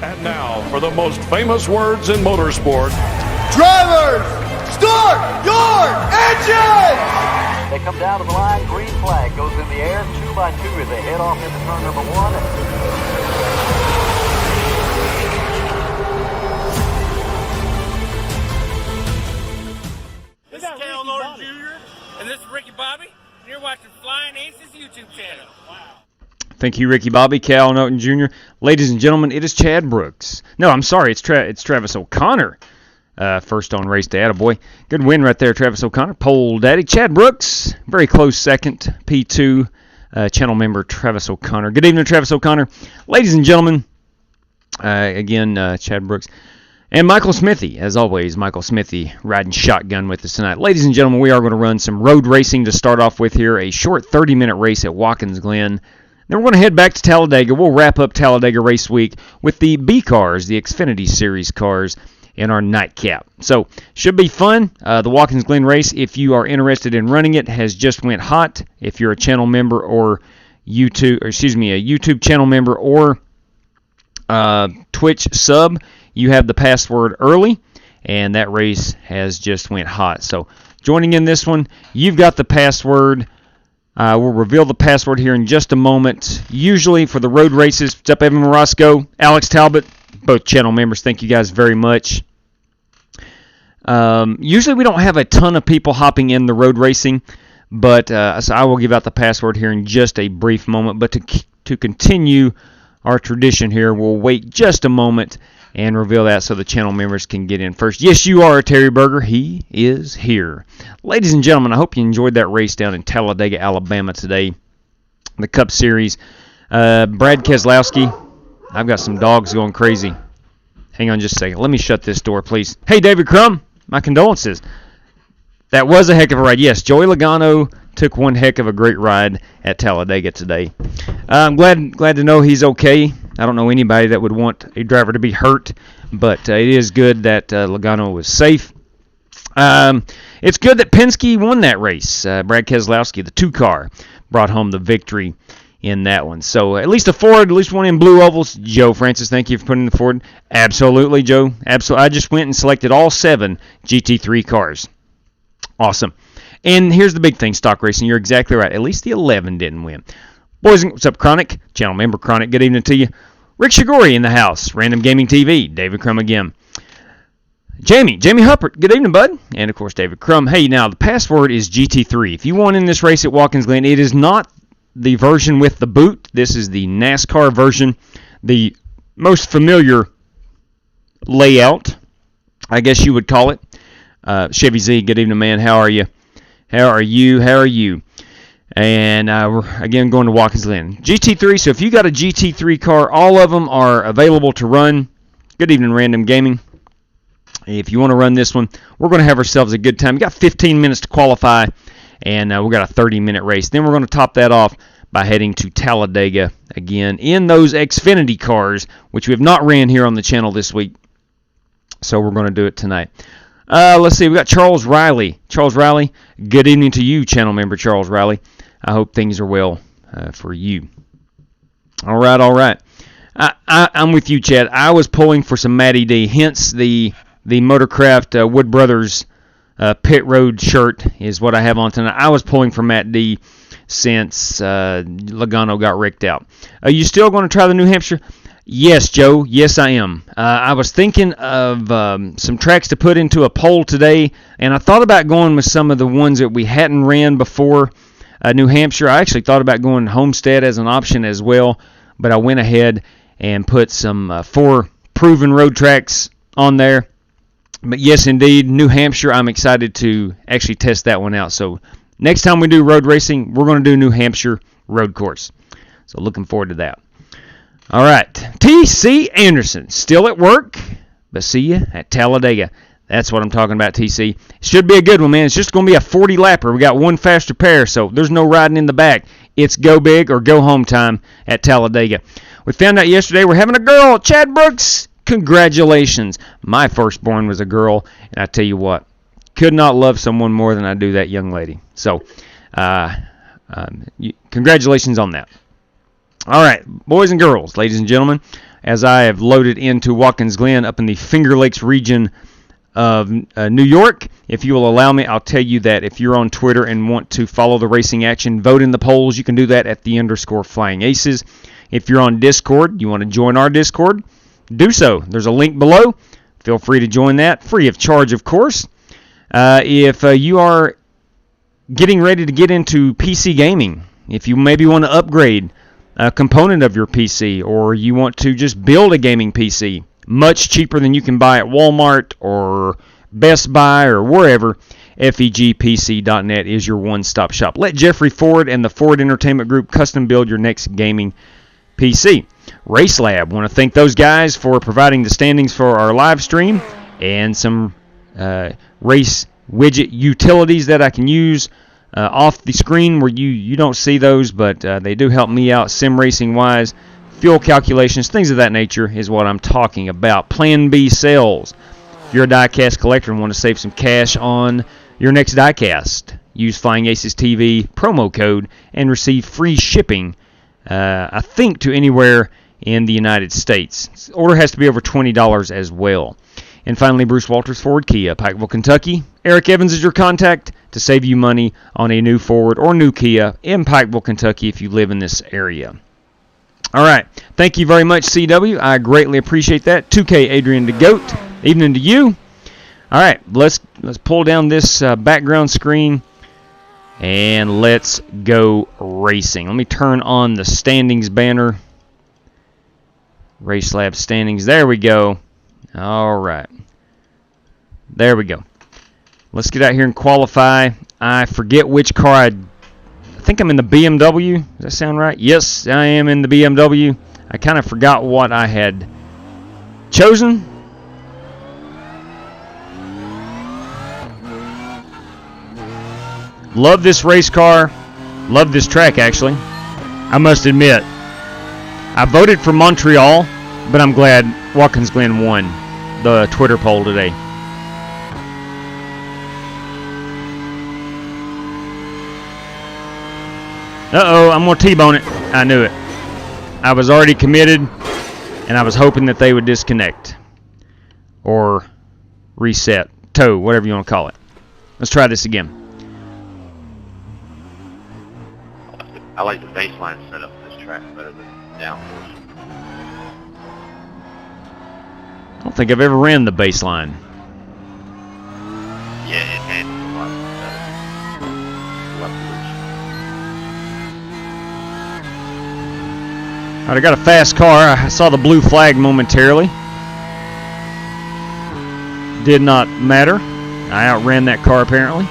And now for the most famous words in motorsport. Drivers, start your engines! They come down to the line, green flag goes in the air, 2 by 2 as they head off into turn number 1. This is Cal Norton Jr. and this is Ricky Bobby. And you're watching Flying Aces YouTube channel. Wow. Thank you, Ricky Bobby, Cal Norton Jr. Ladies and gentlemen, it is Chad Brooks. No, I'm sorry, it's Travis O'Connor. First on race day, attaboy. Good win right there, Travis O'Connor. Pole daddy, Chad Brooks. Very close second, P2 channel member Travis O'Connor. Good evening, Travis O'Connor. Ladies and gentlemen, again, Chad Brooks. And Michael Smithy, as always, Michael Smithy riding shotgun with us tonight. Ladies and gentlemen, we are going to run some road racing to start off with here. A short 30-minute race at Watkins Glen. Then we're going to head back to Talladega. We'll wrap up Talladega Race Week with the B cars, the Xfinity Series cars, in our nightcap. So, should be fun. The Watkins Glen race, if you are interested in running it, has just went hot. If you're a channel member or a YouTube channel member or Twitch sub, you have the password early, and that race has just went hot. So, joining in this one, you've got the password. We'll reveal the password here in just a moment. Usually for the road races, what's up, Evan Morosco, Alex Talbot, both channel members, thank you guys very much. Usually we don't have a ton of people hopping in the road racing, but so I will give out the password here in just a brief moment. But to continue our tradition here, we'll wait just a moment and reveal that so the channel members can get in first. Yes, you are, Terry Berger. He is here. Ladies and gentlemen, I hope you enjoyed that race down in Talladega, Alabama today. The Cup Series. Brad Keselowski. I've got some dogs going crazy. Hang on just a second. Let me shut this door, please. Hey, David Crum. My condolences. That was a heck of a ride. Yes, Joey Logano took one heck of a great ride at Talladega today. I'm glad to know he's okay. I don't know anybody that would want a driver to be hurt, but it is good that Logano was safe. It's good that Penske won that race. Brad Keselowski, the 2-car, brought home the victory in that one. So at least a Ford, at least one in blue ovals. Joe Francis, thank you for putting the Ford. Absolutely, Joe. Absolutely. I just went and selected all 7 GT3 cars. Awesome. And here's the big thing, stock racing. You're exactly right. At least the 11 didn't win. Boys, what's up, Chronic? Channel member Chronic, good evening to you. Rick Shigori in the house. Random Gaming TV. David Crum again. Jamie Huppert, good evening, bud. And, of course, David Crum. Hey, now, the password is GT3. If you want in this race at Watkins Glen, it is not the version with the boot. This is the NASCAR version. The most familiar layout, I guess you would call it. Chevy Z, good evening, man. How are you? How are you? And we're, again, going to Watkins Glen. GT3, so if you got a GT3 car, all of them are available to run. Good evening, Random Gaming. If you want to run this one, we're going to have ourselves a good time. We got 15 minutes to qualify, and we've got a 30-minute race. Then we're going to top that off by heading to Talladega again in those Xfinity cars, which we have not ran here on the channel this week. So we're going to do it tonight. Let's see, we got Charles Riley. Charles Riley, good evening to you, channel member Charles Riley. I hope things are well for you. All right. I'm with you, Chad. I was pulling for some Matty D, hence the Motorcraft Wood Brothers pit road shirt is what I have on tonight. I was pulling for Matt D since Logano got wrecked out. Are you still going to try the New Hampshire? Yes, Joe. Yes, I am. I was thinking of some tracks to put into a poll today, and I thought about going with some of the ones that we hadn't ran before New Hampshire. I actually thought about going Homestead as an option as well, but I went ahead and put some 4 proven road tracks on there. But yes, indeed, New Hampshire, I'm excited to actually test that one out. So next time we do road racing, we're going to do New Hampshire road course. So looking forward to that. All right, T.C. Anderson, still at work, but see you at Talladega. That's what I'm talking about, TC. Should be a good one, man. It's just going to be a 40-lapper. We got one faster pair, so there's no riding in the back. It's go big or go home time at Talladega. We found out yesterday we're having a girl, Chad Brooks. Congratulations. My firstborn was a girl, and I tell you what, could not love someone more than I do that young lady. So, congratulations on that. All right, boys and girls, ladies and gentlemen, as I have loaded into Watkins Glen up in the Finger Lakes region of New York. If you will allow me, I'll tell you that if you're on Twitter and want to follow the racing action, vote in the polls, you can do that at _FlyingAces. If you're on Discord, you want to join our Discord, do so. There's a link below. Feel free to join that, free of charge, of course. If you are getting ready to get into PC gaming, if you maybe want to upgrade a component of your PC, or you want to just build a gaming PC, much cheaper than you can buy at Walmart or Best Buy or wherever, FEGPC.net is your one-stop shop. Let Jeffrey Ford and the Ford Entertainment Group custom build your next gaming PC. RaceLab, want to thank those guys for providing the standings for our live stream and some race widget utilities that I can use off the screen where you don't see those, but they do help me out sim racing wise. Fuel calculations, things of that nature is what I'm talking about. Plan B sales. If you're a Diecast collector and want to save some cash on your next Diecast, use Flying Aces TV promo code and receive free shipping, I think, to anywhere in the United States. Order has to be over $20 as well. And finally, Bruce Walters Ford Kia, Pikeville, Kentucky. Eric Evans is your contact to save you money on a new Ford or new Kia in Pikeville, Kentucky if you live in this area. All right. Thank you very much, CW. I greatly appreciate that. 2K Adrian the Goat. Evening to you. All right. Let's pull down this background screen and let's go racing. Let me turn on the standings banner. RaceLab standings. There we go. All right. There we go. Let's get out here and qualify. I forget which car I think I'm in the BMW. Does that sound right? Yes, I am in the BMW. I kind of forgot what I had chosen. Love this race car. Love this track, actually. I must admit, I voted for Montreal, but I'm glad Watkins Glen won the Twitter poll today. Uh-oh, I'm going to T-bone it. I knew it. I was already committed, and I was hoping that they would disconnect. Or reset. Tow, whatever you want to call it. Let's try this again. I like the baseline setup of this track better than downforce. I don't think I've ever ran the baseline. Yeah, it handles a lot better. All right, I got a fast car. I saw the blue flag momentarily. Did not matter. I outran that car apparently.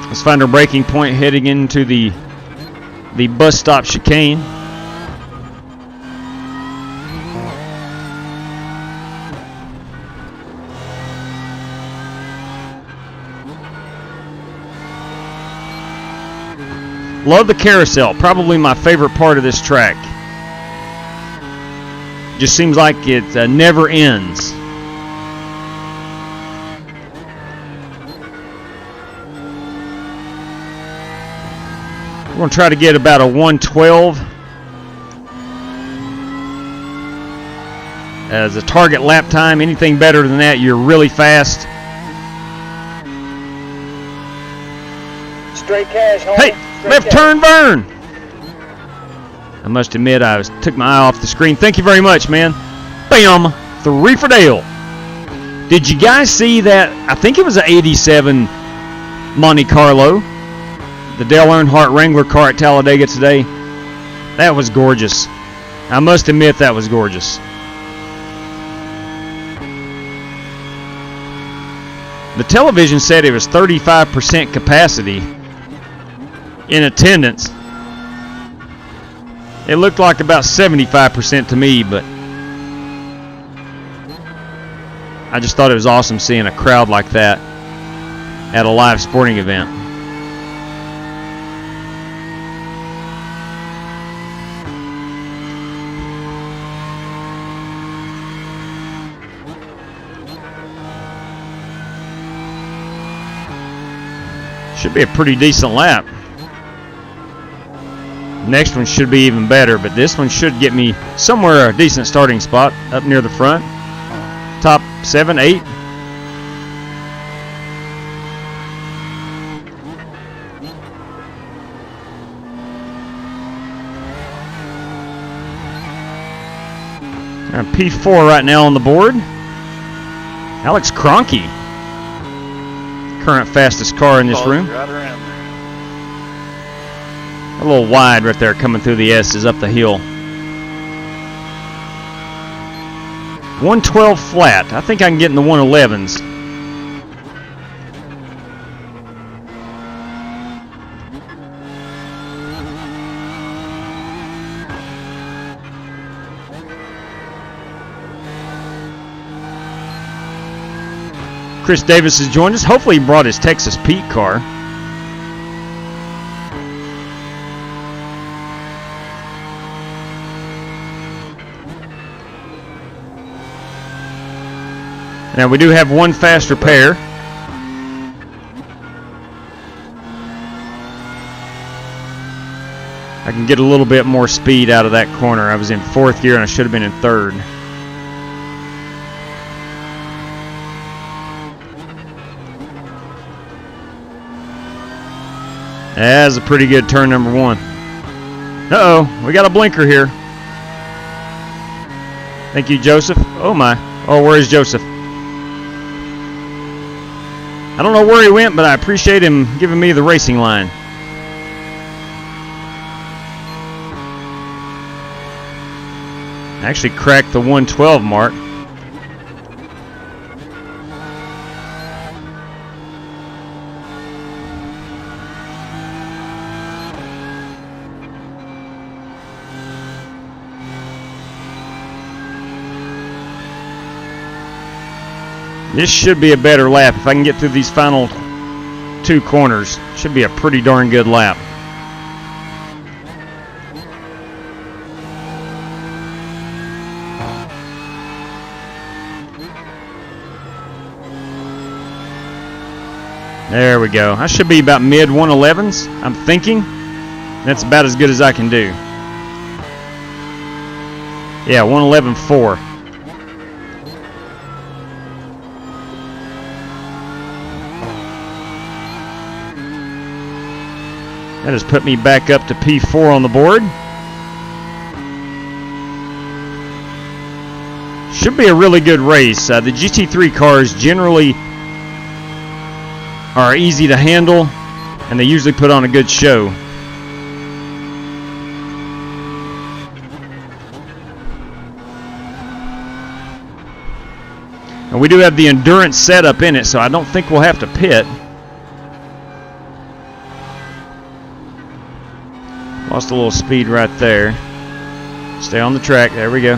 Let's find our braking point heading into the bus stop chicane. Love the carousel. Probably my favorite part of this track. Just seems like it never ends. We're going to try to get about a 112 as a target lap time. Anything better than that, you're really fast. Straight cash, homie. Hey, left turn burn. I must admit, I took my eye off the screen. Thank you very much, man. Bam, 3 for Dale. Did you guys see that? I think it was an 87 Monte Carlo. The Dale Earnhardt Wrangler car at Talladega today. That was gorgeous. I must admit that was gorgeous. The television said it was 35% capacity in attendance. It looked like about 75% to me, but I just thought it was awesome seeing a crowd like that at a live sporting event. Should be a pretty decent lap. Next one should be even better, but this one should get me somewhere a decent starting spot up near the front. Top 7, 8. P4 right now on the board. Alex Kroenke, current fastest car in this room. Right around there. A little wide right there coming through the S's up the hill. 112 flat. I think I can get in the 111s. Chris Davis has joined us. Hopefully he brought his Texas Pete car. Now we do have one faster pair. I can get a little bit more speed out of that corner. I was in 4th gear and I should have been in 3rd. That's a pretty good turn number 1. Uh-oh, we got a blinker here. Thank you, Joseph. Oh my. Oh, where is Joseph? I don't know where he went, but I appreciate him giving me the racing line. I actually cracked the 112 mark. This should be a better lap if I can get through these final 2 corners. Should be a pretty darn good lap. There we go. I should be about mid 111s, I'm thinking. That's about as good as I can do. Yeah, 111.4. That has put me back up to P4 on the board. Should be a really good race. The GT3 cars generally are easy to handle, and they usually put on a good show. And we do have the endurance setup in it, so I don't think we'll have to pit. Lost a little speed right there. Stay on the track. There we go.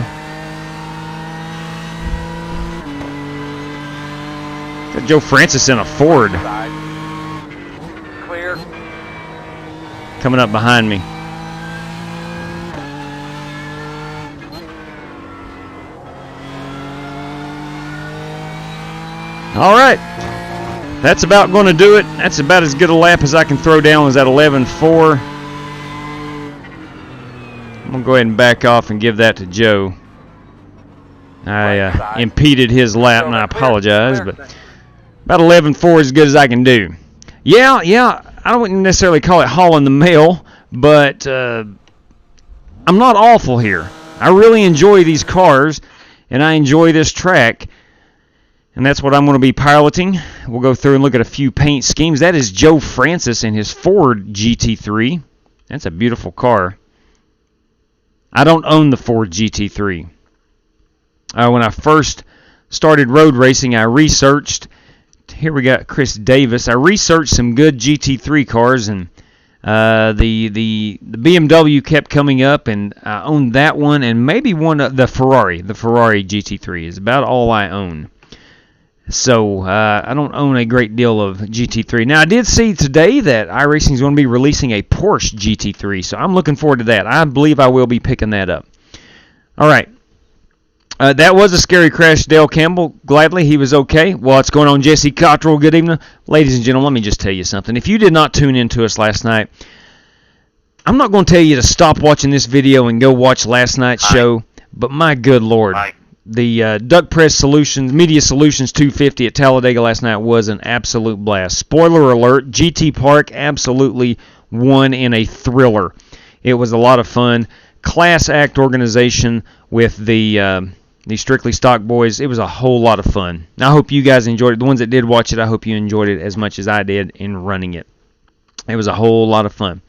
Got Joe Francis in a Ford. Clear. Coming up behind me. All right. That's about going to do it. That's about as good a lap as I can throw down as that 11.4. I'm going to go ahead and back off and give that to Joe. I impeded his lap, and I apologize, but about 11.4 is as good as I can do. Yeah, I wouldn't necessarily call it hauling the mail, but I'm not awful here. I really enjoy these cars, and I enjoy this track, and that's what I'm going to be piloting. We'll go through and look at a few paint schemes. That is Joe Francis in his Ford GT3. That's a beautiful car. I don't own the Ford GT3. When I first started road racing, I researched. Here we got Chris Davis. I researched some good GT3 cars, and the BMW kept coming up, and I owned that one, and maybe one of the Ferrari. The Ferrari GT3 is about all I own. So I don't own a great deal of GT3. Now, I did see today that iRacing is going to be releasing a Porsche GT3, so I'm looking forward to that. I believe I will be picking that up. All right. That was a scary crash. Dale Campbell, gladly, he was okay. What's going on, Jesse Cottrell? Good evening. Ladies and gentlemen, let me just tell you something. If you did not tune in to us last night, I'm not going to tell you to stop watching this video and go watch last night's show, but my good Lord, the Duck Press Solutions, Media Solutions 250 at Talladega last night was an absolute blast. Spoiler alert, GT Park absolutely won in a thriller. It was a lot of fun. Class act organization with the Strictly Stock boys. It was a whole lot of fun. I hope you guys enjoyed it. The ones that did watch it, I hope you enjoyed it as much as I did in running it. It was a whole lot of fun.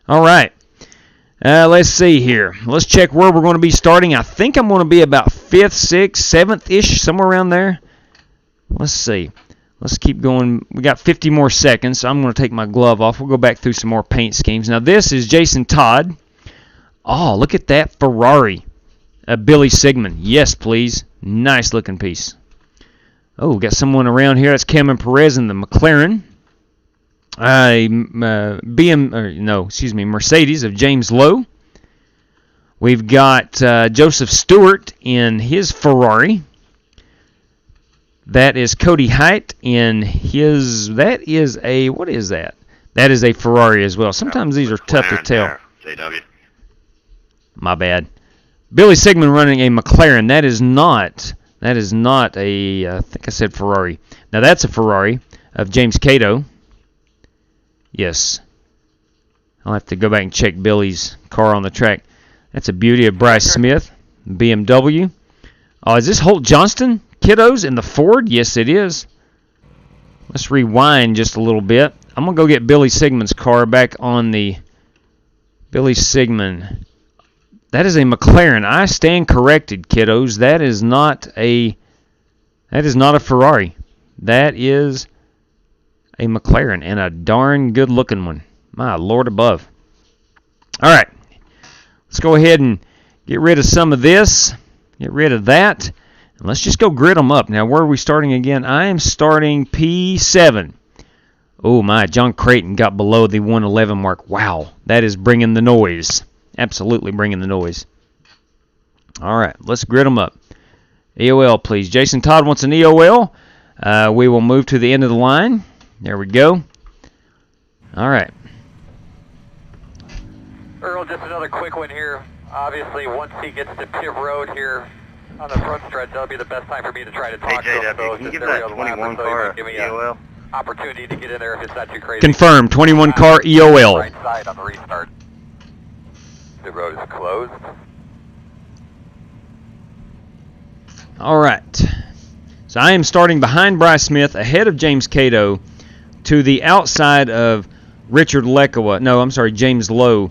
All right. Let's see here. Let's check where we're going to be starting. I think I'm going to be about 5th, 6th, 7th-ish, somewhere around there. Let's see. Let's keep going. We got 50 more seconds, so I'm going to take my glove off. We'll go back through some more paint schemes. Now, this is Jason Todd. Oh, look at that Ferrari. Billy Sigmund. Yes, please. Nice looking piece. Oh, got someone around here. That's Cameron Perez in the McLaren. Mercedes of James Lowe. We've got Joseph Stewart in his Ferrari. That is Cody Height in his. That is a. What is that? That is a Ferrari as well. Sometimes these are tough to tell. JW. My bad. Billy Sigmund running a McLaren. That is not a. I think I said Ferrari. Now that's a Ferrari of James Cato. Yes. I'll have to go back and check Billy's car on the track. That's a beauty of Bryce Smith, BMW. Oh, is this Holt Johnston, kiddos, in the Ford? Yes, it is. Let's rewind just a little bit. I'm going to go get Billy Sigmund's car back on the Billy Sigmund. That is a McLaren. I stand corrected, kiddos. That is not a Ferrari. That is a McLaren, and a darn good-looking one. My Lord above. All right. Let's go ahead and get rid of some of this. Get rid of that. And let's just go grid them up. Now, where are we starting again? I am starting P7. Oh, my. John Creighton got below the 111 mark. Wow. That is bringing the noise. Absolutely bringing the noise. All right. Let's grid them up. EOL, please. Jason Todd wants an EOL. We will move to the end of the line. There we go. All right. Earl, just another quick one here. Obviously, once he gets to pit road here on the front stretch, that'll be the best time for me to try to talk to him. So can you give that 21 car give me EOL? Opportunity to get in there if it's not too crazy. Confirmed. 21 car EOL. Right side on the restart. The road is closed. All right. So I am starting behind Bryce Smith, ahead of James Cato, to the outside of Richard Lekawa. No, I'm sorry, James Lowe.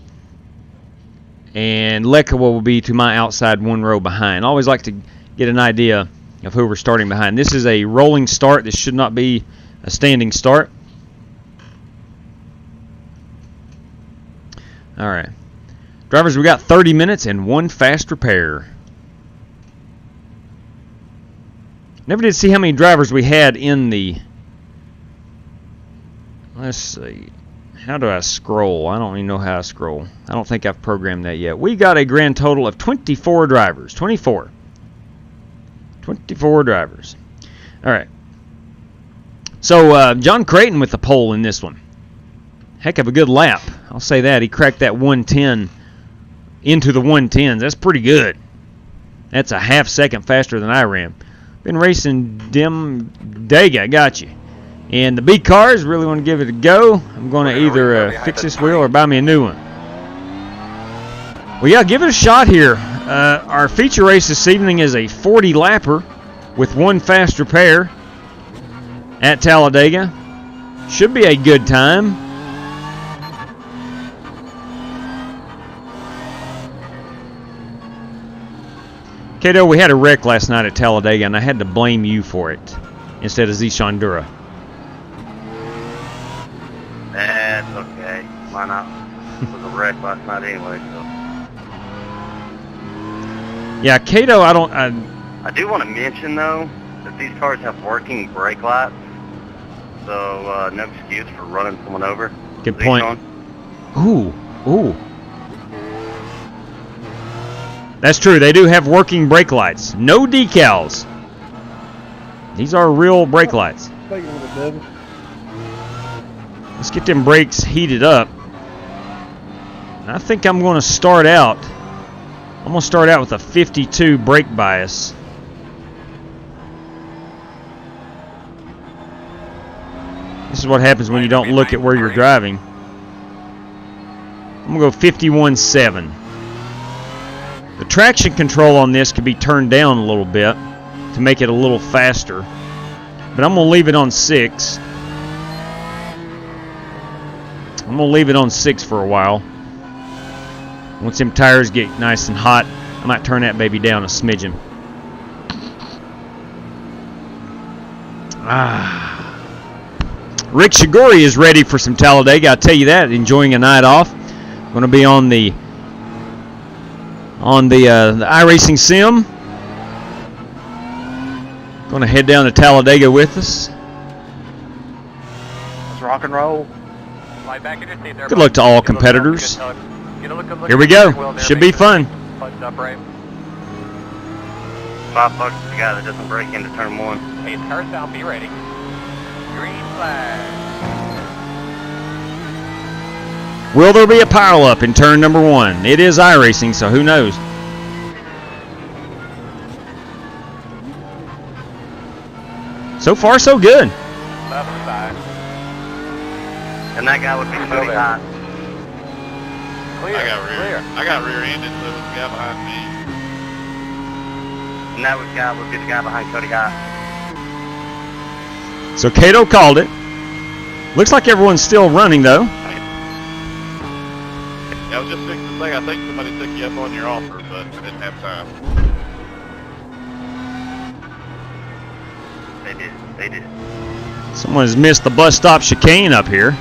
And Lekawa will be to my outside, one row behind. I always like to get an idea of who we're starting behind. This is a rolling start. This should not be a standing start. All right. Drivers, we got 30 minutes and one fast repair. Never did see how many drivers we had in the... Let's see. How do I scroll? I don't even know how I scroll. I don't think I've programmed that yet. We got a grand total of 24 drivers. 24 drivers. All right. So, John Creighton with the pole in this one. Heck of a good lap. I'll say that. He cracked that 110 into the 110s. That's pretty good. That's a half second faster than I ran. Been racing Talladega. Got you. And the B cars really want to give it a go. I'm going to either fix this wheel or buy me a new one. Well, yeah, give it a shot here. Our feature race this evening is a 40-lapper with one fast repair at Talladega. Should be a good time. Cato, we had a wreck last night at Talladega, and I had to blame you for it instead of Zishandura. That's okay. Why not? It was a wreck last night anyway, so. Yeah, Cato, I do want to mention, though, that these cars have working brake lights, so no excuse for running someone over. Good point. Ooh. That's true. They do have working brake lights. No decals. These are real brake lights. Let's get them brakes heated up. I think I'm going to start out. I'm going to start out with a 52 brake bias. This is what happens when you don't look at where you're driving. I'm going to go 51.7. The traction control on this could be turned down a little bit to make it a little faster. But I'm going to leave it on 6. I'm going to leave it on 6 for a while. Once them tires get nice and hot, I might turn that baby down a smidgen. Rick Shigori is ready for some Talladega. I'll tell you that. Enjoying a night off. Going to be on the iRacing sim. Going to head down to Talladega with us. Let's rock and roll. Good luck to all competitors. Here we go. Should be fun. Buttoned up right. $5 to the guy that doesn't break into turn 1. Hey, cars down, be ready. Green flag. Will there be a pile-up in turn number 1? It is iRacing, so who knows? So far, so good. Left side. And that guy would be Cody High. Clear. I got rear-ended, so it was the guy behind me. And that would be the guy behind Cody High. So Cato called it. Looks like everyone's still running, though. Yeah, I was just fixing to say, I think somebody took you up on your offer, but I didn't have time. They did. Someone has missed the bus stop chicane up here.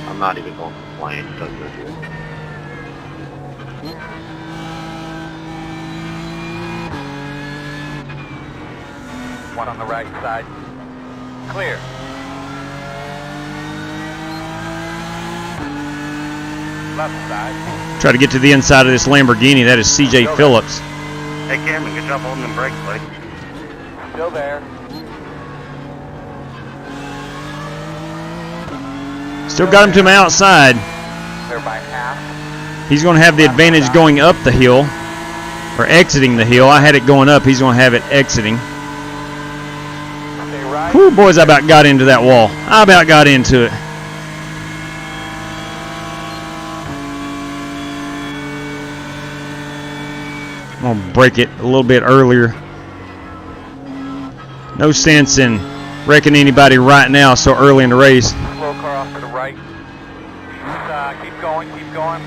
I'm not even going to complain because they're good. One on the right side. Clear. Left side. Try to get to the inside of this Lamborghini. That is CJ Phillips. Hey Cameron, good job holding them brakes, buddy. Still there. Still got him to my outside. Clear by half. He's going to have the advantage going up the hill, or exiting the hill. I had it going up. He's going to have it exiting. Stay right. Whew, boys, I about got into that wall. I about got into it. I'm going to break it a little bit earlier. No sense in wrecking anybody right now so early in the race. Slow car off to the right. Keep going, keep going.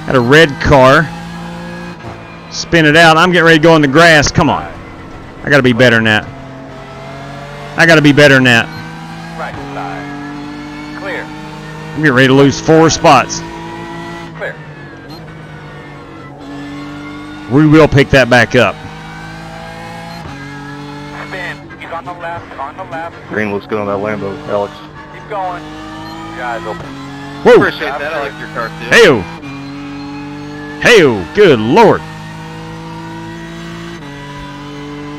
Had a red car. Spin it out. I'm getting ready to go in the grass. Come on. I got to be better than that. I got to be better than that. Right side. Clear. I'm getting ready to lose 4 spots. Clear. We will pick that back up. Spin. He's on the left, on the left. Green looks good on that Lambo, Alex. Keep going. Your eyes open. Whoa. Appreciate that. I like your car too. Hey-o. Hey-o. Good Lord.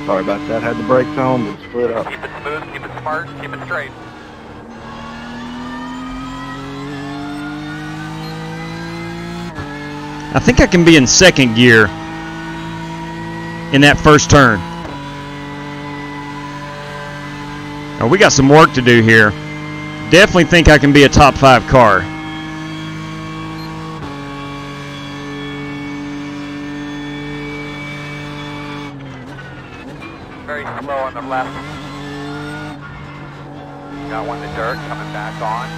Sorry about that. Had the brakes on, but split up. Keep it smooth, keep it smart, keep it straight. I think I can be in second gear in that first turn. Oh, we got some work to do here. Definitely think I can be a top 5 car. Very slow on the left. Got one in the dirt, coming back on.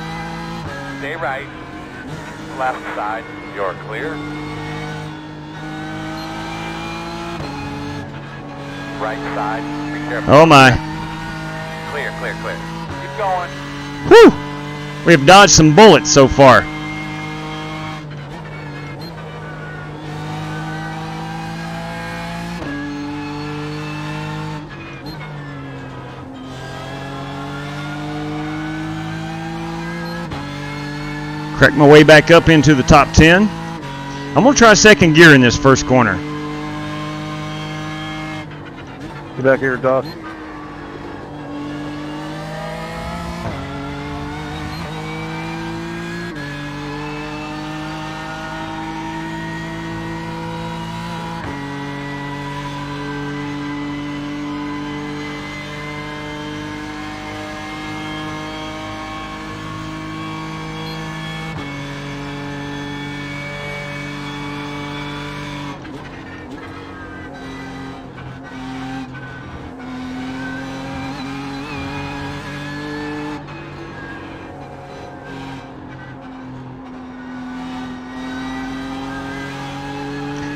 Stay right. Left side, you're clear. Right side, be careful. Oh my. Clear, clear, clear. Keep going. Whew! We have dodged some bullets so far. Crack my way back up into the top 10. I'm going to try second gear in this first corner. Get back here, Doc.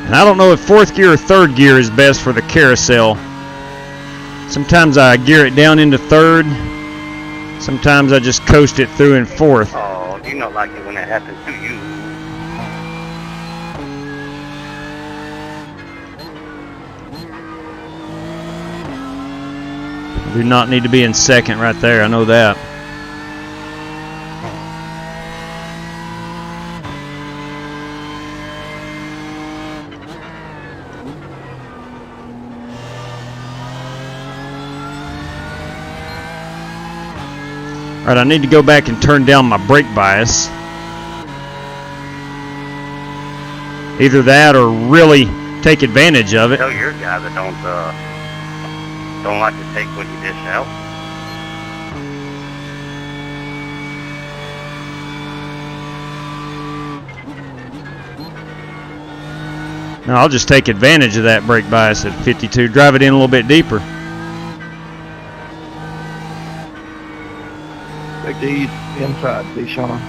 And I don't know if fourth gear or third gear is best for the carousel. Sometimes I gear it down into third. Sometimes I just coast it through in fourth. Oh, you not like it when that happens to you. I do not need to be in second right there. I know that. All right, I need to go back and turn down my brake bias. Either that or really take advantage of it. Tell your guy that don't like to take what you dish out. No, I'll just take advantage of that brake bias at 52. Drive it in a little bit deeper. Take these inside, Deshaun.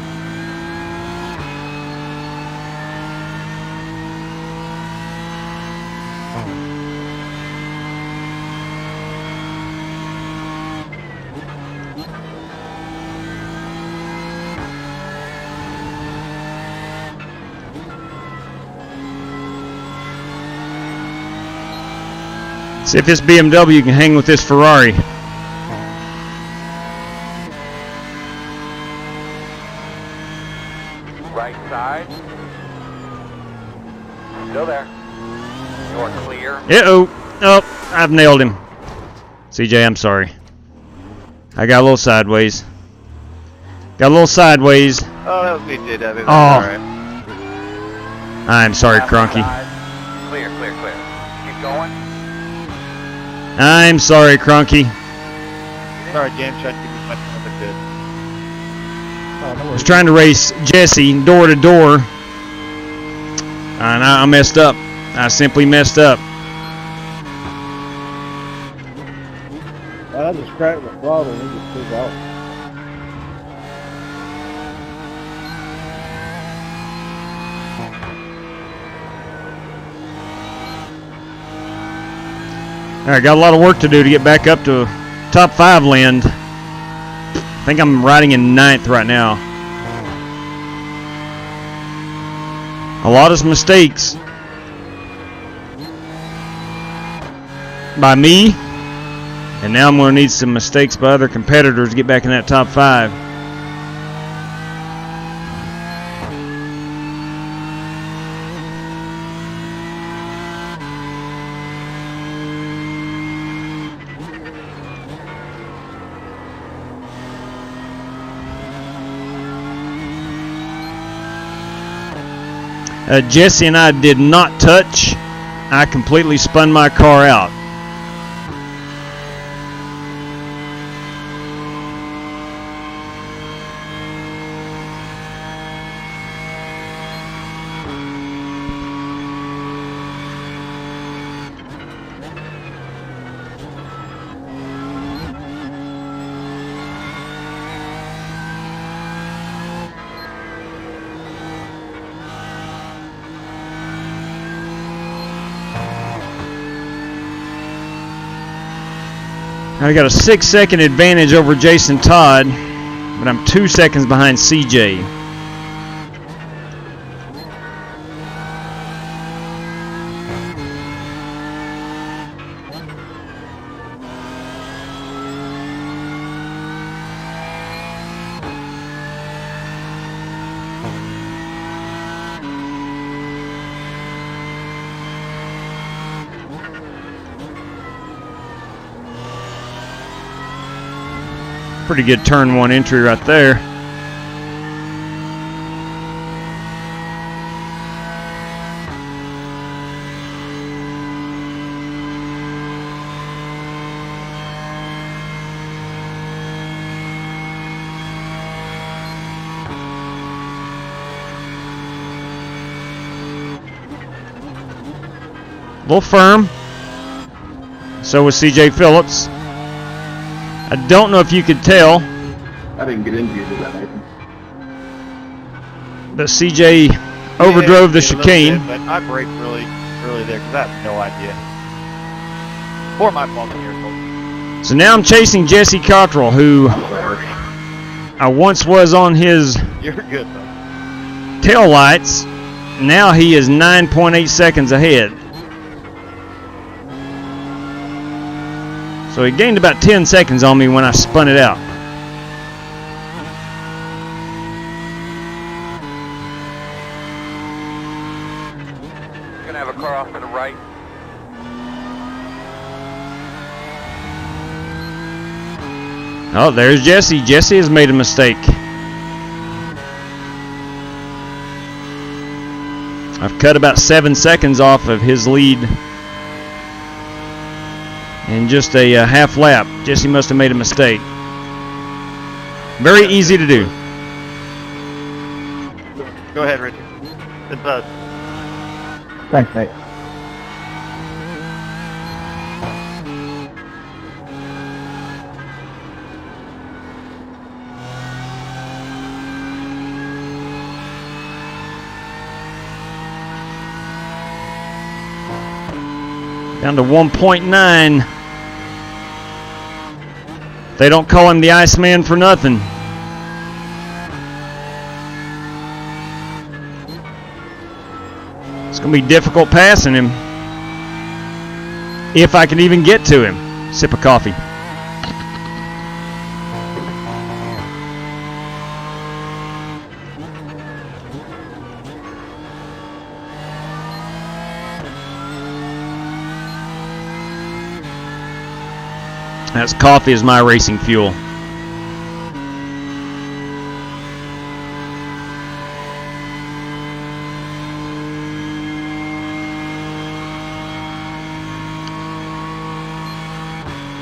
See if this BMW can hang with this Ferrari. Right side. Still there. You're clear. Uh-oh. Oh, I've nailed him. CJ, I'm sorry. I got a little sideways. Got a little sideways. Oh, that was me, JW. That's Oh. alright. I'm sorry, Cronky. Clear, clear, clear. Keep going. I'm sorry, Cronky. Sorry, James. Tried to give you much more than good. I was trying to race Jesse door to door. And I messed up. I simply messed up. I just cracked the throttle and he just took off. All right, got a lot of work to do to get back up to top 5 land. I think I'm riding in 9th right now. A lot of mistakes by me, and now I'm going to need some mistakes by other competitors to get back in that top 5. Jesse and I did not touch. I completely spun my car out. I got a 6-second advantage over Jason Todd, but I'm 2 seconds behind CJ. Pretty good turn one entry right there. A little firm. So was CJ Phillips. I don't know if you could tell, I didn't get into you that, Nathan. but CJ overdrove the chicane. Bit, but I braked really there because I have no idea. For my fault here, folks. So now I'm chasing Jesse Cottrell, who I once was on his You're good, bud. tail lights. Now he is 9.8 seconds ahead. So he gained about 10 seconds on me when I spun it out. Gonna have a car off to the right. Oh, there's Jesse. Jesse has made a mistake. I've cut about 7 seconds off of his lead in just a half lap. Jesse must have made a mistake. Very easy to do. Go ahead, Richard. Good buzz. Thanks, Nate. Down to 1.9. They don't call him the Iceman for nothing. It's going to be difficult passing him. If I can even get to him. Sip of coffee. That's coffee is my racing fuel.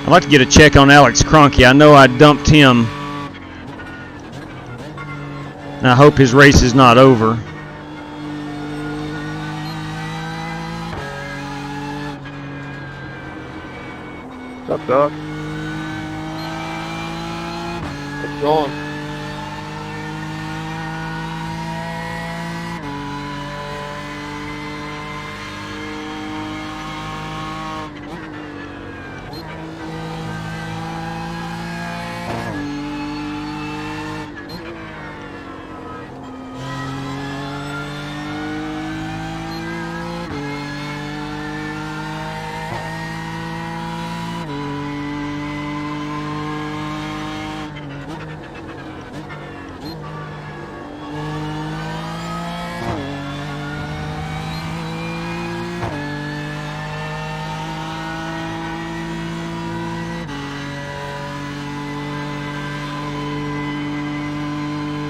I'd like to get a check on Alex Kroenke. I know I dumped him. And I hope his race is not over. What's up, Doc? It's going.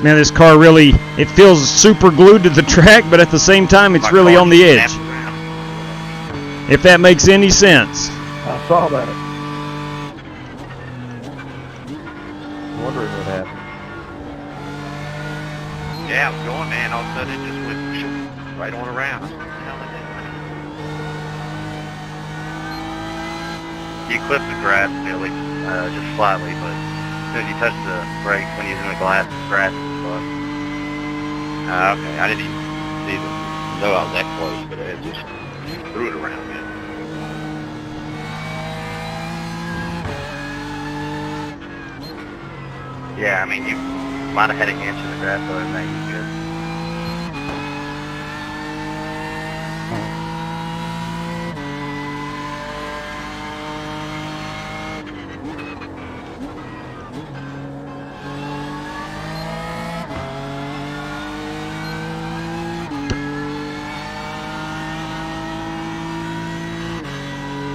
Man, this car really, it feels super glued to the track, but at the same time, it's really on the edge. If that makes any sense. I saw that. Wondering what happened. Yeah, I was going, man. All of a sudden, it just went right on around. What the hell is it? You clip the grass, Billy, just slightly, but as soon as you touch the brakes when you're in the grass is fun. Okay, I didn't even see know I was that close, but it just threw it around, man. Yeah, I mean, you might have had an inch in the grass, other than that, you're good.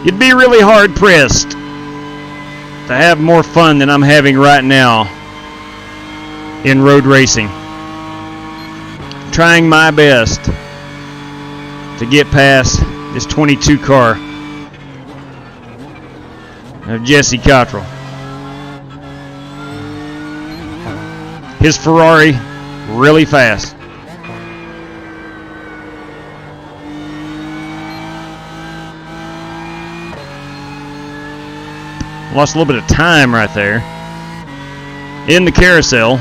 You'd be really hard pressed to have more fun than I'm having right now in road racing. Trying my best to get past this 22 car of Jesse Cottrell. His Ferrari really fast. Lost a little bit of time right there in the carousel.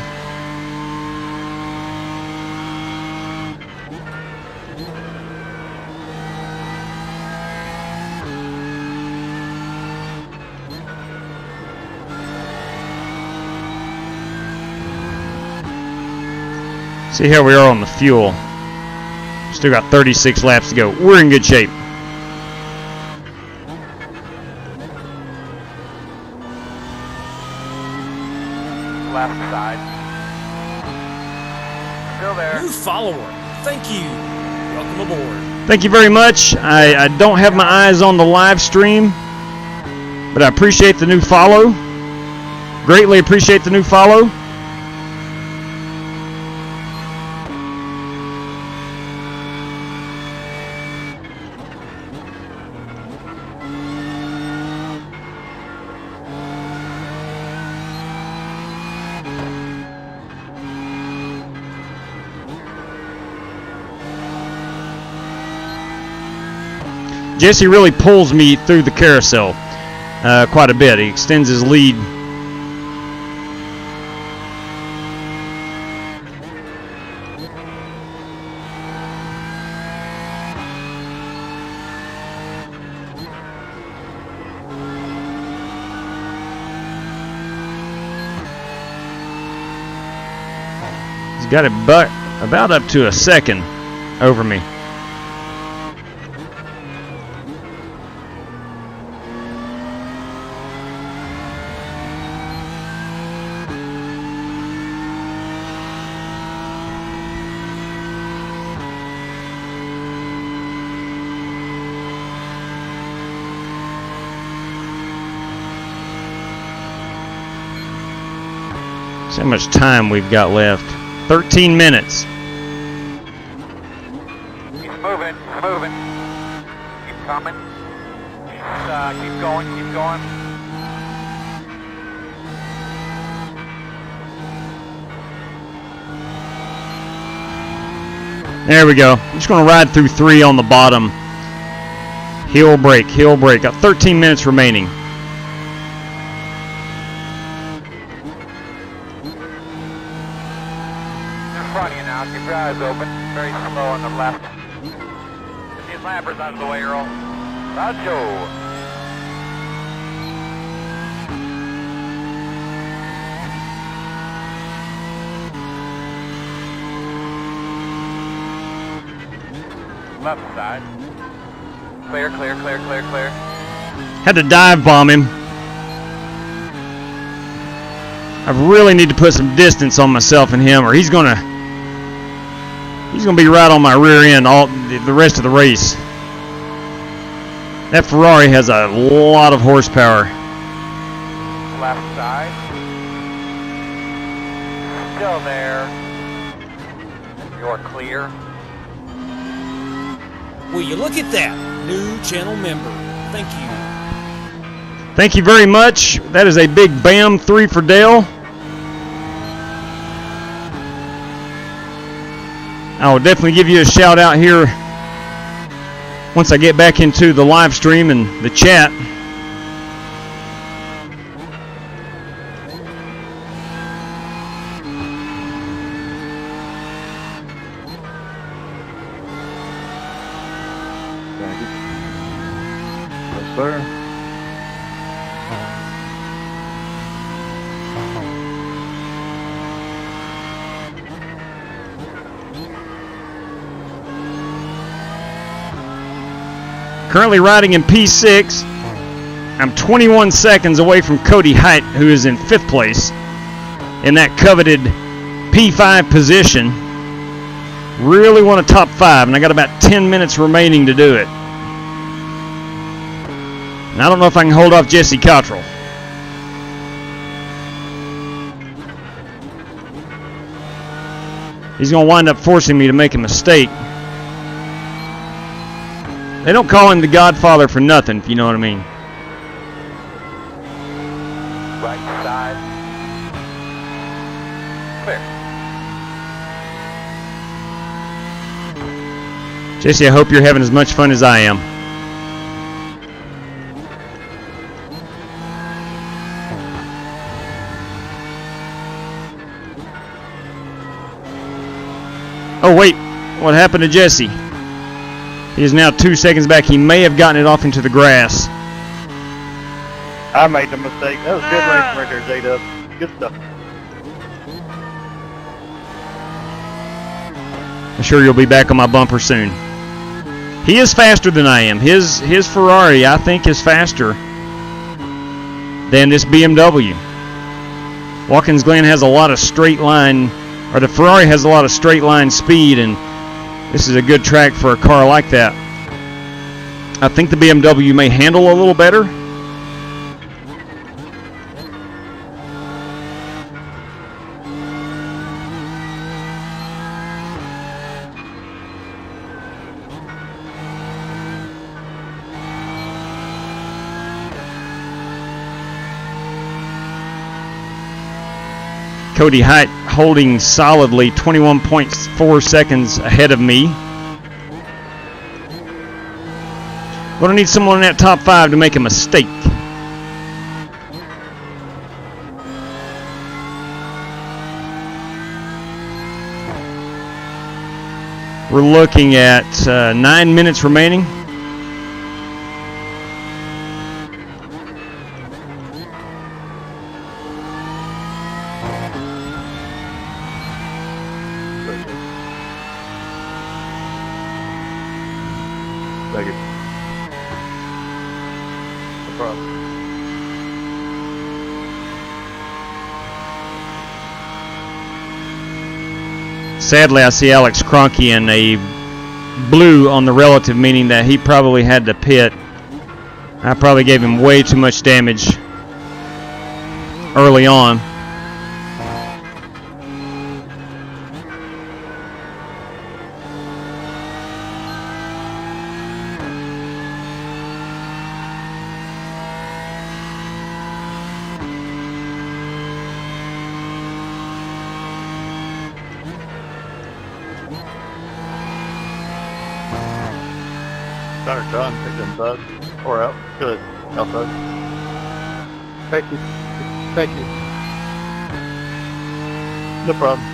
See how we are on the fuel. Still got 36 laps to go. We're in good shape. Left side. Still there. New follower. Thank you. Welcome aboard. Thank you very much. I don't have my eyes on the live stream, but I appreciate the new follow. Greatly appreciate the new follow. Jesse really pulls me through the carousel quite a bit. He extends his lead. He's got it about up to a second over me. See how much time we've got left. 13 minutes. Keep moving, moving. Keep coming. Keep going, keep going. There we go. I'm just going to ride through 3 on the bottom. Heel brake, heel brake. Got 13 minutes remaining. Keep your eyes open. Very slow on the left. Get these lampers out of the way, Earl. Roger. Left side. Clear, clear, clear, clear, clear. Had to dive bomb him. I really need to put some distance on myself and him, or he's gonna be right on my rear end all the rest of the race. That Ferrari has a lot of horsepower. Left side. Still there. You're clear. Will you look at that? New channel member. Thank you. Thank you very much. That is a big BAM 3 for Dale. I will definitely give you a shout out here once I get back into the live stream and the chat. Thank you. Yes, sir. Currently riding in P6. I'm 21 seconds away from Cody Height, who is in 5th place in that coveted P5 position. Really want a top 5, and I got about 10 minutes remaining to do it. And I don't know if I can hold off Jesse Cottrell. He's going to wind up forcing me to make a mistake. They don't call him the Godfather for nothing, if you know what I mean. Right side. Clear. Jesse, I hope you're having as much fun as I am. Oh, wait. What happened to Jesse? He is now 2 seconds back. He may have gotten it off into the grass. I made the mistake. That was good racing right there, J-Dub. Good stuff. I'm sure you'll be back on my bumper soon. He is faster than I am. His Ferrari, I think, is faster than this BMW. Watkins Glen has a lot of straight line, or the Ferrari has a lot of straight line speed, and this is a good track for a car like that. I think the BMW may handle a little better. Cody Height holding solidly 21.4 seconds ahead of me. Gonna need someone in that top 5 to make a mistake. We're looking at 9 minutes remaining. Thank you. No problem. Sadly, I see Alex Kroenke in a blue on the relative, meaning that he probably had to pit. I probably gave him way too much damage early on. Starter done. Take them bugs. Or out. Good. Outside. Thank you. Thank you. No problem.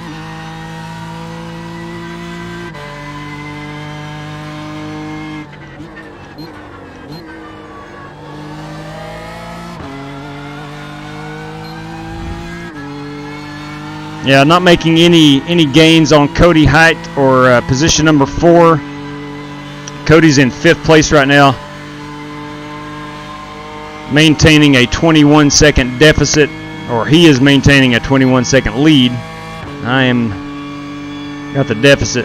Yeah, not making any gains on Cody Height or position number 4. Cody's in 5th place right now, maintaining a 21-second deficit, or he is maintaining a 21-second lead. I am got the deficit.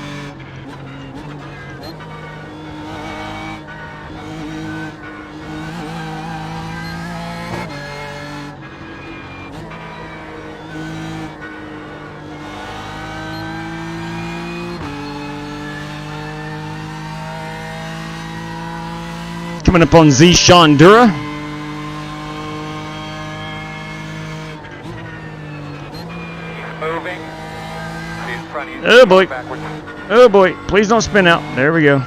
Coming up on Z Shondura. Moving. See in front of you. Oh boy. Backwards. Oh boy. Please don't spin out. There we go.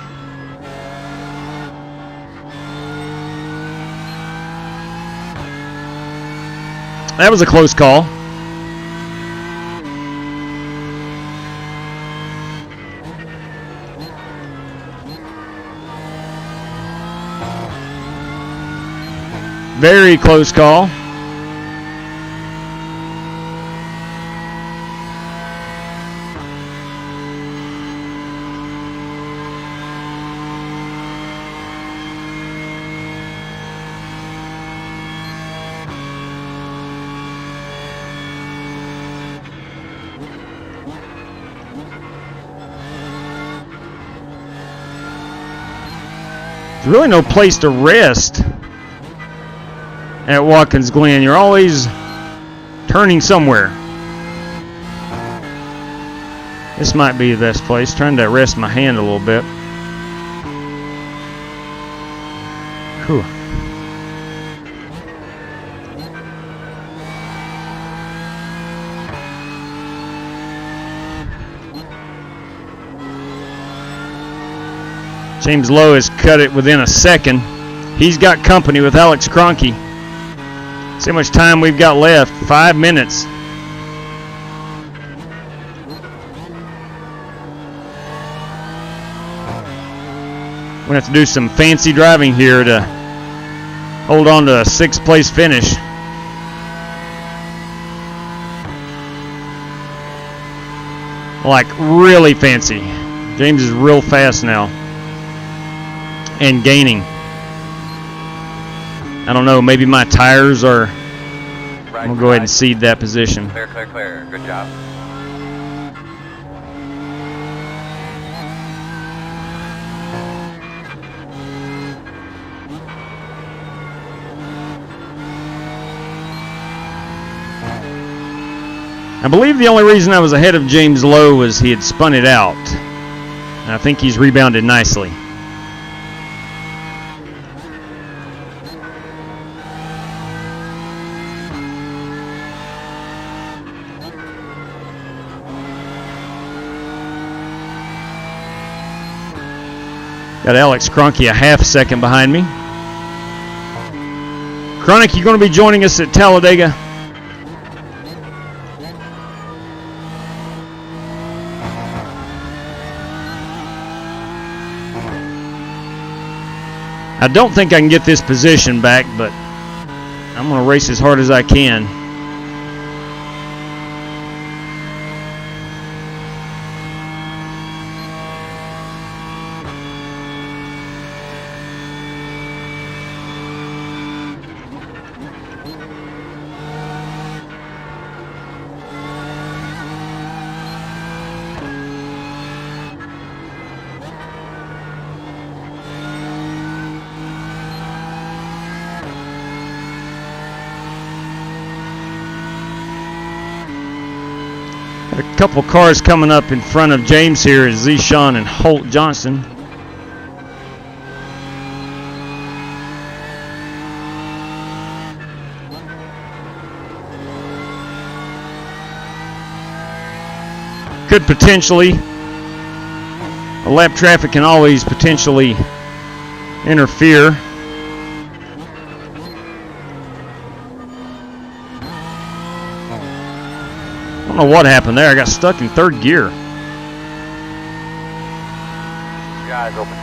That was a close call. Very close call. There's really no place to rest at Watkins Glen. You're always turning somewhere. This might be the best place. Trying to rest my hand a little bit. Whew. James Lowe has cut it within a second. He's got company with Alex Kroenke. See how much time we've got left. 5 minutes. We're going to have to do some fancy driving here to hold on to a 6th place finish. Like really fancy. James is real fast now. And gaining. I don't know, maybe my tires are... I'm going to go ahead and cede that position. Clear, clear, clear. Good job. I believe the only reason I was ahead of James Lowe was he had spun it out. And I think he's rebounded nicely. Got Alex Kroenke a half second behind me. Kroenke, you're going to be joining us at Talladega. I don't think I can get this position back, but I'm going to race as hard as I can. A couple cars coming up in front of James here is Zeshawn and Holt Johnson. Could potentially, a lap traffic can always potentially interfere. I don't know what happened there. I got stuck in 3rd gear. Your eyes open.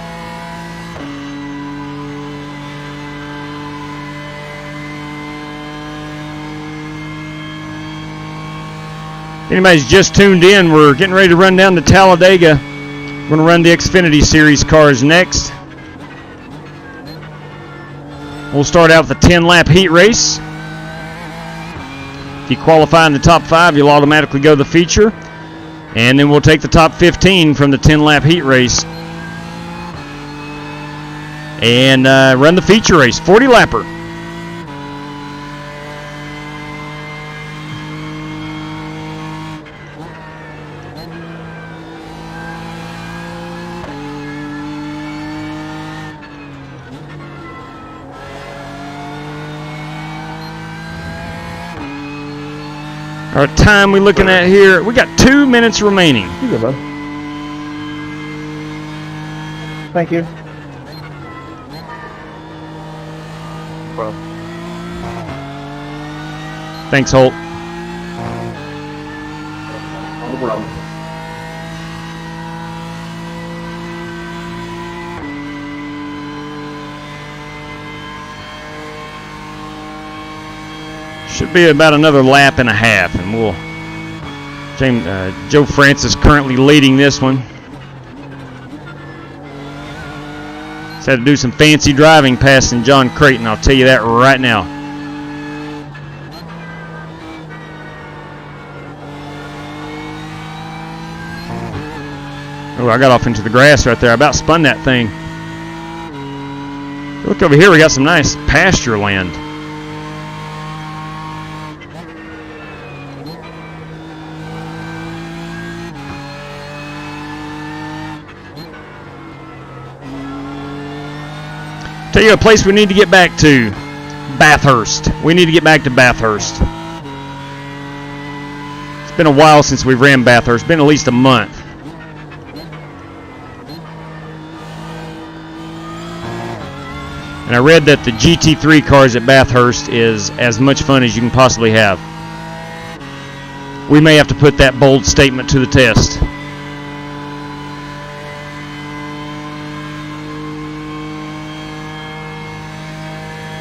Anybody's just tuned in, we're getting ready to run down to Talladega. We're going to run the Xfinity Series cars next. We'll start out with a 10-lap heat race. If you qualify in the top 5, you'll automatically go to the feature. And then we'll take the top 15 from the 10-lap heat race and run the feature race, 40-lapper. Our time we're looking at here, we got 2 minutes remaining. You good, bud. Thank you. Well. Thanks, Holt. No problem. Should be about another lap and a half, and we'll. Joe Francis currently leading this one. He's had to do some fancy driving passing John Creighton, I'll tell you that right now. Oh, I got off into the grass right there. I about spun that thing. Look over here, we got some nice pasture land. Tell you a place we need to get back to. Bathurst. We need to get back to Bathurst. It's been a while since we ran Bathurst. It's been at least a month. And I read that the GT3 cars at Bathurst is as much fun as you can possibly have. We may have to put that bold statement to the test.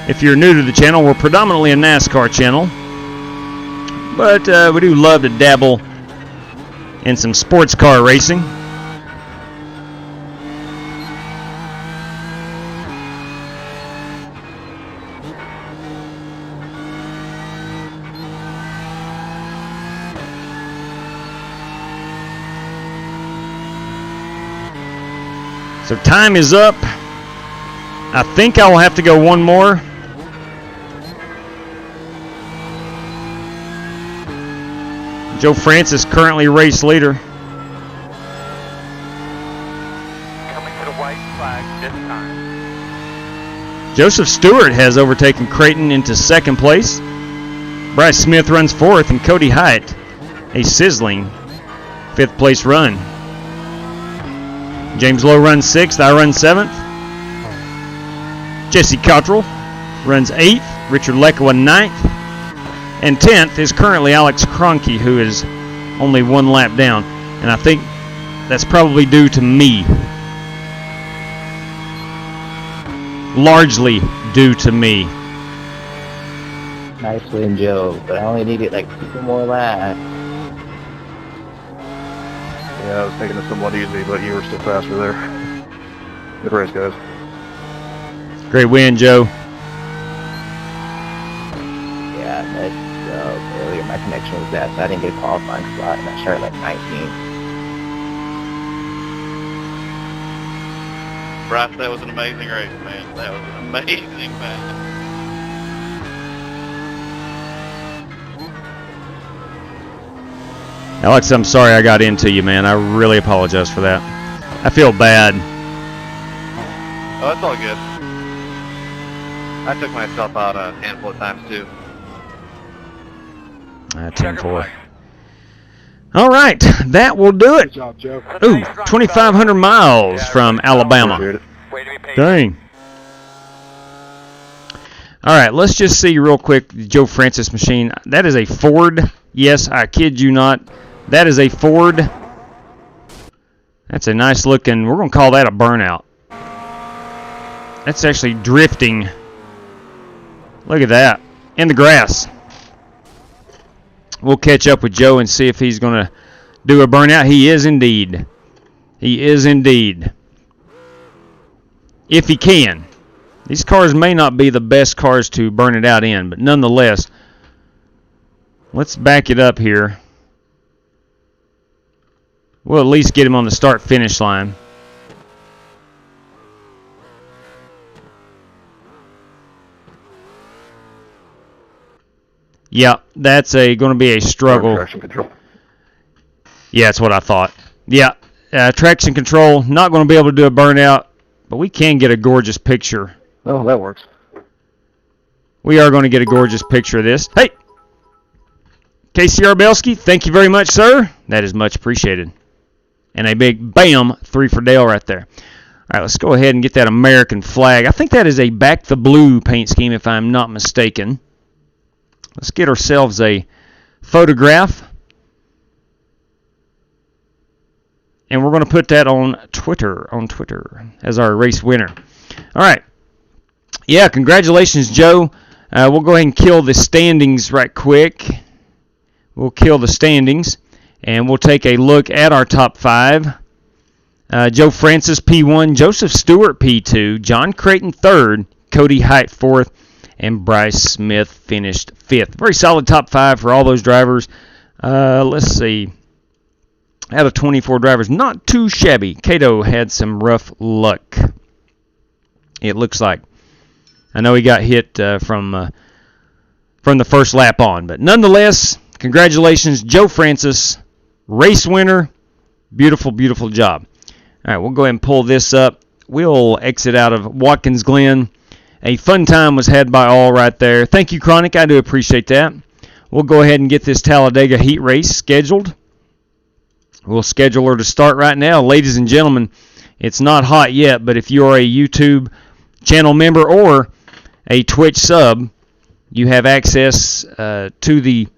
If you're new to the channel, we're predominantly a NASCAR channel, but we do love to dabble in some sports car racing. So time is up. I think I will have to go one more. Joe Francis currently race leader. Coming to the white flag this time. Joseph Stewart has overtaken Creighton into second place. Bryce Smith runs fourth, and Cody Hite a sizzling fifth place run. James Lowe runs sixth. I run seventh. Jesse Cottrell runs eighth. Richard Leckow ninth. And 10th is currently Alex Kroenke, who is only one lap down. And I think that's probably due to me. Largely due to me. Nice win, Joe, but I only needed like 2 more laps. Yeah, I was taking it somewhat easy, but you were still faster there. Good race, guys. Great win, Joe. Yeah, that's earlier my connection was bad, so I didn't get a qualifying slot, and I started like 19th. Bryce, that was an amazing race, man. That was an amazing match. Alex, I'm sorry I got into you, man. I really apologize for that. I feel bad. Oh, that's all good. I took myself out a handful of times, too. 10-4. All right, that will do it. Good job, Joe. Ooh, 2,500 miles from Alabama. Way to be patient. Dang. All right, let's just see real quick the Joe Francis machine. That is a Ford. Yes, I kid you not. That is a Ford. That's a nice looking, we're going to call that a burnout. That's actually drifting. Look at that. In the grass. We'll catch up with Joe and see if he's going to do a burnout. He is indeed. He is indeed. If he can. These cars may not be the best cars to burn it out in, but nonetheless, let's back it up here. We'll at least get him on the start-finish line. Yeah, that's going to be a struggle. Traction control. Yeah, that's what I thought. Yeah, traction control, not going to be able to do a burnout, but we can get a gorgeous picture. Oh, that works. We are going to get a gorgeous picture of this. Hey! Casey Arbelski, thank you very much, sir. That is much appreciated. And a big bam, 3 for Dale right there. All right, let's go ahead and get that American flag. I think that is a back the blue paint scheme, if I'm not mistaken. Let's get ourselves a photograph. And we're going to put that on Twitter as our race winner. All right. Yeah, congratulations, Joe. We'll go ahead and kill the standings right quick. We'll kill the standings, and we'll take a look at our top 5. Joe Francis, P1. Joseph Stewart, P2. John Creighton, 3rd. Cody Hite, 4th. And Bryce Smith finished 5th. Very solid top 5 for all those drivers. Let's see. Out of 24 drivers, not too shabby. Cato had some rough luck, it looks like. I know he got hit from the first lap on. But nonetheless, congratulations, Joe Francis, race winner. Beautiful, beautiful job. All right, we'll go ahead and pull this up. We'll exit out of Watkins Glen. A fun time was had by all right there. Thank you, Chronic. I do appreciate that. We'll go ahead and get this Talladega heat race scheduled. We'll schedule her to start right now. Ladies and gentlemen, it's not hot yet, but if you're a YouTube channel member or a Twitch sub, you have access to the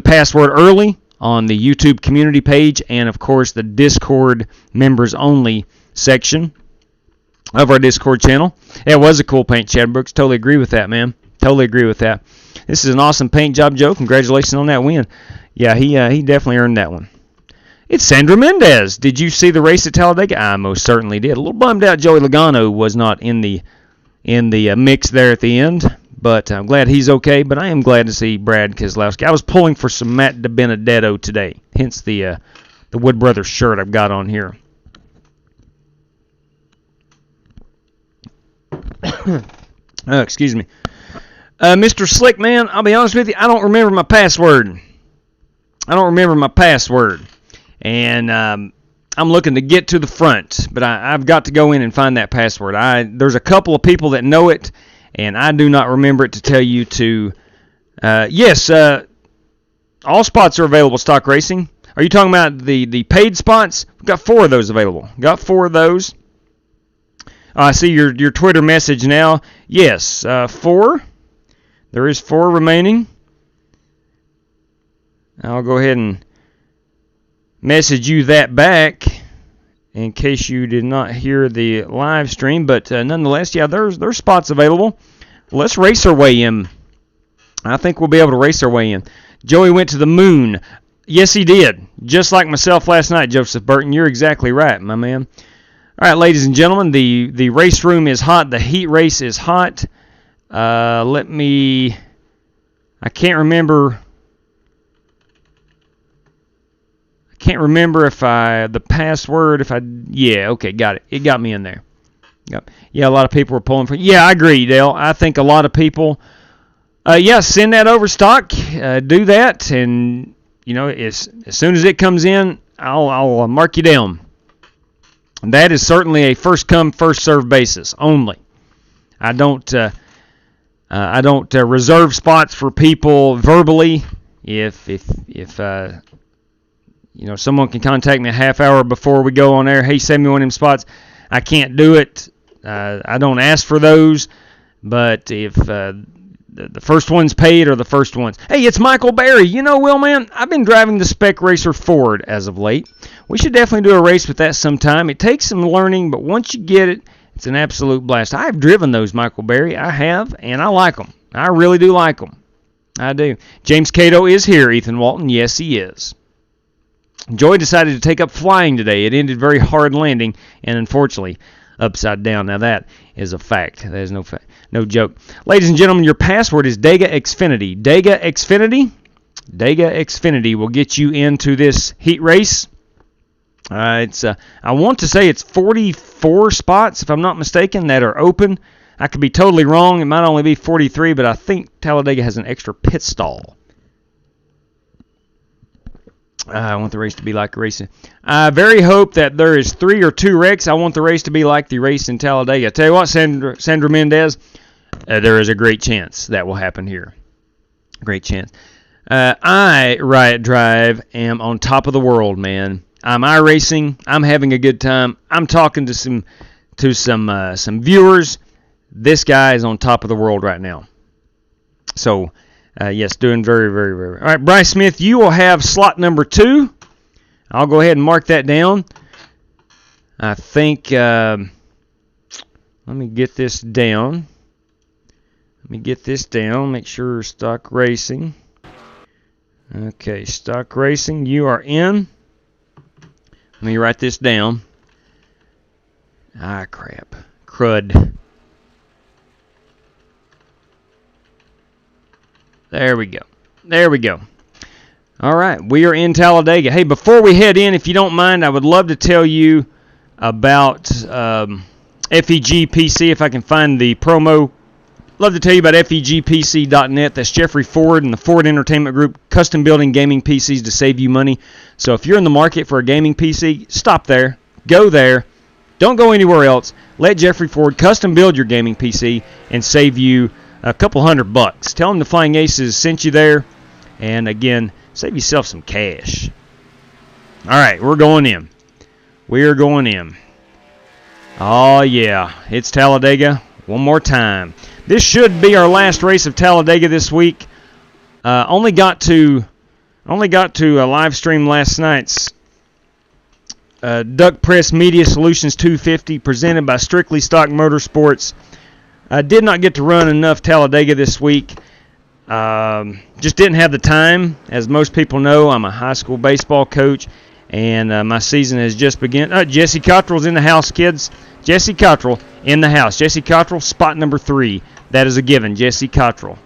password early on the YouTube community page and, of course, the Discord members only section of our Discord channel. It was a cool paint, Chad Brooks. Totally agree with that, man. Totally agree with that. This is an awesome paint job, Joe. Congratulations on that win. Yeah, he definitely earned that one. It's Sandra Mendez. Did you see the race at Talladega? I most certainly did. A little bummed out Joey Logano was not in the mix there at the end, but I'm glad he's okay. But I am glad to see Brad Keselowski. I was pulling for some Matt DiBenedetto today, hence the Wood Brothers shirt I've got on here. Excuse me. Mr. Slick, man, I'll be honest with you, I don't remember my password. And I'm looking to get to the front, but I've got to go in and find that password. There's a couple of people that know it, and I do not remember it to tell you to. Yes, all spots are available, Stock Racing. Are you talking about the paid spots? We've got 4 of those available. Got 4 of those. I see your Twitter message now. Yes, 4. There is 4 remaining. I'll go ahead and message you that back in case you did not hear the live stream. But nonetheless, yeah, there's spots available. Let's race our way in. I think we'll be able to race our way in. Joey went to the moon. Yes, he did. Just like myself last night, Joseph Burton. You're exactly right, my man. All right, ladies and gentlemen, the race room is hot. The heat race is hot. I can't remember. The password, yeah, okay, got it. It got me in there. Yep. Yeah, a lot of people were pulling for. Yeah, I agree, Dale. I think a lot of people, send that over, Stock. Do that, and, as soon as it comes in, I'll mark you down. That is certainly a first-come, first-served basis only. I don't reserve spots for people verbally. If someone can contact me a half hour before we go on air, hey, send me one of them spots. I can't do it. I don't ask for those. But if the first one's paid or the first one's... Hey, it's Michael Berry. Will, man, I've been driving the Spec Racer Ford as of late. We should definitely do a race with that sometime. It takes some learning, but once you get it, it's an absolute blast. I've driven those, Michael Berry. I have, and I like them. I really do like them. I do. James Cato is here, Ethan Walton. Yes, he is. Joey decided to take up flying today. It ended very hard landing, and unfortunately, upside down. Now that is a fact. That is no joke. Ladies and gentlemen, your password is Dega Xfinity. Dega Xfinity will get you into this heat race. I want to say it's 44 spots, if I'm not mistaken, that are open. I could be totally wrong. It might only be 43, but I think Talladega has an extra pit stall. I want the race to be like the race. I very hope that there is 3 or 2 wrecks. I want the race to be like the race in Talladega. Tell you what, Sandra Mendez, there is a great chance that will happen here. Great chance. I, Riot Drive, am on top of the world, man. I'm iRacing. I'm having a good time. I'm talking to some viewers. This guy is on top of the world right now. So, yes, doing very, very, very. All right, Bryce Smith, you will have slot number 2. I'll go ahead and mark that down. I think, let me get this down. Make sure Stock Racing. Okay, Stock Racing, you are in. Let me write this down. Crap. Crud. There we go. All right, we are in Talladega. Hey, before we head in, if you don't mind, I would love to tell you about FEG PC, if I can find the promo. Love to tell you about FEGPC.net. That's Jeffrey Ford and the Ford Entertainment Group, custom building gaming PCs to save you money. So if you're in the market for a gaming PC, stop there, go there, Don't go anywhere else. Let Jeffrey Ford custom build your gaming PC and save you a couple $100. Tell him the Flying Aces sent you there. And again, save yourself some cash. All right, we're going in. We are going in. Oh, yeah. It's Talladega one more time. This should be our last race of Talladega this week. Only got to live stream last night's Duck Press Media Solutions 250 presented by Strictly Stock Motorsports. I did not get to run enough Talladega this week. Just didn't have the time. As most people know, I'm a high school baseball coach, and my season has just begun. Jesse Cottrell's in the house, kids. Jesse Cottrell in the house. Jesse Cottrell, spot number 3. That is a given. Jesse Cottrell.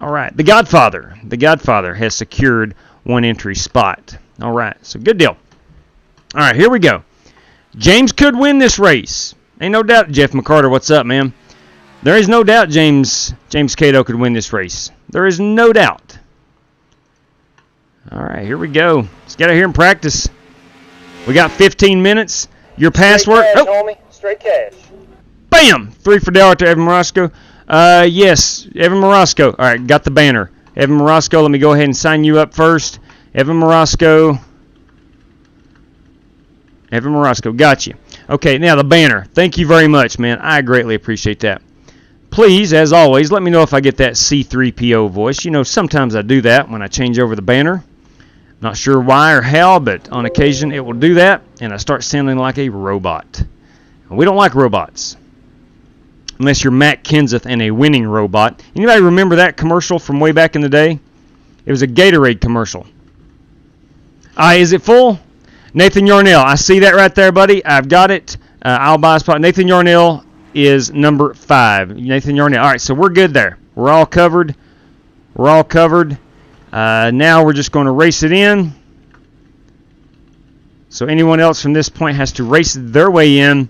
All right, the Godfather. The Godfather has secured one entry spot. All right, so good deal. All right, here we go. James could win this race. Ain't no doubt. Jeff McCarter, what's up, man? There is no doubt James Cato could win this race. There is no doubt. All right, here we go. Let's get out here and practice. We got 15 minutes. Your password. Straight cash, homie. Straight cash. Bam! 3 for Dale to Evan Morosco. Yes, Evan Morosco. All right, got the banner. Evan Morosco, let me go ahead and sign you up first. Evan Morosco, got you. Okay, now the banner. Thank you very much, man. I greatly appreciate that. Please, as always, let me know if I get that C3PO voice. You know, sometimes I do that when I change over the banner. Not sure why or how, but on occasion it will do that, and I start sounding like a robot. We don't like robots. Unless you're Matt Kenseth and a winning robot. Anybody remember that commercial from way back in the day? It was a Gatorade commercial. Is it full? Nathan Yarnell. I see that right there, buddy. I've got it. I'll buy a spot. Nathan Yarnell is number 5. Nathan Yarnell. All right, so we're good there. We're all covered. Now we're just going to race it in. So anyone else from this point has to race their way in.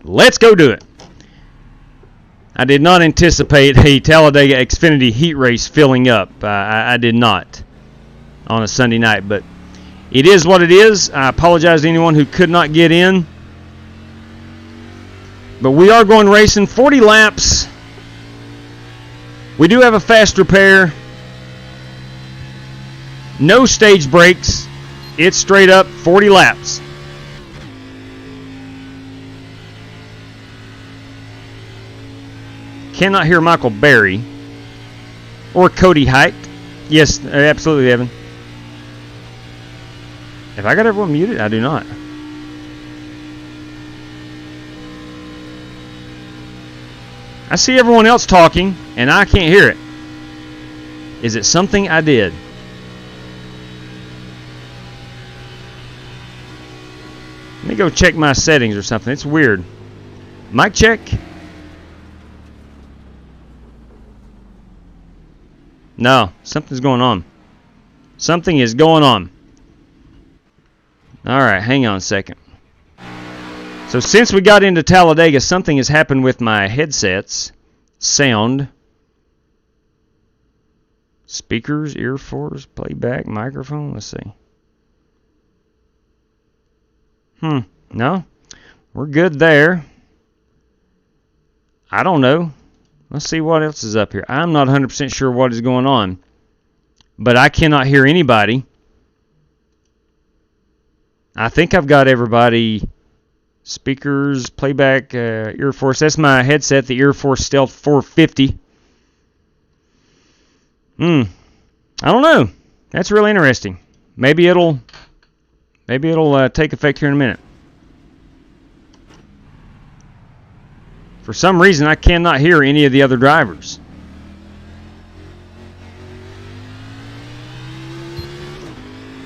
Let's go do it. I did not anticipate a Talladega Xfinity heat race filling up. I did not on a Sunday night, but it is what it is. I apologize to anyone who could not get in. But we are going racing 40 laps. We do have a fast repair. No stage breaks. It's straight up 40 laps. Cannot hear Michael Berry or Cody Height. Yes, absolutely, Evan. Have I got everyone muted? I do not. I see everyone else talking, and I can't hear it. Is it something I did? Let me go check my settings or something. It's weird. Mic check. No, something's going on. Something is going on. All right, hang on a second. So since we got into Talladega, something has happened with my headsets. Sound. Speakers, earphones, playback, microphone. Let's see. No. We're good there. I don't know. Let's see what else is up here. I'm not 100% sure what is going on. But I cannot hear anybody. I think I've got everybody. Speakers, playback, Ear Force. That's my headset, the Ear Force Stealth 450. I don't know. That's really interesting. Maybe it'll take effect here in a minute. For some reason, I cannot hear any of the other drivers.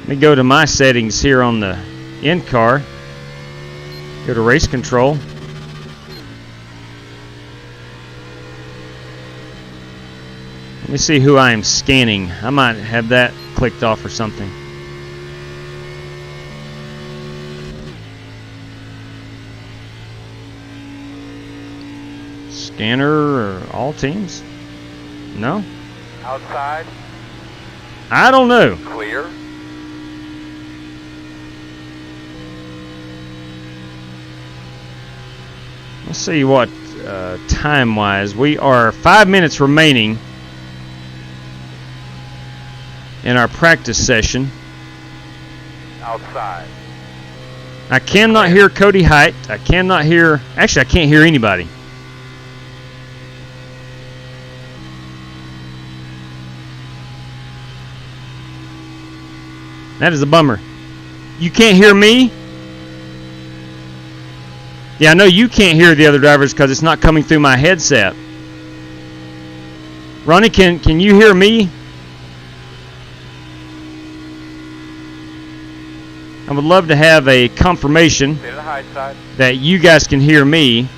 Let me go to my settings here on the in-car. Go to race control. Let me see who I am scanning. I might have that clicked off or something. Scanner or all teams? No? Outside. I don't know. Clear. Let's see what time-wise. We are 5 minutes remaining in our practice session. Outside. I cannot hear Cody Height. I cannot hear... Actually, I can't hear anybody. That is a bummer. You can't hear me? Yeah, I know you can't hear the other drivers because it's not coming through my headset. Ronnie, can you hear me? I would love to have a confirmation Stay to the high side. that you guys can hear me.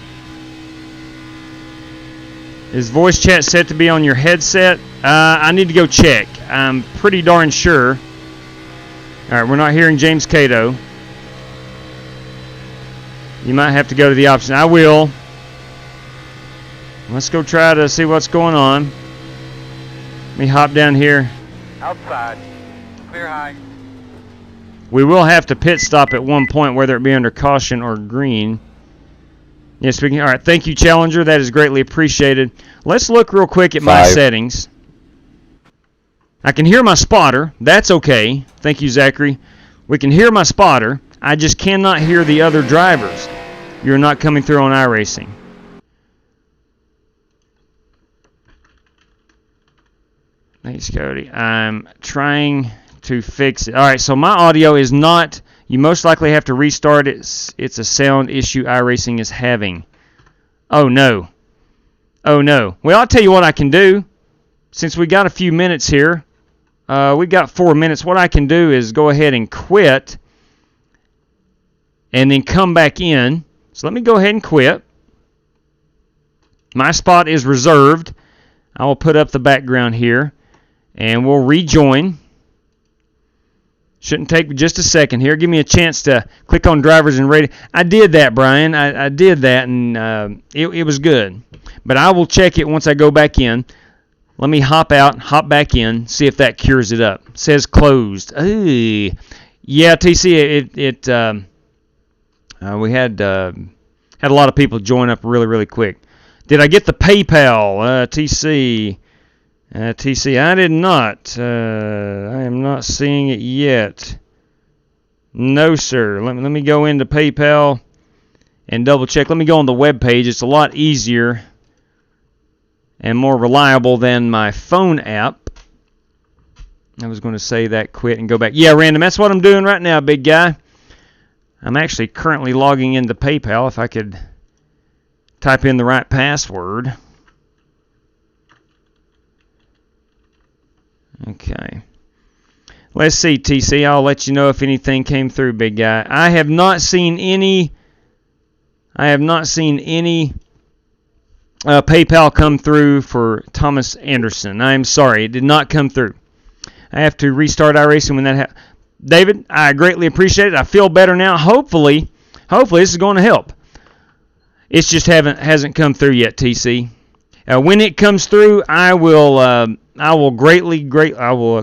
Is voice chat set to be on your headset? I need to go check. I'm pretty darn sure. All right, we're not hearing James Cato. You might have to go to the option. I will. Let's go try to see what's going on. Let me hop down here. Outside. Clear high. We will have to pit stop at one point, whether it be under caution or green. Yes, we can. All right, thank you, Challenger. That is greatly appreciated. Let's look real quick at my settings. I can hear my spotter. That's okay. Thank you, Zachary. We can hear my spotter. I just cannot hear the other drivers. You're not coming through on iRacing. Thanks, Cody. I'm trying to fix it. All right, so my audio is not... You most likely have to restart it. It's a sound issue iRacing is having. Oh, no. Oh, no. Well, I'll tell you what I can do. Since we got a few minutes here, we got 4 minutes. What I can do is go ahead and quit and then come back in. So let me go ahead and quit. My spot is reserved. I will put up the background here, and we'll rejoin. Shouldn't take just a second here. Give me a chance to click on drivers and radio. I did that, Brian. I did that, and it was good. But I will check it once I go back in. Let me hop out, hop back in, see if that cures it up. It says closed. Ooh. Yeah, TC, we had a lot of people join up really, really quick. Did I get the PayPal? TC, I did not. I am not seeing it yet. No, sir. Let me go into PayPal and double check. Let me go on the web page. It's a lot easier and more reliable than my phone app. I was going to say that, quit and go back. Yeah, Random, that's what I'm doing right now, big guy. I'm actually currently logging into PayPal. If I could type in the right password. Okay. Let's see, TC. I'll let you know if anything came through, big guy. I have not seen any PayPal come through for Thomas Anderson. I'm sorry, it did not come through. I have to restart iRacing when that happens. David, I greatly appreciate it. I feel better now. Hopefully this is going to help. It's just hasn't come through yet, TC. When it comes through, I will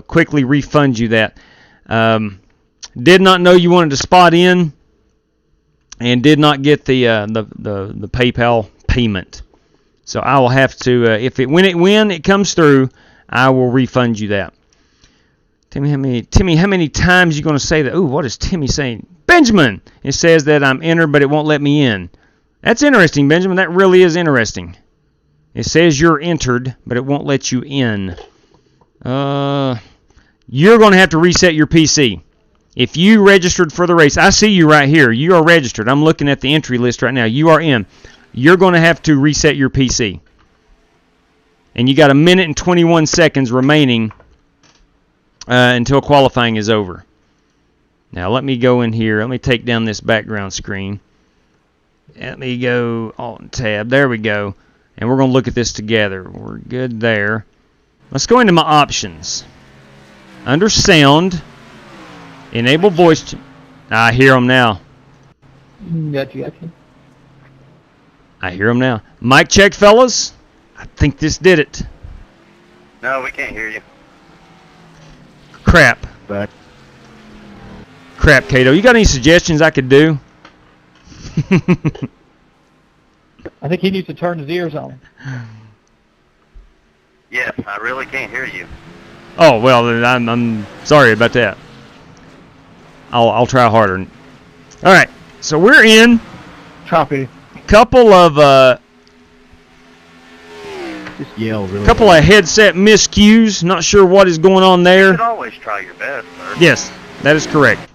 quickly refund you that. Did not know you wanted to spot in, and did not get the PayPal payment. So I will have to when it comes through, I will refund you that. Timmy, how many times are you going to say that? Ooh, what is Timmy saying? Benjamin! It says that I'm entered, but it won't let me in. That's interesting, Benjamin. That really is interesting. It says you're entered, but it won't let you in. You're going to have to reset your PC. If you registered for the race, I see you right here. You are registered. I'm looking at the entry list right now. You are in. You're going to have to reset your PC. And you got 1 minute and 21 seconds remaining until qualifying is over. Now let me go in here. Let me take down this background screen. Let me go Alt and Tab. There we go. And we're going to look at this together. We're good there. Let's go into my options. Under Sound, enable voice. I hear them now. Gotcha. I hear them now. Mic check, fellas. I think this did it. No, we can't hear you. Crap. Crap, Cato. You got any suggestions I could do? I think he needs to turn his ears on. Yes, I really can't hear you. Oh, well, then I'm sorry about that. I'll try harder. All right, so we're in. Copy. Couple of Just yell really couple of headset miscues. Not sure what is going on You there. should always try your best, sir. Yes, that is correct.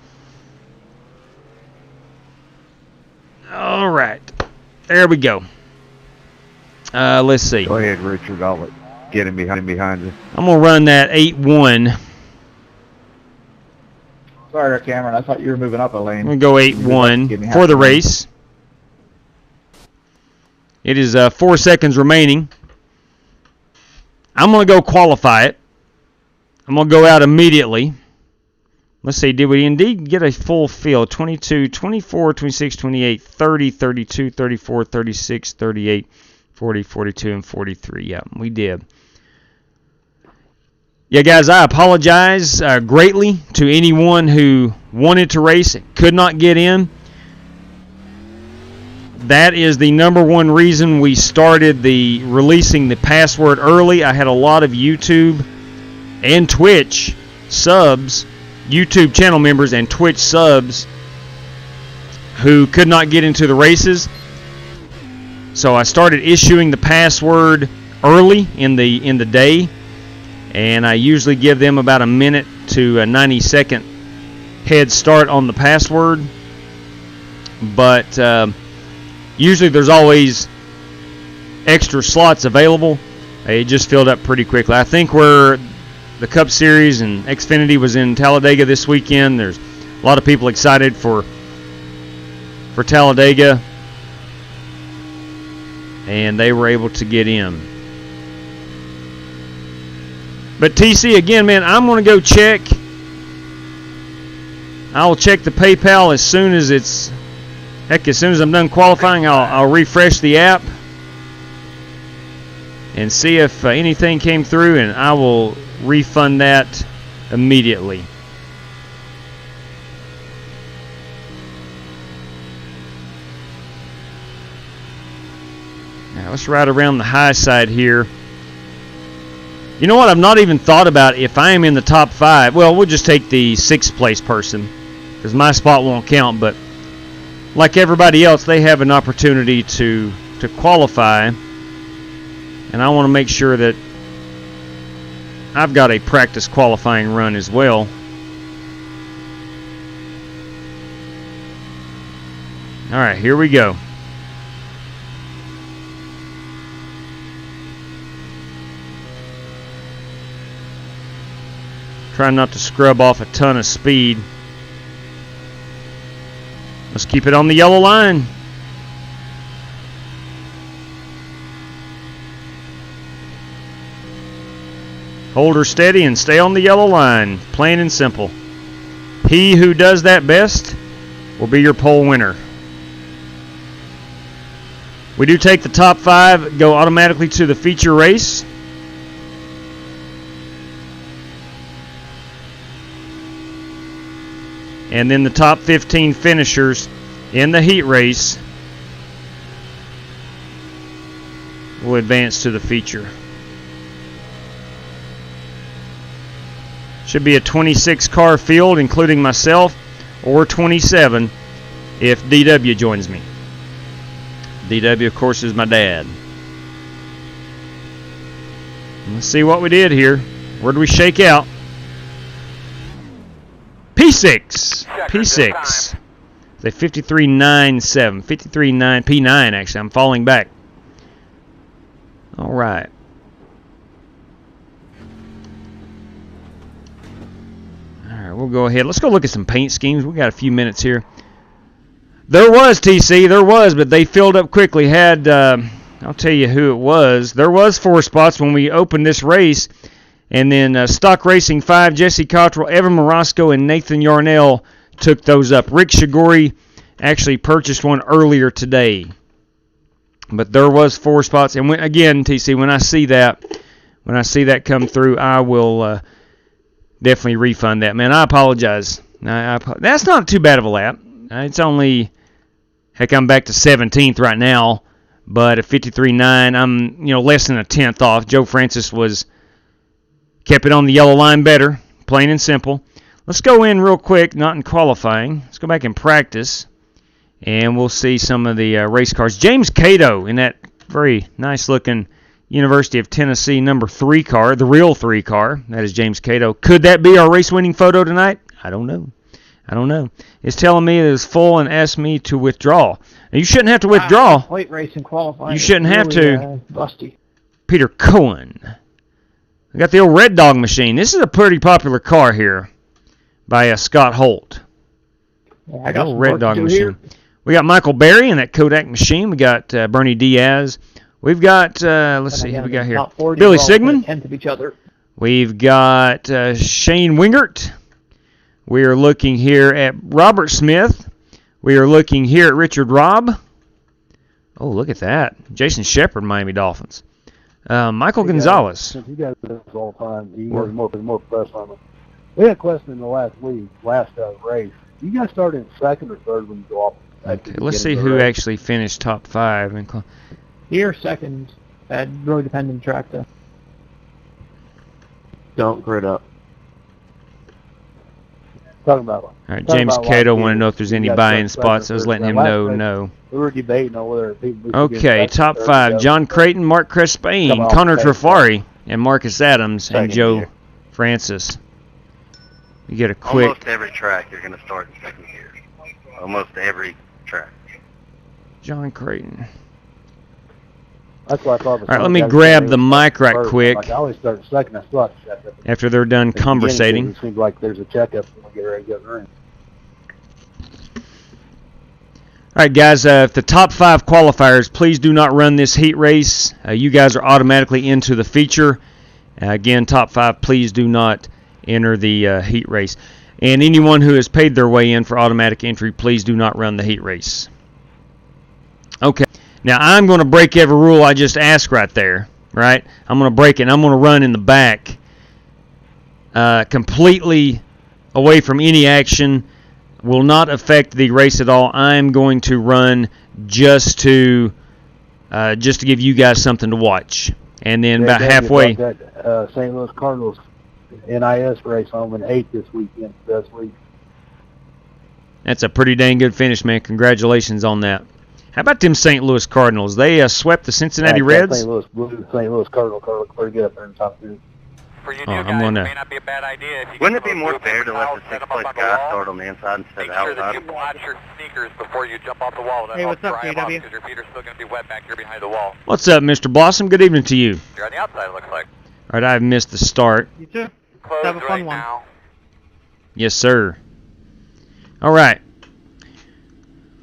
All right, there we go. Let's see. Go ahead, Richard. I'll get him behind you. I'm gonna run that 8-1. Sorry, Cameron. I thought you were moving up a I'm lane. gonna go 8-1 for the race. It is 4 seconds remaining. I'm going to go qualify it. I'm going to go out immediately. Let's see, did we indeed get a full field? 22, 24, 26, 28, 30, 32, 34, 36, 38, 40, 42, and 43. Yeah, we did. Yeah, guys, I apologize greatly to anyone who wanted to race and could not get in. That is the number one reason we started releasing the password early. I had a lot of YouTube and Twitch subs, YouTube channel members and Twitch subs who could not get into the races. So I started issuing the password early in the day, and I usually give them about a minute to a 90-second head start on the password. But usually there's always extra slots available. It just filled up pretty quickly. I think where the Cup Series and Xfinity was in Talladega this weekend, there's a lot of people excited for Talladega, and they were able to get in. But TC, again, man, I'm going to go check. I'll check the PayPal as soon as it's... Heck, as soon as I'm done qualifying, I'll refresh the app and see if anything came through, and I will refund that immediately. Now let's ride around the high side here. You know what? I've not even thought about if I am in the top 5. Well, we'll just take the 6th place person because my spot won't count, but like everybody else, they have an opportunity to qualify, and I want to make sure that I've got a practice qualifying run as well. All right, here we go. Trying not to scrub off a ton of speed. Let's keep it on the yellow line. Hold her steady and stay on the yellow line. Plain and simple. He who does that best will be your pole winner. We do take the top 5, go automatically to the feature race. And then the top 15 finishers in the heat race will advance to the feature. Should be a 26 car field, including myself, or 27 if DW joins me. DW, of course, is my dad. Let's see what we did here. Where do we shake out? P6. P6. It's a 53.97. 53.9. P9, actually. I'm falling back. All right. All right, we'll go ahead. Let's go look at some paint schemes. We got a few minutes here. There was, TC. There was, but they filled up quickly. Had, I'll tell you who it was. There was 4 spots when we opened this race. And then Stock Racing 5, Jesse Cottrell, Evan Morosco, and Nathan Yarnell took those up. Rick Shigori actually purchased one earlier today. But there was 4 spots. And again, TC, when I see that come through, I will definitely refund that. Man, I apologize. That's not too bad of a lap. It's only, heck, I'm back to 17th right now. But at 53.9, I'm less than a tenth off. Joe Francis kept it on the yellow line better, plain and simple. Let's go in real quick, not in qualifying. Let's go back in practice, and we'll see some of the race cars. James Cato in that very nice-looking University of Tennessee number 3 car, the real 3 car. That is James Cato. Could that be our race-winning photo tonight? I don't know. It's telling me it is full and asked me to withdraw. Now, you shouldn't have to withdraw. Late racing qualifying. You shouldn't have to. Busty. Peter Cohen. I got the old Red Dog machine. This is a pretty popular car here by Scott Holt. Yeah, I got old some Red work Dog to do machine. here. We got Michael Berry in that Kodak machine. We got Bernie Diaz. We've got, let's see who we got here. Billy Sigmund. 10th of each other. We've got Shane Wingert. We are looking here at Robert Smith. We are looking here at Richard Robb. Oh, look at that. Jason Shepard, Miami Dolphins. Michael Gonzalez. Since you guys do this all the time, you guys are more professional. We had a question in the last race. You guys started in second or third when you go off? Okay, let's see who actually finished top 5. Here, second. That really depends on the track, though. Don't grid up. Talking about. All right, James Cato wanted to know if there's any buy-in spots. I was letting him know no. We were debating on whether people. Okay, top 5. John Creighton, Mark Crespain, Connor Trafari, and Marcus Adams, and Joe Francis. You get a quick... Almost every track you're going to start in second gear. Almost every track. John Creighton. That's what I thought. All right, let me grab the mic right quick. Like I always start second. I still have to check up. After they're done conversating. It seems like there's a checkup when we get ready to go in the ring. All right, guys, if the top 5 qualifiers, please do not run this heat race. You guys are automatically into the feature. Again, top 5, please do not enter the heat race. And anyone who has paid their way in for automatic entry, please do not run the heat race. Okay. Now, I'm going to break every rule I just asked right there, right? I'm going to break it, and I'm going to run in the back completely away from any action. Will not affect the race at all. I'm going to run just to give you guys something to watch. And then about halfway... That St. Louis Cardinals NIS race home in 8 this weekend. Best week. That's a pretty dang good finish, man. Congratulations on that. How about them St. Louis Cardinals? They swept the Cincinnati Reds. St. Louis Cardinals look pretty good up there in the top 2. For you new guys, it may not be a bad idea. If you Wouldn't it be more fair to let the 6th place guy start on the inside instead of Make sure that outside? you watch your sneakers before you jump off the wall. That Hey, what's up, dry them off JW? because your feet are still going to be wet back here behind the wall. What's up, Mr. Blossom? Good evening to you. You're on the outside, it looks like. All right, I've missed the start. You too. Closed Have a fun right one. now. Yes, sir. All right.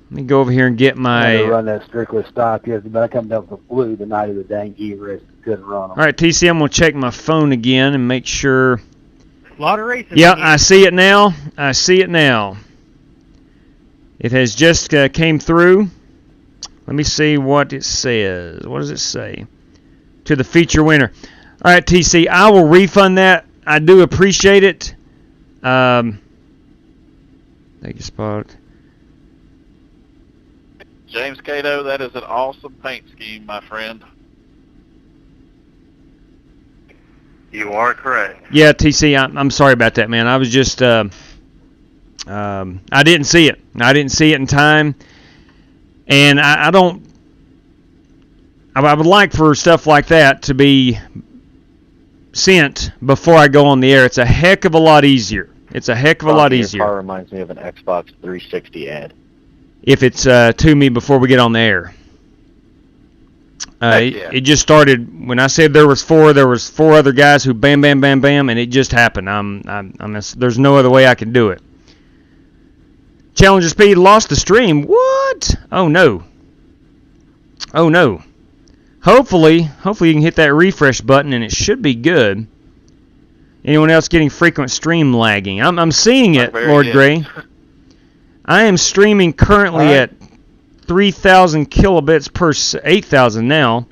Let me go over here and get my... run that strictly stock. Yes, but I come down with the flu the night of the dang heat race. Couldn't run them. All right, TC, I'm going to check my phone again and make sure... A lot of races. Yeah, I see it now. I see it now. It has just came through. Let me see what it says. What does it say? To the feature winner. All right, TC, I will refund that. I do appreciate it. Take a spot. James Cato, that is an awesome paint scheme, my friend. You are correct. Yeah, TC, I'm sorry about that, man. I was just, I didn't see it. I didn't see it in time. And I would like for stuff like that to be sent before I go on the air. It's a heck of a lot easier. It's a heck of a lot easier. Your car reminds me of an Xbox 360 ad. If it's to me before we get on the air. It just started when I said there was 4 other guys who bam, bam, bam, bam, and it just happened. There's no other way I can do it. Challenger Speed lost the stream. What? Oh no. Oh no. Hopefully you can hit that refresh button and it should be good. Anyone else getting frequent stream lagging? I'm seeing it, Lord Gray. I am streaming currently at 3,000 kilobits per 8,000 now.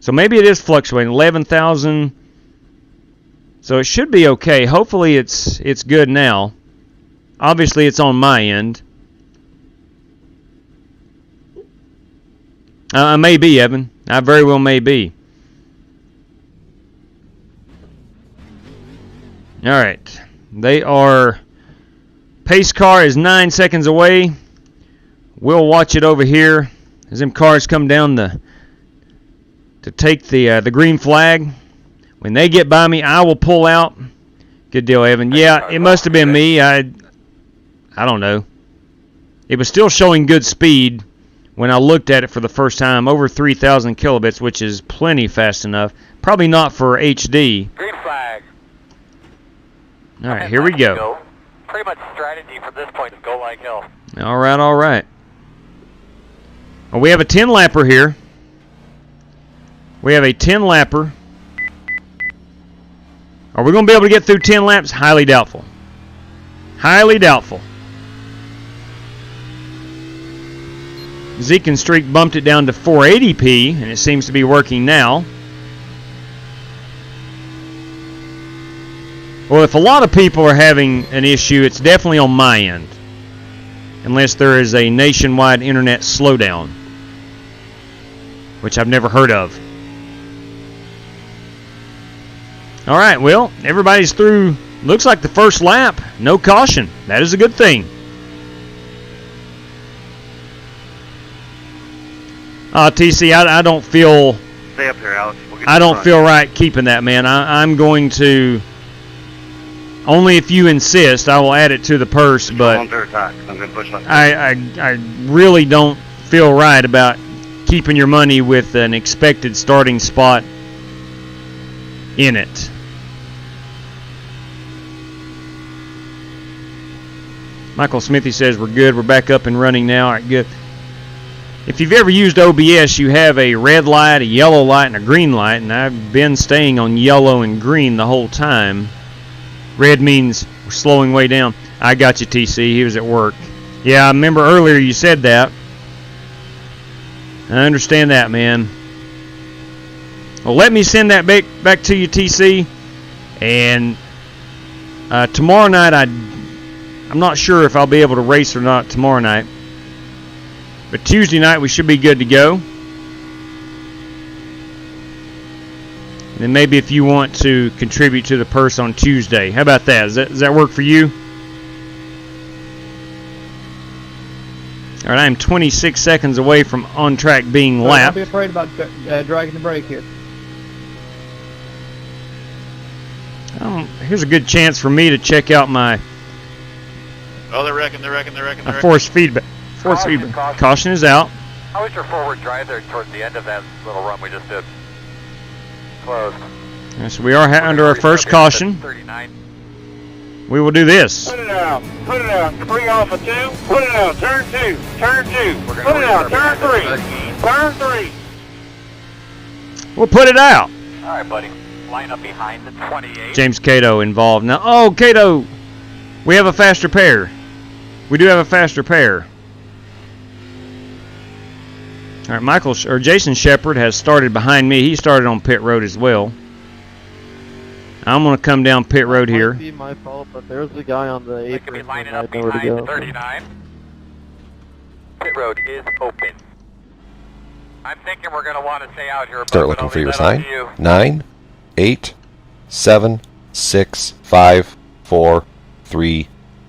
So maybe it is fluctuating. 11,000. So it should be okay. Hopefully it's good now. Obviously it's on my end. I may be, Evan. I very well may be. All right. They are... Pace car is 9 seconds away. We'll watch it over here as them cars come down to take the green flag. When they get by me, I will pull out. Good deal, Evan. Yeah, it must have been me. I don't know. It was still showing good speed when I looked at it for the first time. Over 3,000 kilobits, which is plenty fast enough. Probably not for HD. Green flag. All right, here we go. Pretty much strategy from this point is go like hell. All right, all right. Well, we have a 10-lapper here. We have a 10-lapper. Are we going to be able to get through 10 laps? Highly doubtful. Highly doubtful. Zeke and Streak bumped it down to 480p, and it seems to be working now. Well, if a lot of people are having an issue, it's definitely on my end. Unless there is a nationwide internet slowdown, which I've never heard of. All right, well, everybody's through. Looks like the first lap. No caution. That is a good thing. TC, I don't feel... Stay up here, Alex. I don't feel right keeping that, man. I'm going to... Only if you insist, I will add it to the purse, but I'm going to push like I really don't feel right about keeping your money with an expected starting spot in it. Michael Smithy says we're good. We're back up and running now. All right, good. If you've ever used OBS, you have a red light, a yellow light, and a green light, and I've been staying on yellow and green the whole time. Red means we're slowing way down. I got you, TC. He was at work. Yeah, I remember earlier you said that. I understand that, man. Well, let me send that back to you, TC. And tomorrow night, I'm not sure if I'll be able to race or not tomorrow night. But Tuesday night, we should be good to go. And then maybe if you want to contribute to the purse on Tuesday. How about that? Does that work for you? All right, I'm 26 seconds away from on track being lapped. Don't be afraid about dragging the brake here. Here's a good chance for me to check out my Oh, they're wrecking. force feedback. Caution is out. How was your forward drive there towards the end of that little run we just did? Closed. Right, so we are under our first caution. 39. We will do this. Put it out. Bring off a 2. Put it out. Turn 2. Put it out. Turn 3. We'll put it out. All right, buddy. Line up behind the 28. James Cato involved. Now, oh, Cato, we have a faster pair. We do have a faster pair. All right, Jason Shepard has started behind me. He started on pit road as well. I'm going to come down pit road here. It might be my fault, but there's a guy on the They apron. could be lining I up know where to behind go. 39. Pit road is open. I'm thinking we're going to want to stay out here. Start looking for your sign. 9, 8, 7, 6, 5, 4, 3,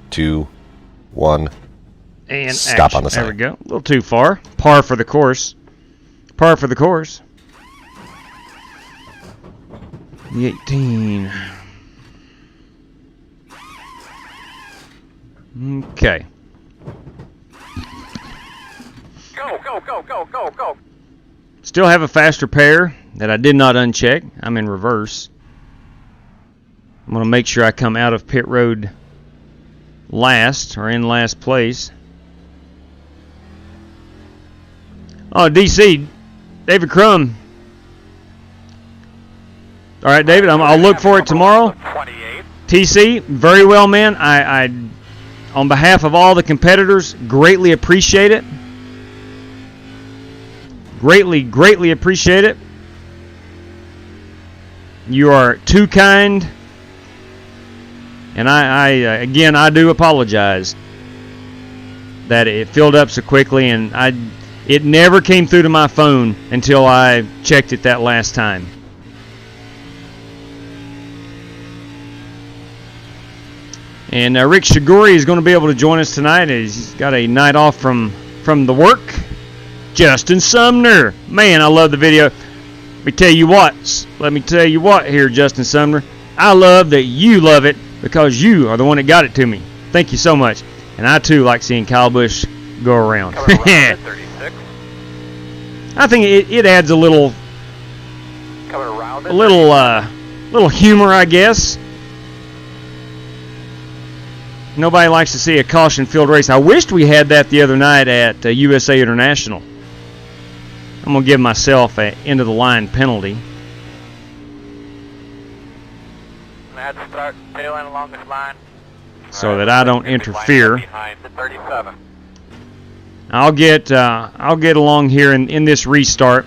2, 1. And stop action. on the sign. There we go. A little too far. Par for the course. Par for the course. The 18. Okay. Go. Still have a faster pair that I did not uncheck. I'm in reverse. I'm going to make sure I come out of pit road last or in last place. Oh, DC, David Crum. All right, David, I'll look for it tomorrow. 28. TC, very well, man. I on behalf of all the competitors, greatly appreciate it. Greatly appreciate it. You are too kind. And I do apologize that it filled up so quickly, and It never came through to my phone until I checked it that last time. And Rick Shiguri is going to be able to join us tonight. He's got a night off from the work. Justin Sumner. Man, I love the video. Let me tell you what here, Justin Sumner. I love that you love it because you are the one that got it to me. Thank you so much. And I, too, like seeing Kyle Busch go around. I think it adds a little humor, I guess. Nobody likes to see a caution-filled race. I wished we had that the other night at USA International. I'm going to give myself an end-of-the-line penalty. I had to start tailing along this line. So that I don't interfere. Behind the 37. I'll get along here in this restart.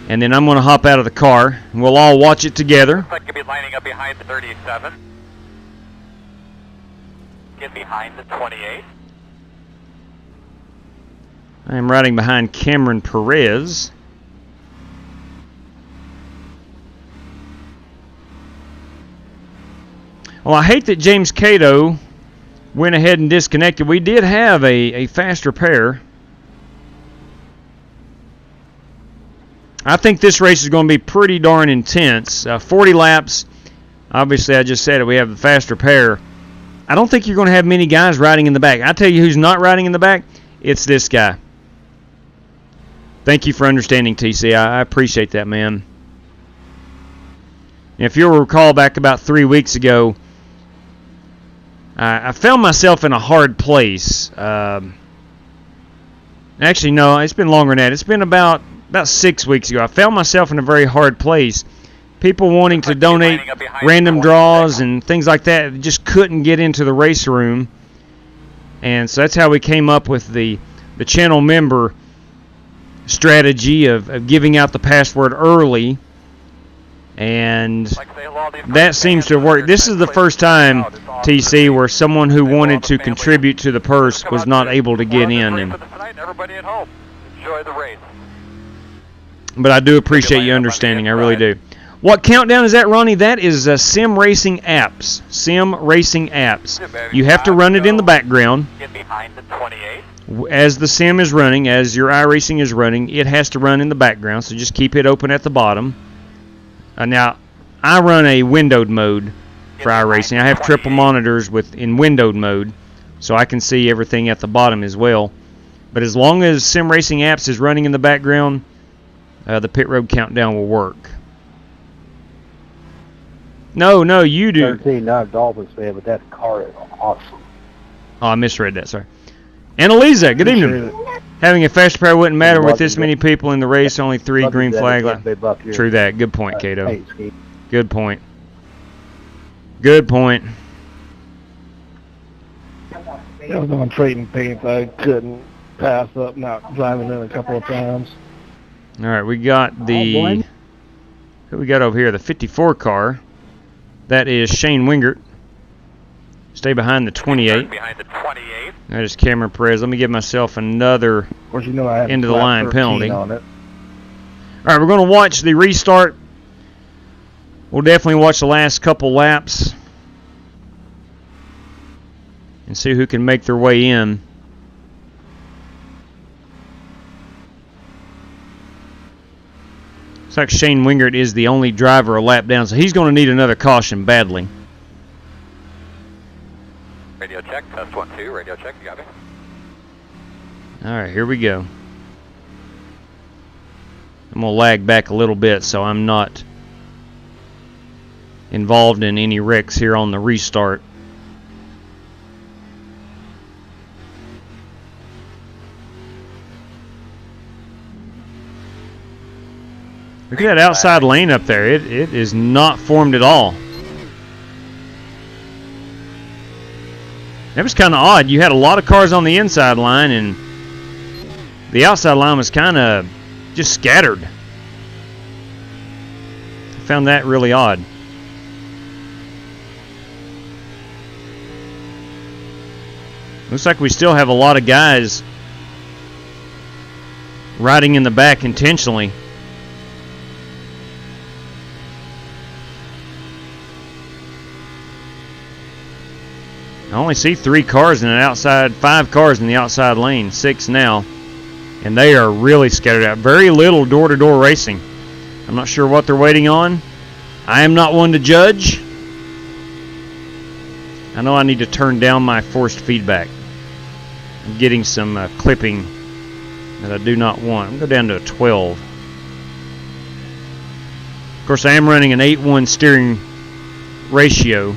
And then I'm going to hop out of the car, and we'll all watch it together. Looks like you'll be lining up behind the 37. Get behind the 28. I am riding behind Cameron Perez. Well, I hate that James Cato went ahead and disconnected. We did have a faster pair. I think this race is going to be pretty darn intense. 40 laps. Obviously, I just said it. We have the faster pair. I don't think you're going to have many guys riding in the back. I tell you who's not riding in the back. It's this guy. Thank you for understanding, TC. I appreciate that, man. If you'll recall back about 3 weeks ago, I found myself in a hard place. Actually, no, it's been longer than that. It's been about 6 weeks ago. I found myself in a very hard place. People wanting to donate random draws and things like that just couldn't get into the race room. And so that's how we came up with the channel member strategy of giving out the password early. And that seems to have worked. This is the first time, TC, where someone who wanted to contribute to the purse was not able to get in. And Everybody at home, enjoy the race. but I do appreciate you understanding. I really do. What countdown is that, Ronnie? That is Sim Racing Apps. Sim Racing Apps. You have to run it in the background. Get behind the 28. As the sim is running, as your iRacing is running, it has to run in the background, so just keep it open at the bottom. Now, I run a windowed mode for iRacing. I have triple monitors in windowed mode, so I can see everything at the bottom as well. But as long as Sim Racing Apps is running in the background, the pit road countdown will work. No, you do. 13, not a Dolphins fan, but that car is awesome. Oh, I misread that, sorry. Annalisa, good evening. Having a faster pair wouldn't matter with this many people in the race, only 3 green flag. True that. Good point, Cato. Good point. Good point. I was on trading paints. I couldn't pass up not driving in a couple of times. All right, we got who we got over here? The 54 car. That is Shane Wingert. Stay behind the 28. Behind the 28. That is Cameron Perez. Let me give myself another Of course, you know I have end of the line penalty. On it. All right, we're going to watch the restart. We'll definitely watch the last couple laps and see who can make their way in. Looks like Shane Wingert is the only driver a lap down, so he's going to need another caution badly. Radio check, test 1, 2, radio check, you got me? All right, here we go. I'm going to lag back a little bit so I'm not involved in any wrecks here on the restart. Look at that outside lane up there. It is not formed at all. That was kind of odd. You had a lot of cars on the inside line, and the outside line was kind of just scattered. I found that really odd. Looks like we still have a lot of guys riding in the back intentionally. I only see 3 cars in an outside, 5 cars in the outside lane, 6 now, and they are really scattered out. Very little door-to-door racing. I'm not sure what they're waiting on. I am not one to judge. I know I need to turn down my forced feedback. I'm getting some clipping that I do not want. I'm going to go down to a 12. Of course, I am running an 8-1 steering ratio.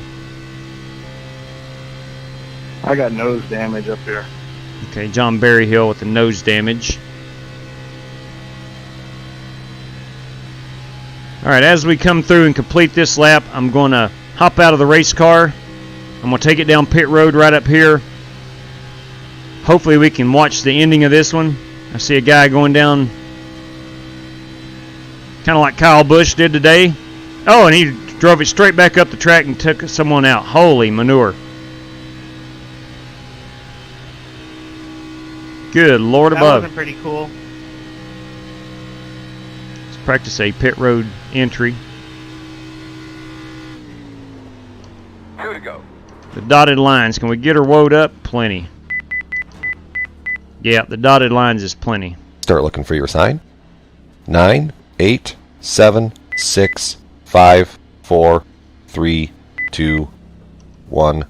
I got nose damage up here. Okay, John Berryhill with the nose damage. Alright, as we come through and complete this lap, I'm going to hop out of the race car. I'm going to take it down pit road right up here. Hopefully we can watch the ending of this one. I see a guy going down kind of like Kyle Busch did today. Oh, and he drove it straight back up the track and took someone out. Holy manure. Good Lord above. That wasn't pretty cool. Let's practice a pit road entry. 2 to go. The dotted lines. Can we get her woed up? Plenty. Yeah, the dotted lines is plenty. Start looking for your sign. 9, 8, 7, 6, 5, 4, 3, 2, 1.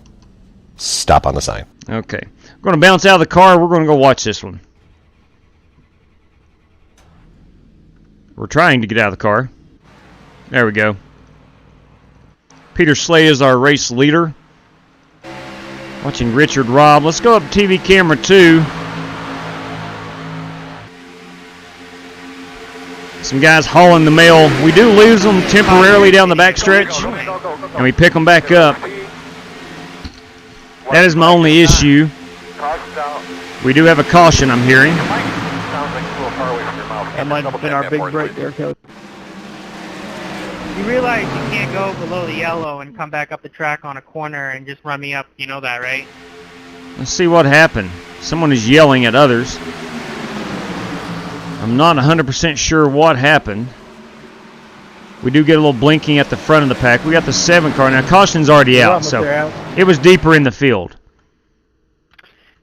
Stop on the sign. Okay. We're going to bounce out of the car. We're going to go watch this one. We're trying to get out of the car. There we go. Peter Slay is our race leader. Watching Richard Robb. Let's go up TV camera 2. Some guys hauling the mail. We do lose them temporarily down the backstretch, and we pick them back up. That is my only issue. We do have a caution, I'm hearing. That might have been our big break there, Coach. You realize you can't go below the yellow and come back up the track on a corner and just run me up. You know that, right? Let's see what happened. Someone is yelling at others. I'm not 100% sure what happened. We do get a little blinking at the front of the pack. We got the 7 car. Now, caution's already out, so it was deeper in the field.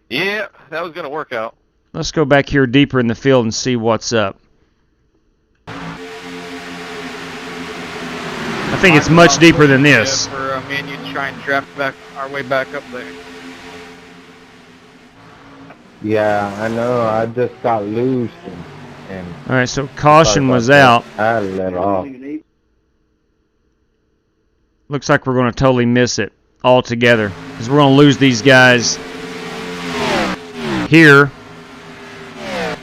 Yeah, that was going to work out. Let's go back here deeper in the field and see what's up. I think it's much deeper than this. For me and you to try and draft back our way back up there. Yeah, I know. I just got loose and all right, so caution was out. I let off. Looks like we're going to totally miss it altogether because we're going to lose these guys here.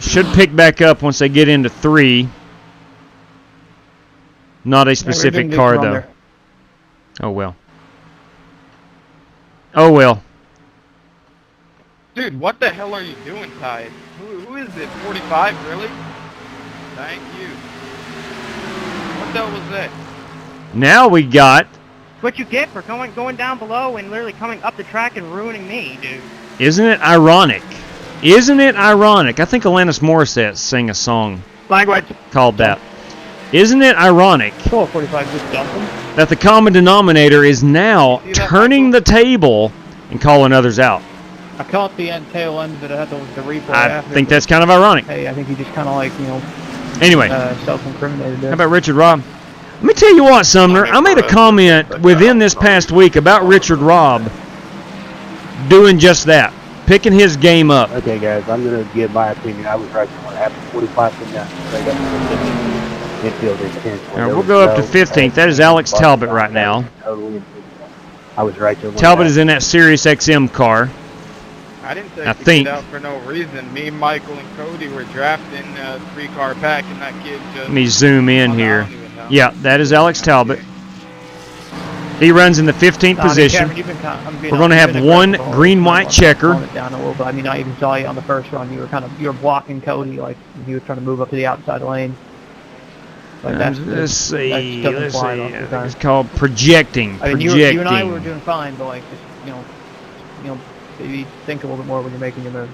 Should pick back up once they get into 3. Not a specific car, though. Oh, well. Oh, well. Dude, what the hell are you doing, Ty? Who is it? 45, really? Thank you. What the hell was that? Now we got... What you get for going down below and literally coming up the track and ruining me, dude. Isn't it ironic? Isn't it ironic? I think Alanis Morissette sang a song called that. Isn't it ironic that the common denominator is now turning the table and calling others out? I caught the tail end, but I had the replay I after. think that's kind of ironic. Hey, I think he just kind of like, anyway, self-incriminated there. How about Richard Robb? Let me tell you what, Sumner. I made a comment within this past week about Richard Robb doing just that, picking his game up. Okay, guys, I'm going to give my opinion. I was right on what happened. 45 from that. All right, we'll go up to 15th. That is Alex Talbot right now. I was right. Talbot is in that Sirius XM car. I didn't say I to think. Get out for no reason. Me, Michael, and Cody were drafting a 3-car pack, and that kid just... Let me zoom in here. Yeah, that is Alex Talbot. He runs in the 15th position. We're going to have one green-white checker. Down a little bit. I mean, I even saw you on the first run. You were blocking Cody, like he was trying to move up to the outside lane. Like let's see. It's called projecting. I mean, you and I were doing fine, but like, just, maybe think a little bit more when you're making your moves.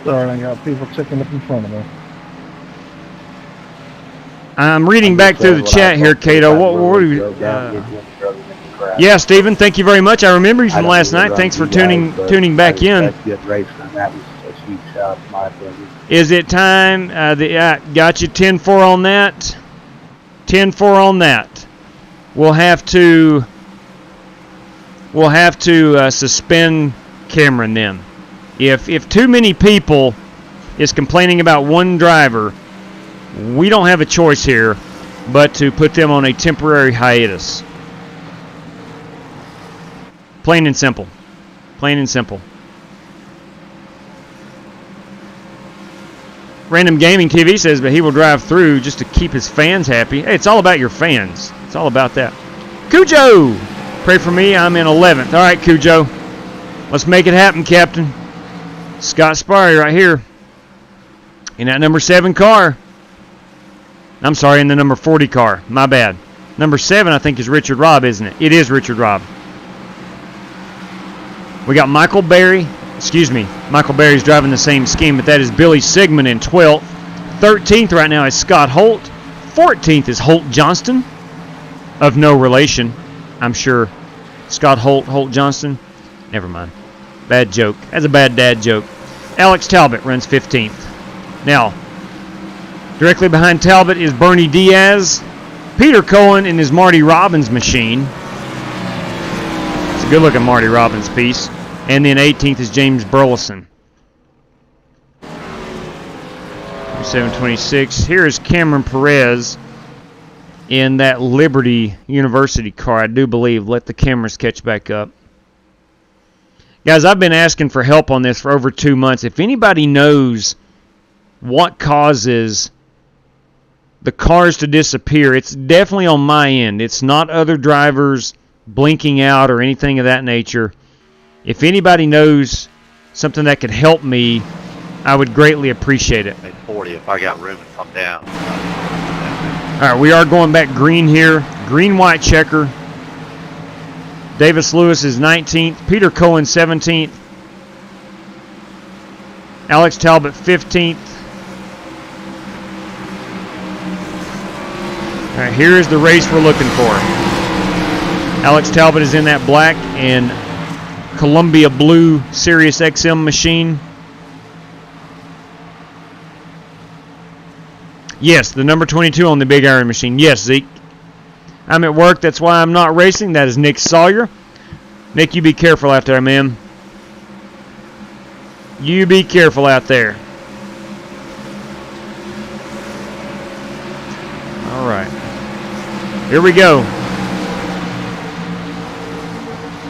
Sorry, I got people checking up in front of me. I'm reading back through the chat here, Cato. What do you... yeah, Stephen, thank you very much. I remember you from last night. Thanks for tuning back in. Is it time? Got you 10-4 on that. 10-4 on that. We'll have to suspend Cameron then. If too many people is complaining about one driver, we don't have a choice here but to put them on a temporary hiatus. Plain and simple. Plain and simple. Random Gaming TV says, but he will drive through just to keep his fans happy. Hey, it's all about your fans. It's all about that. Cujo! Pray for me. I'm in 11th. All right, Cujo. Let's make it happen, Captain. Scott Sparry right here. In that number 7 car. I'm sorry, in the number 40 car. My bad. Number 7, I think, is Richard Robb, isn't it? It is Richard Robb. We got Michael Berry. Excuse me. Michael Berry's driving the same scheme, but that is Billy Sigmund in 12th. 13th right now is Scott Holt. 14th is Holt Johnston. Of no relation, I'm sure. Scott Holt Johnston. Never mind. Bad joke. That's a bad dad joke. Alex Talbot runs 15th. Now, directly behind Talbot is Bernie Diaz. Peter Cohen in his Marty Robbins machine. It's a good-looking Marty Robbins piece. And then 18th is James Burleson. 726. Here is Cameron Perez in that Liberty University car, I do believe. Let the cameras catch back up. Guys, I've been asking for help on this for over 2 months. If anybody knows what causes the cars to disappear, it's definitely on my end. It's not other drivers blinking out or anything of that nature. If anybody knows something that could help me, I would greatly appreciate it. 40 if I got room to come down. All right, we are going back green here. Green-white checker. Davis Lewis is 19th. Peter Cohen 17th. Alex Talbot 15th. All right, here is the race we're looking for. Alex Talbot is in that black and Columbia blue Sirius XM machine. Yes, the number 22 on the Big Iron machine. Yes, Zeke. I'm at work. That's why I'm not racing. That is Nick Sawyer. Nick, you be careful out there, man. You be careful out there. All right. Here we go.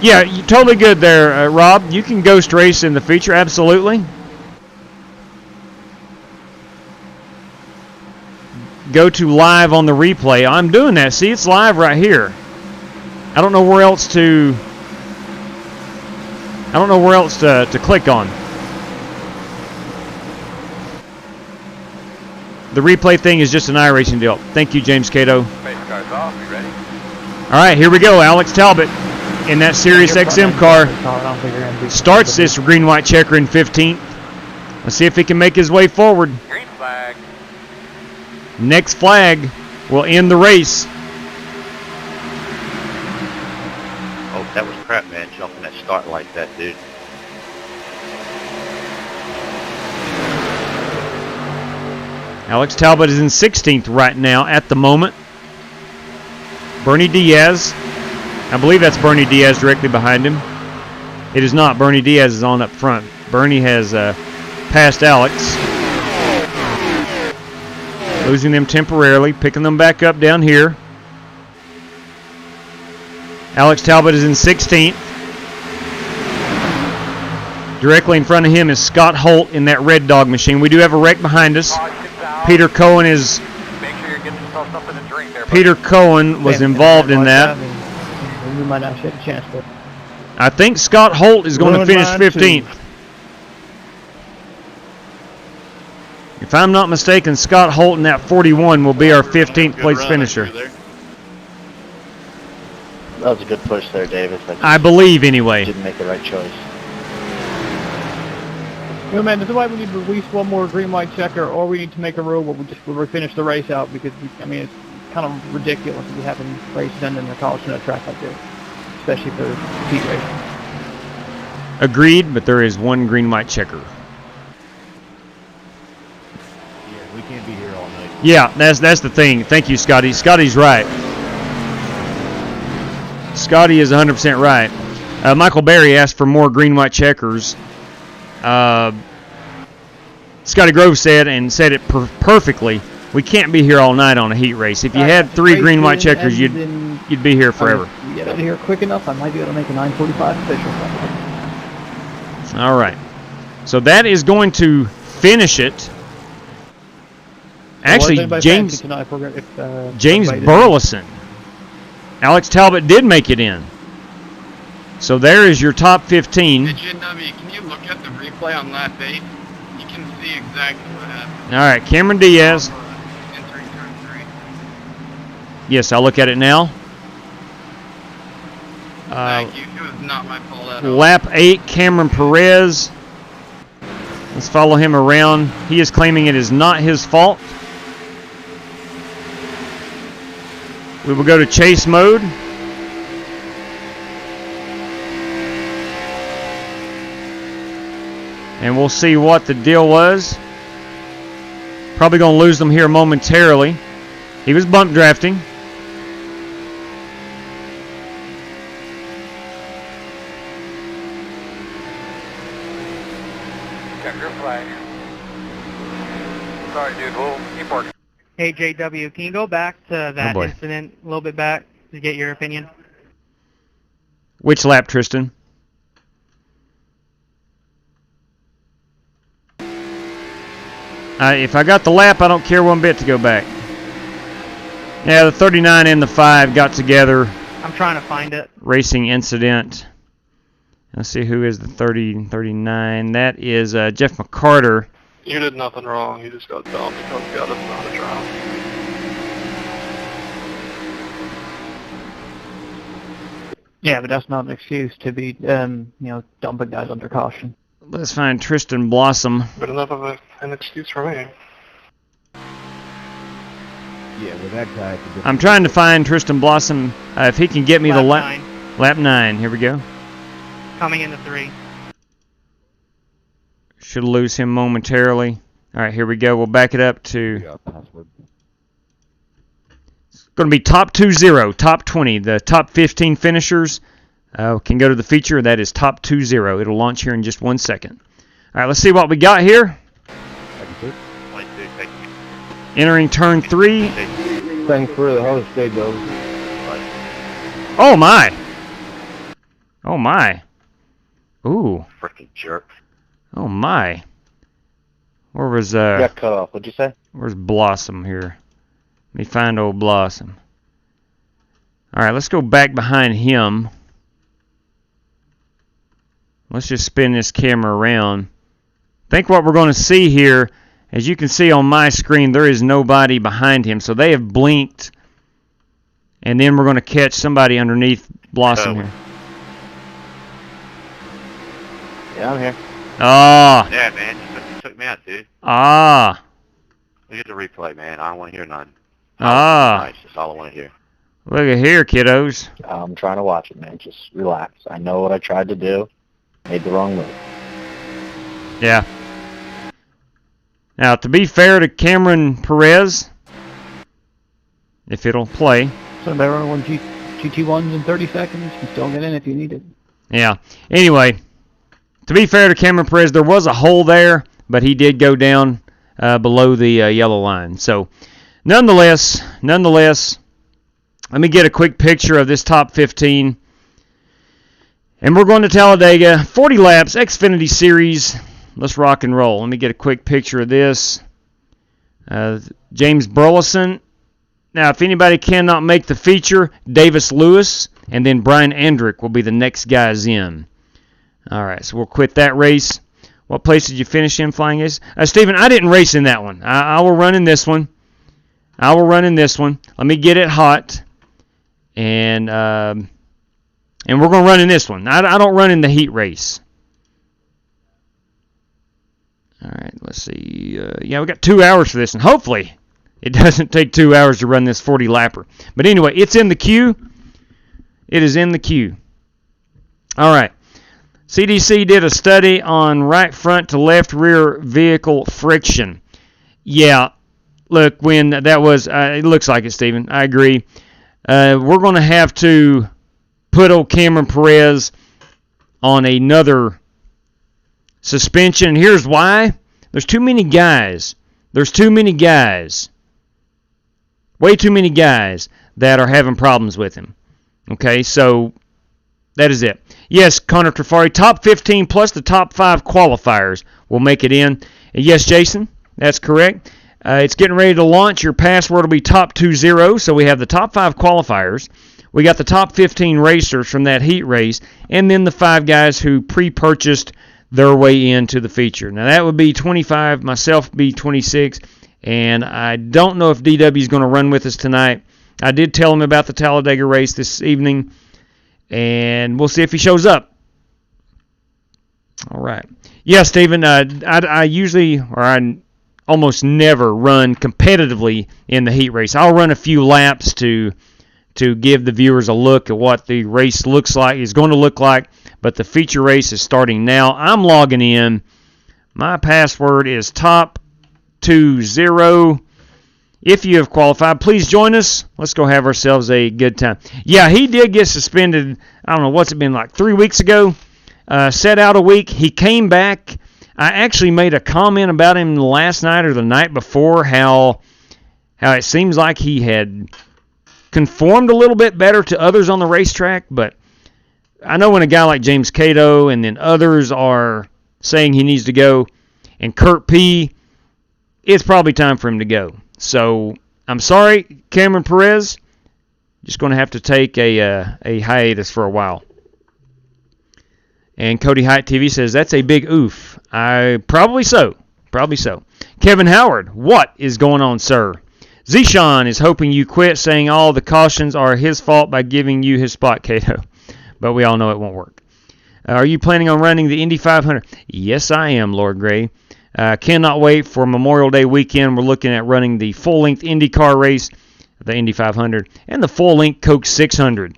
Yeah, you're totally good there, Rob. You can ghost race in the feature, absolutely. Go to live on the replay. I'm doing that. See, it's live right here. I don't know where else to click on. The replay thing is just an iRacing deal. Thank you, James Cato. Space car's off. You ready? All right, here we go. Alex Talbot in that Sirius XM car starts this green-white checker in 15th. Let's see if he can make his way forward. Green flag. Next flag will end the race. Oh, that was crap, man, jumping that start like that, dude. Alex Talbot is in 16th right now at the moment. Bernie Diaz. I believe that's Bernie Diaz directly behind him. It is not. Bernie Diaz is on up front. Bernie has passed Alex. Losing them temporarily, picking them back up down here. Alex Talbot is in 16th. Directly in front of him is Scott Holt in that Red Dog machine. We do have a wreck behind us. Peter Cohen is... Make sure you're getting yourself something to drink there. Peter Cohen was involved in that. We might not get a chance to. I think Scott Holt is going to finish 15th. If I'm not mistaken, Scott Holt in that 41 will be our 15th place finisher. That was a good push there, Davis. I believe, anyway. Didn't make the right choice. No, man, this is why we need to release one more green light checker, or we need to make a rule where we finish the race out, because, I mean, it's kind of ridiculous to be having races ending in a caution at a track like this, especially for heat racing. Agreed, but there is one green light checker. Yeah, we can't be here all night. Yeah, that's the thing. Thank you, Scotty. Scotty's right. Scotty is 100% right. Michael Berry asked for more green white checkers. Scotty Grove said it perfectly. We can't be here all night on a heat race. If you had 3 green white checkers, you'd be here forever. If you get out of here quick enough, I might be able to make a 9:45 official. All right. So that is going to finish it. Actually, James Burleson. Alex Talbot did make it in. So there is your top 15. Hey, JW, can you look at the replay on lap 8? You can see exactly what happened. All right, Cameron Diaz. Entering turn 3. Yes, I'll look at it now. Thank you. It was not my fault at all. Lap 8, Cameron Perez. Let's follow him around. He is claiming it is not his fault. We will go to chase mode. And we'll see what the deal was. Probably going to lose them here momentarily. He was bump drafting. Checker flag. Sorry, dude. We'll keep working. Hey, JW, can you go back to that incident a little bit back to get your opinion? Which lap, Tristan? If I got the lap, I don't care one bit to go back. Yeah, the 39 and the 5 got together. I'm trying to find it. Racing incident. Let's see who is the 30 and 39. That is Jeff McCarter. You did nothing wrong. You just got dumped because you got us on a trial. Yeah, but that's not an excuse to be, dumping guys under caution. Let's find Tristan Blossom. But enough of an excuse for me. Yeah, with that guy. I'm trying to find Tristan Blossom. If he can get me the lap. Lap 9. Here we go. Coming into 3. Should lose him momentarily. All right, here we go. We'll back it up to. It's going to be top 20, top 20. The top 15 finishers can go to the feature. That is top 20. It'll launch here in just 1 second. All right, let's see what we got here. Entering turn 3. Thanks for the host, day goes. Oh my! Oh my! Ooh! Freaking jerk! Oh my! Where was Got cut off. What'd you say? Where's Blossom here? Let me find old Blossom. All right, let's go back behind him. Let's just spin this camera around. I think what we're going to see here, as you can see on my screen, there is nobody behind him. So they have blinked. And then we're going to catch somebody underneath Blossom here. Yeah, I'm here. Ah. Yeah, man. You took me out, dude. Ah. Look at the replay, man. I don't want to hear none. Ah. Nice. That's all I want to hear. Look at here, kiddos. I'm trying to watch it, man. Just relax. I know what I tried to do. Made the wrong move. Yeah. Now, to be fair to Cameron Perez, if it'll play. So they run one GT1s in 30 seconds. You can still get in if you need it. Yeah. Anyway, to be fair to Cameron Perez, there was a hole there, but he did go down below the yellow line. So, nonetheless, let me get a quick picture of this top 15. And we're going to Talladega, 40 laps, Xfinity Series. Let's rock and roll. Let me get a quick picture of this. James Burleson. Now, if anybody cannot make the feature, Davis Lewis, and then Brian Andrick will be the next guys in. All right, so we'll quit that race. What place did you finish in, Flying Ace? Stephen, I didn't race in that one. I will run in this one. Let me get it hot. And we're going to run in this one. I don't run in the heat race. All right, let's see. Yeah, we got 2 hours for this, and hopefully it doesn't take 2 hours to run this 40-lapper. But anyway, it's in the queue. It is in the queue. All right. CDC did a study on right front to left rear vehicle friction. Yeah, look, when that was, it looks like it, Stephen. I agree. We're going to have to put old Cameron Perez on another suspension. Here's why. There's too many guys. There's too many guys. Way too many guys that are having problems with him. Okay, so that is it. Yes, Connor Trafari, top 15 plus the top 5 qualifiers will make it in. And yes, Jason, that's correct. It's getting ready to launch. Your password will be top 20. So we have the top 5 qualifiers. We got the top 15 racers from that heat race. And then the 5 guys who pre-purchased their way into the feature. Now that would be 25. Myself be 26. And I don't know if DW is going to run with us tonight. I did tell him about the Talladega race this evening. And we'll see if he shows up. All right. Yeah, Stephen, I usually, or I almost never run competitively in the heat race. I'll run a few laps to give the viewers a look at what the race looks like, is going to look like. But the feature race is starting now. I'm logging in. My password is top20. If you have qualified, please join us. Let's go have ourselves a good time. Yeah, he did get suspended, I don't know, what's it been, like 3 weeks ago? Set out a week. He came back. I actually made a comment about him last night or the night before, how it seems like he had conformed a little bit better to others on the racetrack. But I know when a guy like James Cato and then others are saying he needs to go, and Kurt P., it's probably time for him to go. So, I'm sorry, Cameron Perez. Just going to have to take a hiatus for a while. And Cody Height TV says, that's a big oof. Probably so. Probably so. Kevin Howard, what is going on, sir? Zishan is hoping you quit saying all the cautions are his fault by giving you his spot, Cato. But we all know it won't work. Are you planning on running the Indy 500? Yes, I am, Lord Gray. Cannot wait for Memorial Day weekend. We're looking at running the full-length IndyCar race, the Indy 500, and the full-length Coke 600.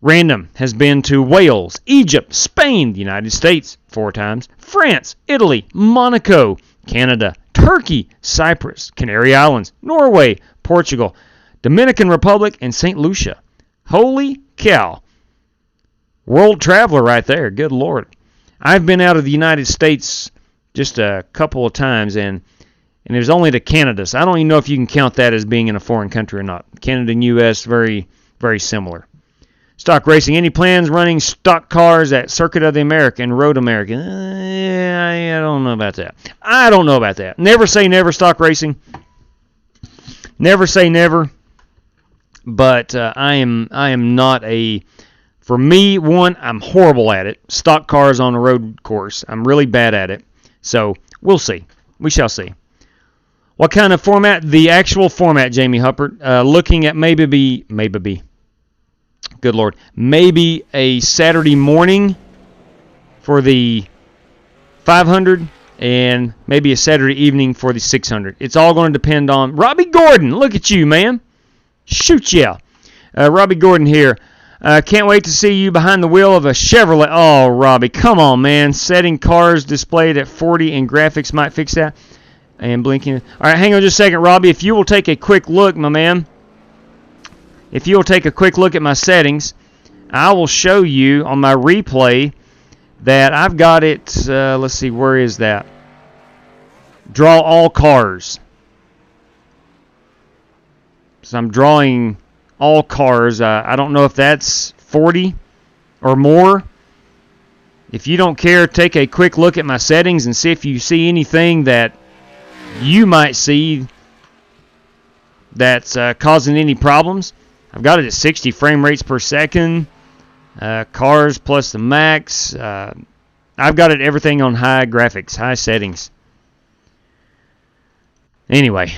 Random has been to Wales, Egypt, Spain, the United States 4 times, France, Italy, Monaco, Canada, Turkey, Cyprus, Canary Islands, Norway, Portugal, Dominican Republic, and St. Lucia. Holy cow. World traveler right there. Good Lord. I've been out of the United States just a couple of times, and it was only to Canada. So I don't even know if you can count that as being in a foreign country or not. Canada and U.S., very, very similar. Stock racing. Any plans running stock cars at Circuit of the America and Road America? I don't know about that. I don't know about that. Never say never, stock racing. Never say never. But I am not a... For me, one, I'm horrible at it. Stock cars on a road course. I'm really bad at it. So, we'll see. We shall see. What kind of format? The actual format, Jamie Huppert. Looking at maybe. Good Lord. Maybe a Saturday morning for the 500 and maybe a Saturday evening for the 600. It's all going to depend on... Robbie Gordon, look at you, man. Shoot, yeah. Robbie Gordon here. Can't wait to see you behind the wheel of a Chevrolet. Oh, Robbie, come on, man. Setting cars displayed at 40 and graphics might fix that. And blinking. All right, hang on just a second, Robbie. If you will take a quick look, my man. If you will take a quick look at my settings, I will show you on my replay that I've got it. Let's see, where is that? Draw all cars. So I'm drawing all cars. I don't know if that's 40 or more. If you don't care, take a quick look at my settings and see if you see anything that you might see that's causing any problems. I've got it at 60 frame rates per second. Cars plus the max. I've got it everything on high graphics, high settings. Anyway.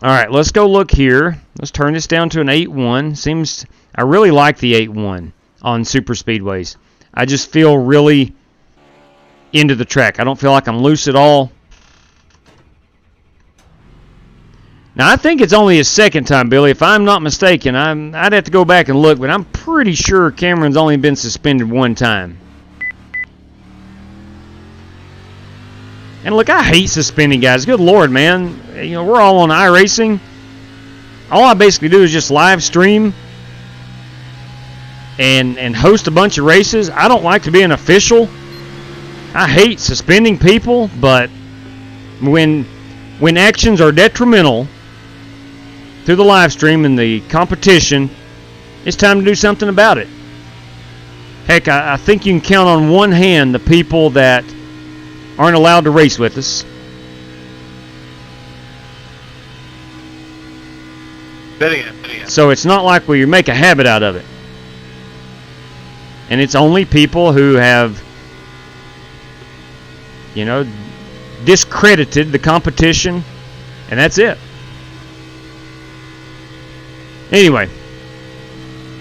All right, let's go look here. Let's turn this down to an 8.1. I really like the 8.1 on super speedways. I just feel really into the track. I don't feel like I'm loose at all. Now, I think it's only his second time, Billy. If I'm not mistaken, I'd have to go back and look, but I'm pretty sure Cameron's only been suspended one time. And look, I hate suspending guys. Good Lord, man. You know, we're all on iRacing. All I basically do is just live stream and host a bunch of races. I don't like to be an official. I hate suspending people, but when actions are detrimental to the live stream and the competition, it's time to do something about it. Heck, I think you can count on one hand the people that aren't allowed to race with us. So it's not like we make a habit out of it. And it's only people who have, you know, discredited the competition, and that's it. Anyway,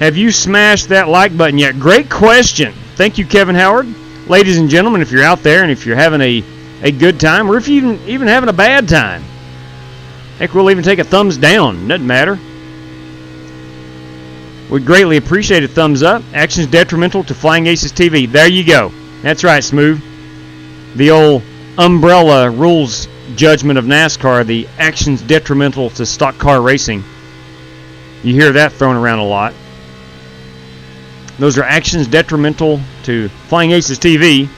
have you smashed that like button yet? Great question. Thank you, Kevin Howard. Ladies and gentlemen, if you're out there and if you're having a good time, or if you're even having a bad time, heck, we'll even take a thumbs down. Doesn't matter. We'd greatly appreciate a thumbs up. Actions detrimental to Flying Aces TV. There you go. That's right, Smooth. The old umbrella rules judgment of NASCAR, the actions detrimental to stock car racing. You hear that thrown around a lot. Those are actions detrimental to Flying Aces TV.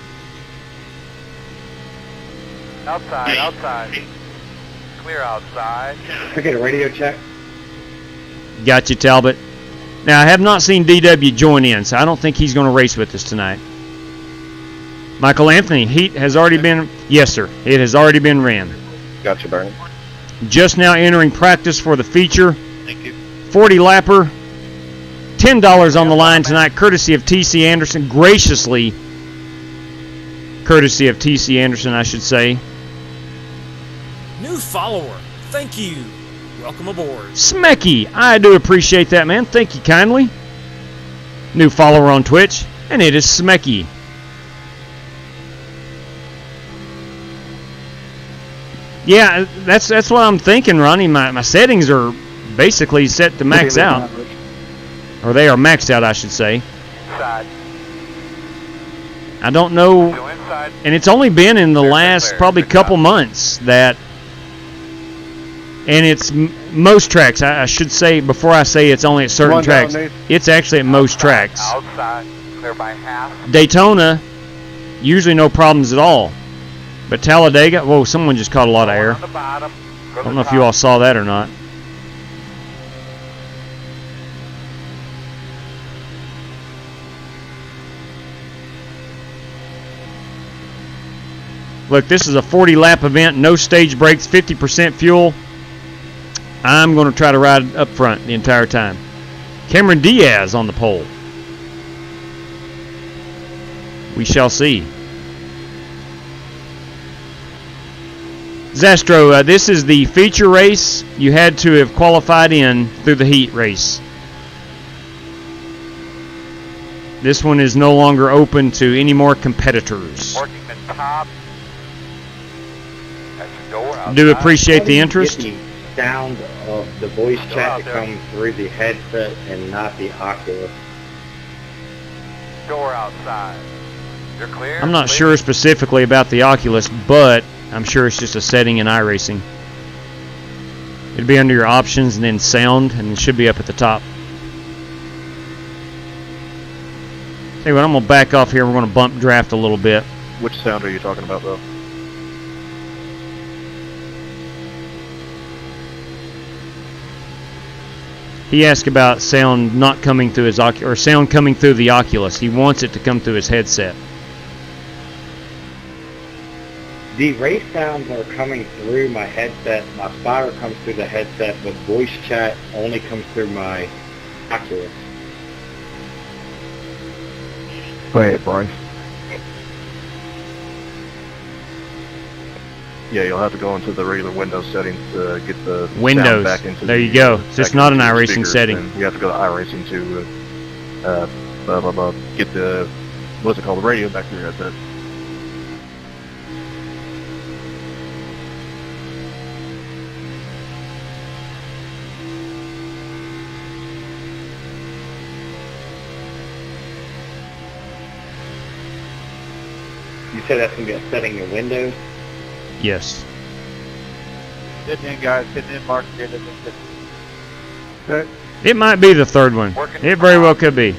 Outside. Clear outside. Can I get a radio check? Got you, Talbot. Now, I have not seen DW join in, so I don't think he's going to race with us tonight. Michael Anthony, heat has already been... Yes, sir. It has already been ran. Gotcha, Bernie. Just now entering practice for the feature. Thank you. 40 lapper. $10 on the line tonight, courtesy of T.C. Anderson. Graciously, courtesy of T.C. Anderson, I should say. New follower. Thank you. Welcome aboard. Smecky, I do appreciate that, man. Thank you kindly. New follower on Twitch, and it is Smecky. Yeah, that's what I'm thinking, Ronnie. My settings are basically set to max out. Or they are maxed out, I should say. Inside. I don't know. And it's only been in the last probably couple months that... And it's most tracks. I should say, before I say it's only at certain tracks, it's actually at most tracks. Outside. Clear by half. Daytona, usually no problems at all. But Talladega, whoa, someone just caught a lot of air. I don't know if you all saw that or not. Look, this is a 40-lap event, no stage breaks, 50% fuel. I'm going to try to ride up front the entire time. Cameron Diaz on the pole. We shall see. Zastro, this is the feature race. You had to have qualified in through the heat race. This one is no longer open to any more competitors. Working the top. Do appreciate the interest. Sound of the voice chat to come through the headset and not the Oculus. Door outside. You're clear? I'm not sure specifically about the Oculus, but I'm sure it's just a setting in iRacing. It'd be under your options and then sound, and it should be up at the top. Anyway, I'm going to back off here. We're going to bump draft a little bit. Which sound are you talking about, though? He asked about sound not coming through his or sound coming through the Oculus. He wants it to come through his headset. The race sounds are coming through my headset. My spotter comes through the headset, but voice chat only comes through my Oculus. Go ahead, Bryce. Yeah, you'll have to go into the regular Windows settings to get the Windows. sound back into there you go. So it's not an iRacing setting. You have to go to iRacing to get the, what's it called, the radio back to your headset. say that's going to be a setting your windows? Yes. Hitting in, guys. Hitting in, Mark. Okay. It might be the third one. It very well could be.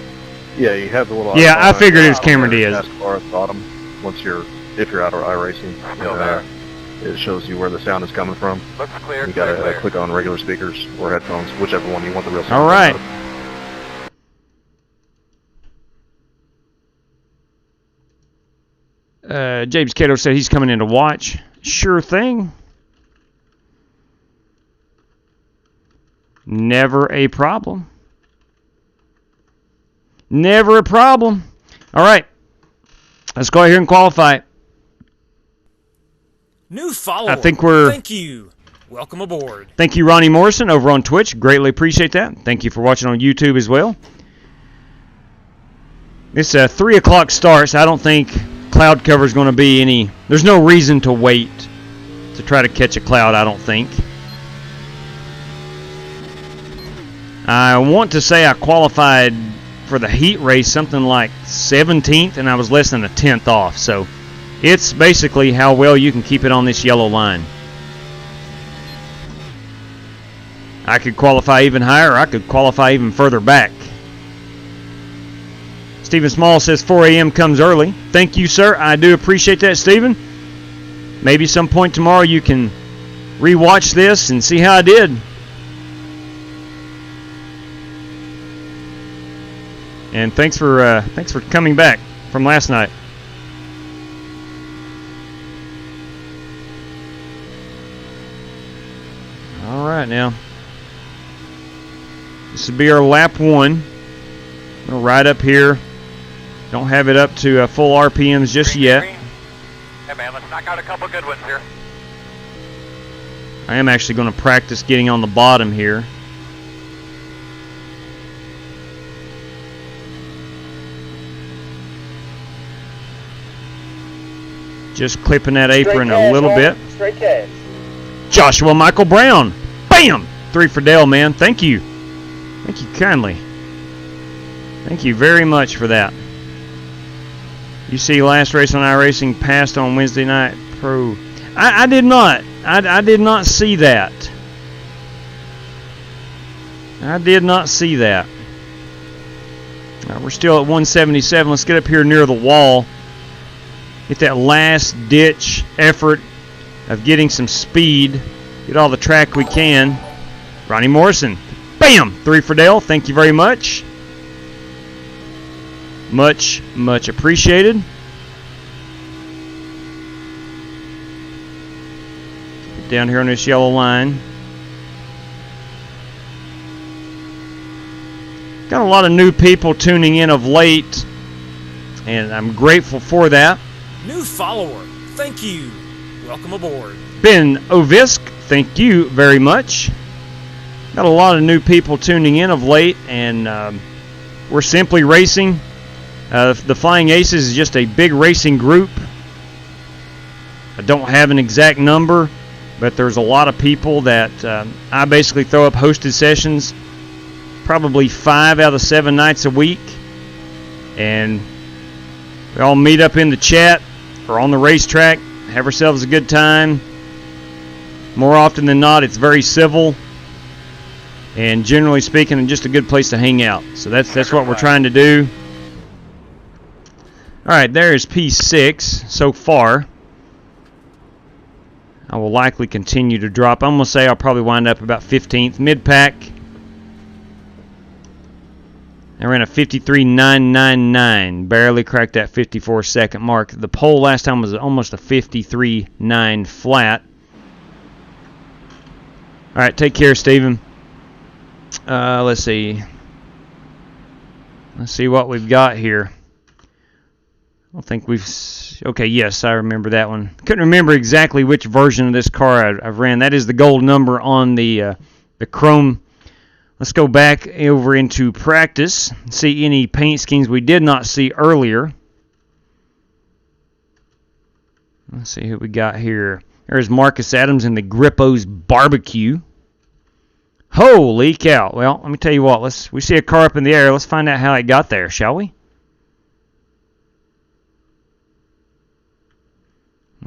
Yeah, you have the little. Yeah, I figured it was Cameron Diaz. Nascar at the bottom. If you're out of iRacing, it shows you where the sound is coming from. Looks clear. You gotta click on regular speakers or headphones, whichever one you want the real sound. All right. James Cato said he's coming in to watch. Sure thing. Never a problem. Never a problem. All right. Let's go out here and qualify. New follower. I think we're... Thank you. Welcome aboard. Thank you, Ronnie Morrison, over on Twitch. Greatly appreciate that. Thank you for watching on YouTube as well. It's a 3 o'clock start, so I don't think cloud cover is going to be any... There's no reason to wait to try to catch a cloud, I don't think. I want to say I qualified for the heat race something like 17th, and I was less than a 10th off. So it's basically how well you can keep it on this yellow line. I could qualify even higher, or I could qualify even further back. Stephen Small says 4 a.m. comes early. Thank you, sir. I do appreciate that, Stephen. Maybe some point tomorrow you can rewatch this and see how I did. And thanks for coming back from last night. All right, now this will be our lap 1. I'm gonna ride up here. Don't have it up to full RPMs just yet. Hey man, let's knock out a couple good ones here. I am actually going to practice getting on the bottom here. Just clipping that apron a little bit. Straight cash. Joshua Michael Brown. Bam! 3 for Dale, man. Thank you. Thank you kindly. Thank you very much for that. You see last race on iRacing passed on Wednesday night pro. I did not. I did not see that. I did not see that. We're still at 177. Let's get up here near the wall. Get that last ditch effort of getting some speed. Get all the track we can. Ronnie Morrison. Bam! 3 for Dale. Thank you very much. Much, much appreciated. Get down here on this yellow line. Got a lot of new people tuning in of late, and I'm grateful for that. New follower. Thank you. Welcome aboard. Ben Ovisk, thank you very much. Got a lot of new people tuning in of late, and we're simply racing. The Flying Aces is just a big racing group. I don't have an exact number, but there's a lot of people that I basically throw up hosted sessions probably 5 out of 7 nights a week, and we all meet up in the chat or on the racetrack, have ourselves a good time. More often than not, it's very civil, and generally speaking, just a good place to hang out. So that's what we're trying to do. All right, there is P6 so far. I will likely continue to drop. I'm going to say I'll probably wind up about 15th. Mid-pack, I ran a 53.999. Barely cracked that 54-second mark. The pole last time was almost a 53.9 flat. All right, take care, Steven. Let's see. Let's see what we've got here. I don't think we've... Okay, yes, I remember that one. Couldn't remember exactly which version of this car I've ran. That is the gold number on the chrome. Let's go back over into practice. See any paint schemes we did not see earlier. Let's see who we got here. There's Marcus Adams in the Grippo's Barbecue. Holy cow. Well, let me tell you what. We see a car up in the air. Let's find out how it got there, shall we?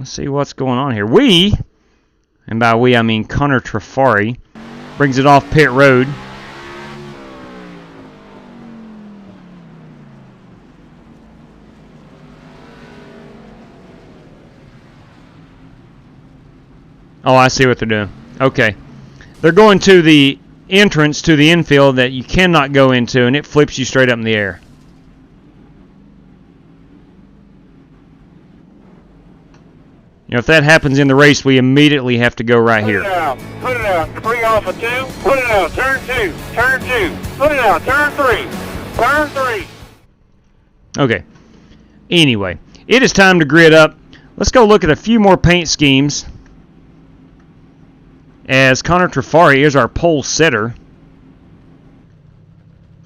Let's see what's going on here. We, and by we I mean Connor Trafari, brings it off pit road. Oh, I see what they're doing. Okay. They're going to the entrance to the infield that you cannot go into, and it flips you straight up in the air. You know, if that happens in the race, we immediately have to go right here. Put it out. 3 off of 2. Put it out. Turn 2. Turn 2. Put it out. Turn 3. Turn 3. Okay. Anyway, it is time to grid up. Let's go look at a few more paint schemes. As Connor Trafari is our pole setter.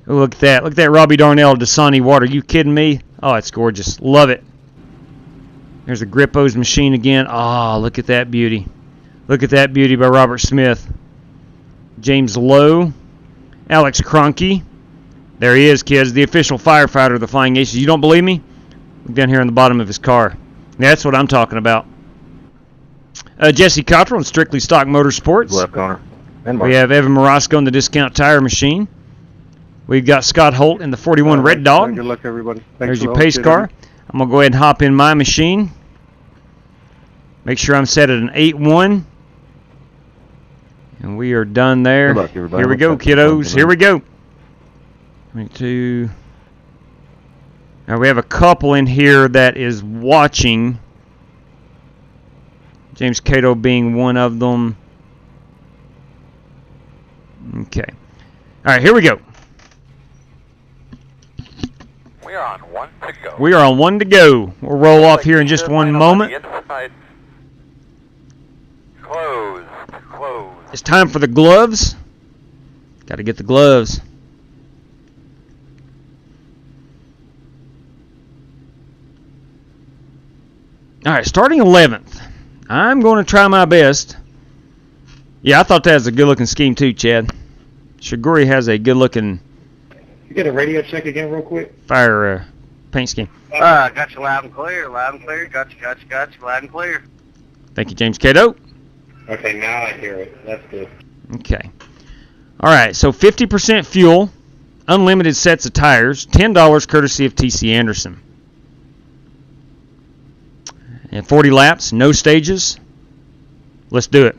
Oh, look at that. Look at that Robbie Darnell Dasani water. You kidding me? Oh, it's gorgeous. Love it. There's a Grippo's machine again. Oh, look at that beauty. Look at that beauty by Robert Smith. James Lowe. Alex Kroenke. There he is, kids. The official firefighter of the Flying Aces. You don't believe me? Look down here on the bottom of his car. That's what I'm talking about. Jesse Cottrell in Strictly Stock Motorsports. Left, Connor. We have Evan Morosco in the Discount Tire Machine. We've got Scott Holt in the 41 Red Dog. Good luck, everybody. Thanks. There's your pace car. I'm going to go ahead and hop in my machine. Make sure I'm set at an 8-1. And we are done there. Good luck, everybody. Here we go, kiddos. Here we go. 22. Now we have a couple in here that is watching. James Cato being one of them. Okay. All right, here we go. We are on 1 to go. We are on 1 to go. We'll roll off here in just one moment. Close. It's time for the gloves. Got to get the gloves. All right, starting 11th. I'm going to try my best. Yeah, I thought that was a good-looking scheme too, Chad. Shiguri has a good-looking... You get a radio check again real quick? Fire paint scheme. Got you loud and clear, loud and clear. Got you, loud and clear. Thank you, James Cato. Okay, now I hear it. That's good. Okay. All right, so 50% fuel, unlimited sets of tires, $10 courtesy of TC Anderson. And 40 laps, no stages. Let's do it.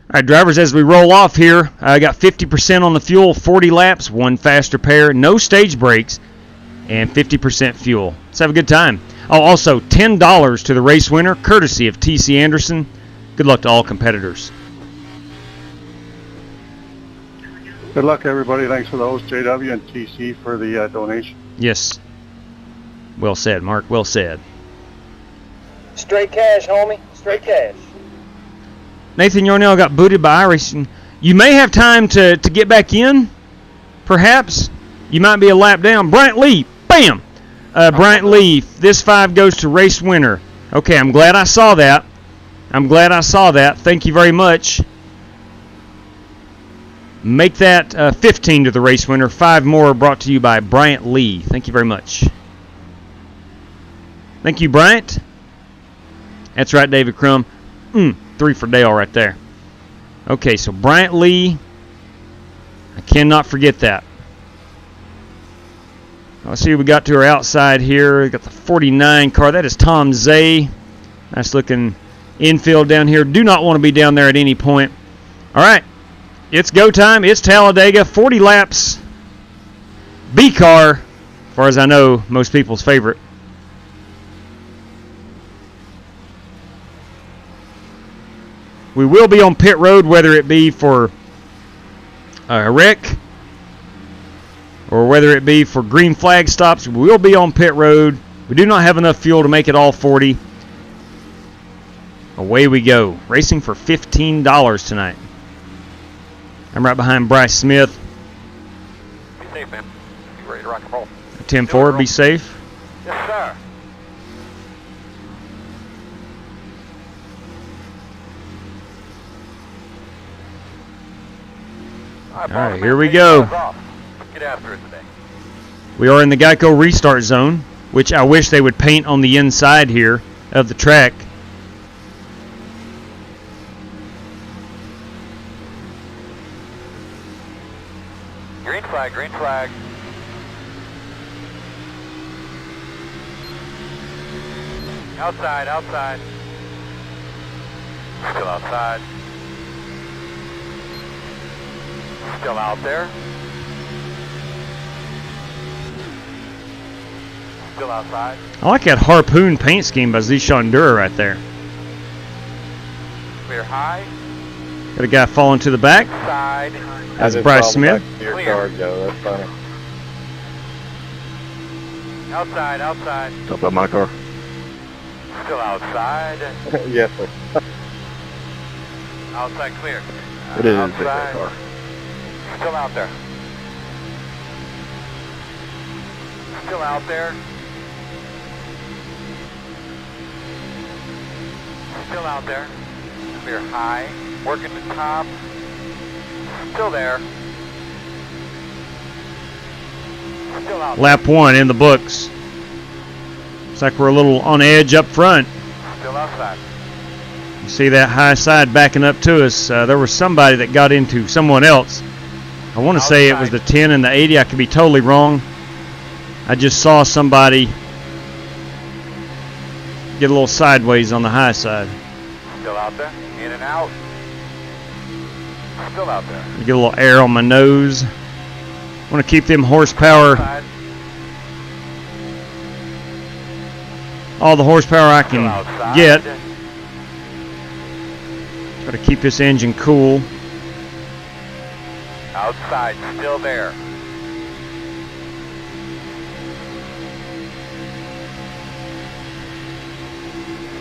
All right, drivers, as we roll off here, I got 50% on the fuel, 40 laps, 1 faster pair, no stage breaks, and 50% fuel. Let's have a good time. Oh, also, $10 to the race winner, courtesy of TC Anderson. Good luck to all competitors. Good luck, everybody. Thanks for those, JW and TC, for the donation. Yes. Well said, Mark. Well said. Straight cash, homie. Straight cash. Nathan Yarnell got booted by iRacing. You may have time to get back in, perhaps. You might be a lap down. Bryant Lee, bam! Bryant Lee, this 5 goes to race winner. Okay, I'm glad I saw that. Thank you very much. Make that 15 to the race winner. 5 more brought to you by Bryant Lee. Thank you very much. Thank you, Bryant. That's right, David Crum. 3 for Dale right there. Okay, so Bryant Lee. I cannot forget that. Let's see what we got to our outside here. We got the 49 car. That is Tom Zay. Nice looking infield down here. Do not want to be down there at any point. All right. It's go time. It's Talladega. 40 laps. B car, as far as I know, most people's favorite. We will be on pit road, whether it be for a wreck or whether it be for green flag stops. We will be on pit road. We do not have enough fuel to make it all 40. Away we go. Racing for $15 tonight. I'm right behind Bryce Smith. Be safe, man. Be ready to rock and roll. 10-4, be safe. Yes, sir. All right, here we go. Get after it today. We are in the Geico restart zone, which I wish they would paint on the inside here. of the track. Green flag, green flag. Outside, outside. Still outside. Still out there. Still outside. I like that harpoon paint scheme by Zishan Dura right there. Clear high. Got a guy falling to the back. Side. That's Bryce Smith. Your car, Joe. That's funny. Outside, outside. Talk about my car. Still outside. Yes, sir. Outside clear. It is outside. a car. Still out there. Still out there. Still out there. Clear high. Working the top. Still there. Still out there. Lap 1 in the books. Looks like we're a little on edge up front. Still outside. You see that high side backing up to us. There was somebody that got into someone else. I want to say it was the 10 and the 80. I could be totally wrong. I just saw somebody get a little sideways on the high side. Still out there. In and out. Still out there. Get a little air on my nose. Want to keep them horsepower. Outside. All the horsepower I can get. Try to keep this engine cool. Outside, still there.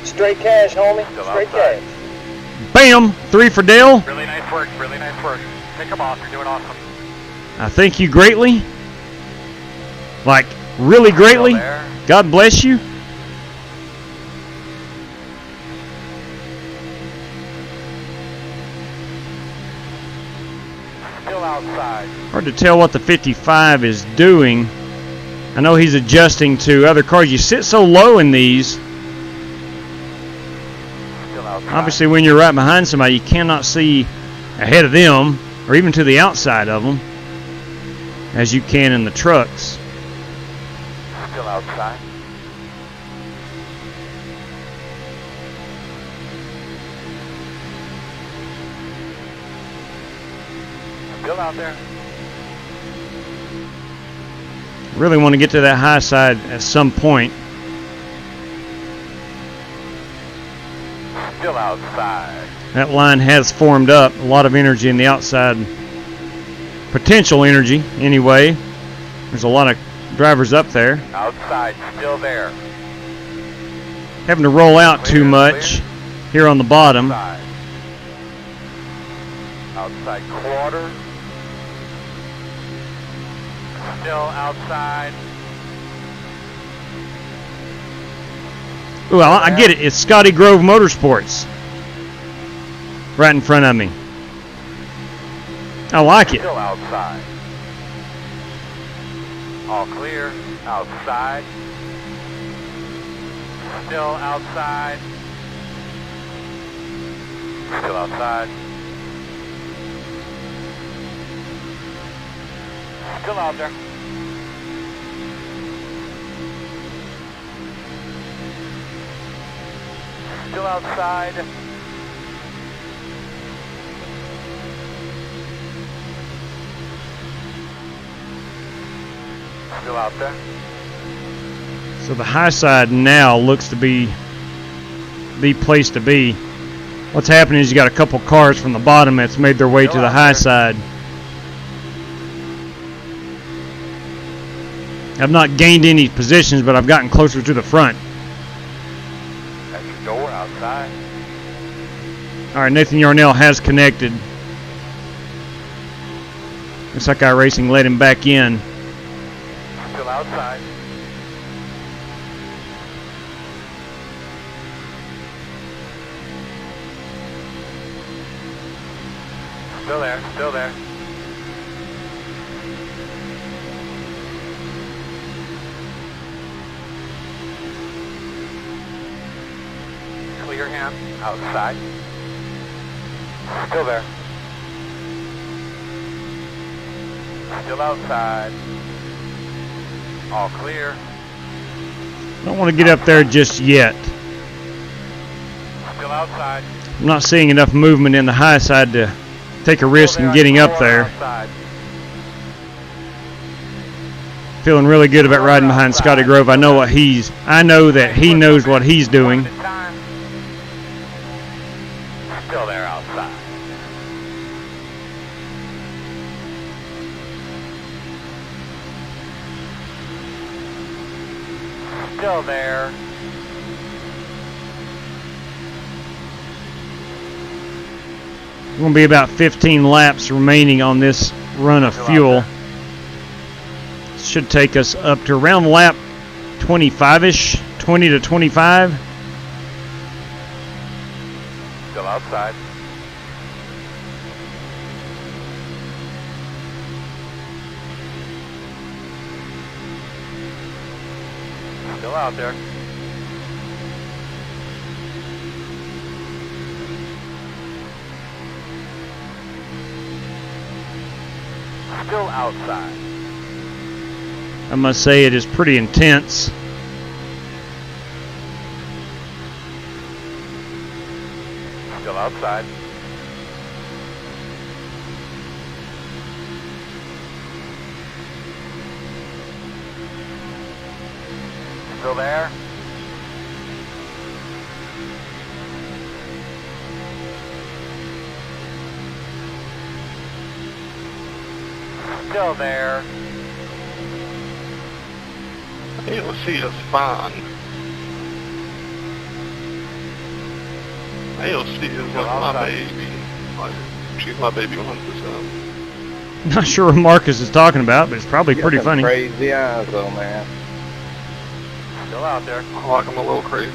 Straight cash, homie. Still Straight outside. cash. Bam! 3 for Dale. Really nice work, really nice work. Pick them off, you're doing awesome. I thank you greatly. Like, really greatly. God bless you. Still outside. Hard to tell what the 55 is doing. I know he's adjusting to other cars. You sit so low in these. Still outside. Obviously, when you're right behind somebody, you cannot see ahead of them or even to the outside of them as you can in the trucks. Still outside. Still out there. Really want to get to that high side at some point. Still outside. That line has formed up. A lot of energy in the outside. Potential energy, anyway. There's a lot of drivers up there. Outside, still there. Having to roll out too much here on the bottom. Outside. Outside quarter. Still outside. Ooh, I get it. It's Scotty Grove Motorsports. Right in front of me. I like it. Still outside. All clear. Outside. Still outside. Still outside. Still out there. Still outside. Still out there. So the high side now looks to be the place to be. What's happening is you got a couple cars from the bottom that's made their way to the high side. I've not gained any positions, but I've gotten closer to the front. That's your door outside. All right, Nathan Yarnell has connected. Looks like iRacing let him back in. Still outside. Still there, still there. man. Outside. Still there. Still outside. All clear. Don't want to get up there just yet. Still outside. I'm not seeing enough movement in the high side to take a risk in getting up there. Outside. Feeling really good about riding behind Scotty Grove. I know that he knows what he's doing. Still there outside. Still there. Going to be about 15 laps remaining on this run of fuel. Should take us up to around lap 25-ish, 20 to 25. Still outside. Still out there. Still outside. I must say it is pretty intense. Still outside. Still there. Still there. AOC is fine. AOC is like my baby. Like, she's my baby 100%. Not sure what Marcus is talking about, but it's probably pretty funny. Crazy eyes, though, man. Still out there. I like them a little crazy.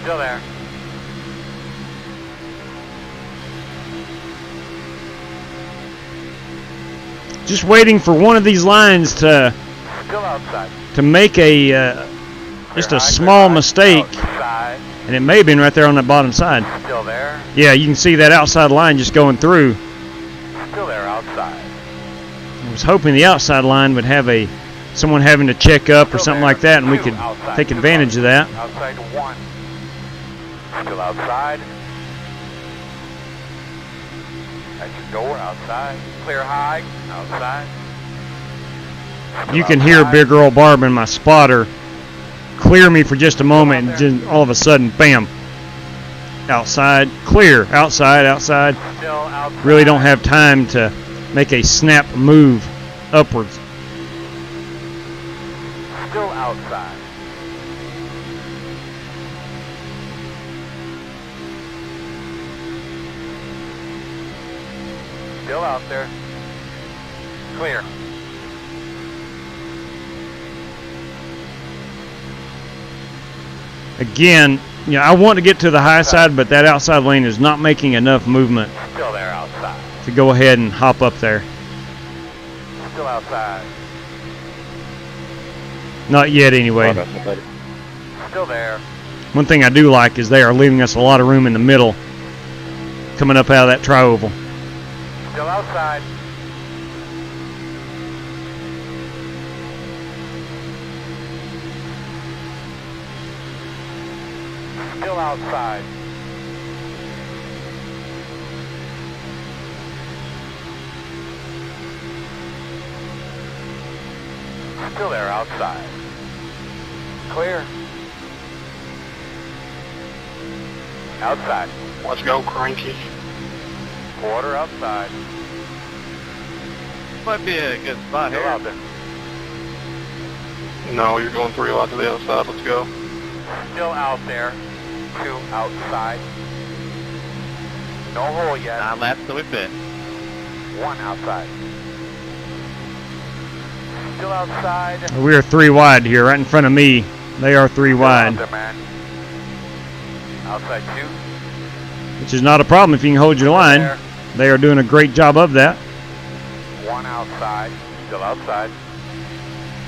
Still there. Just waiting for one of these lines to Still outside. make a just a small mistake, Outside. and it may have been right there on that bottom side. Still there. Yeah, you can see that outside line just going through. Still there outside. I was hoping the outside line would have someone having to check up or something like that, and we could take advantage of that. Outside one. Still outside. Exit door outside. Clear high. Outside. Still You can hear outside. Big Earl Barb in my spotter clear me for just a moment, and just all of a sudden, bam, outside, clear, outside, outside. Still outside. Really don't have time to make a snap move upwards. Still outside. Still out there. Clear. Again, I want to get to the high side, but that outside lane is not making enough movement Still there outside. to go ahead and hop up there. Still outside. Not yet, anyway. Still there. One thing I do like is they are leaving us a lot of room in the middle coming up out of that tri-oval. Still outside. Still outside. Still there outside. Clear. Outside. Let's go, Cranky. Quarter outside. Might be a good spot Still here. out there. No, you're going 3 out to the other side. Let's go. Still out there. 2 outside. No hole yet. 9 laps till we fit. 1 outside. Still outside. We are 3 wide here, right in front of me. They are 3 Still wide, out there, man. Outside 2. which is not a problem if you can hold your line. There. They are doing a great job of that. 1 outside. Still outside.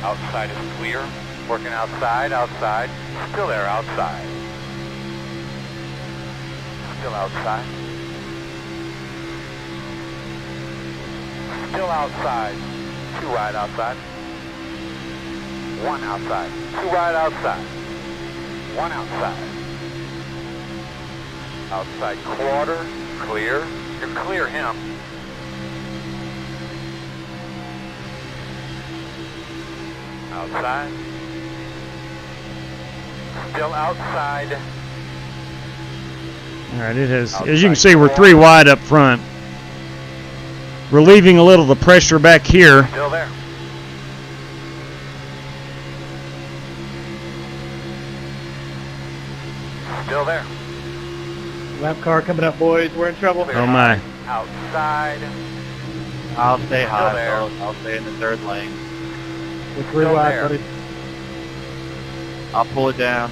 Outside is clear. Working outside, outside. Still there, outside. Still outside. Still outside. 2 right outside. 1 outside. 2 right outside. 1 outside. Outside quarter. Clear. You clear him. Outside. Still outside. All right, it has. As you can see, we're 3 wide up front. Relieving a little of the pressure back here. Still there. Still there. Lap car coming up, boys. We're in trouble. Oh my. Outside. I'll stay high, there. fellas. I'll stay in the 3rd lane. We're 3 wide, there. buddy. I'll pull it down.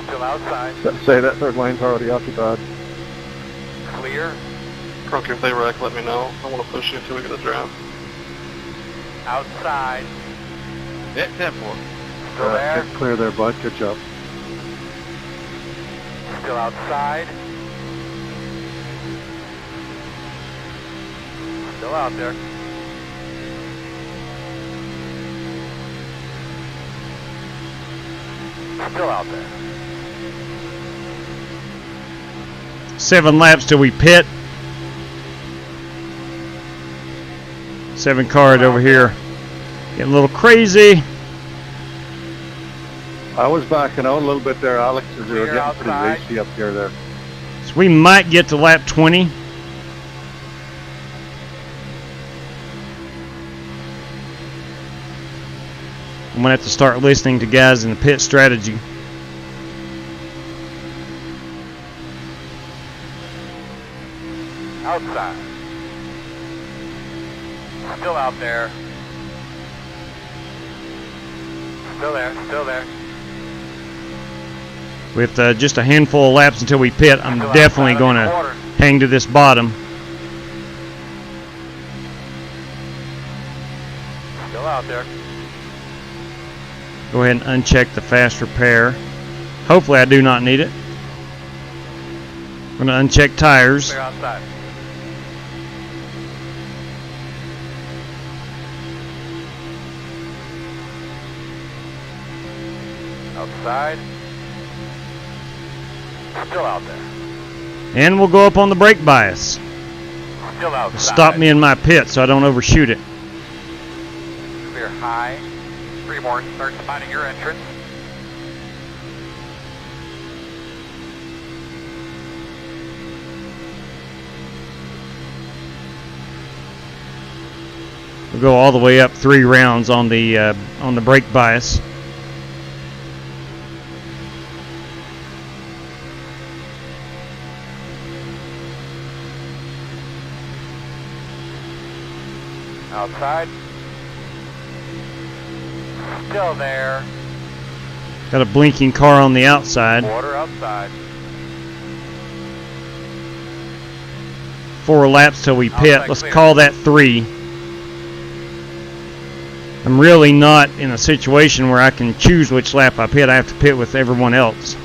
Still outside. Say that 3rd lane's already occupied. Clear. Crunk, if they wreck, let me know. I want to push you until we get a draft. Outside. Hit 10-4. Still there. Get clear there, bud. Good job. Still outside. Still out there. Still out there. 7 laps till we pit. 7 cars over here. Getting a little crazy. I was backing out a little bit there, Alex, as we were Clear getting pretty outside. racy up here there. So we might get to lap 20. I'm going to have to start listening to guys in the pit strategy. Outside. Still out there. Still there, still there. With just a handful of laps until we pit, I'm Still definitely outside going on the to quarter. hang to this bottom. Still out there. Go ahead and uncheck the fast repair. Hopefully I do not need it. I'm going to uncheck tires. Clear outside. Outside. Still out there. And we'll go up on the brake bias. Still outside. Stop me in my pit so I don't overshoot it. Clear high. 3 more. Start finding your entrance. We'll go all the way up 3 rounds on the brake bias. Outside. Still there. Got a blinking car on the outside. Quarter outside. 4 laps till we pit. Outside Let's clear. call that 3. I'm really not in a situation where I can choose which lap I pit. I have to pit with everyone else.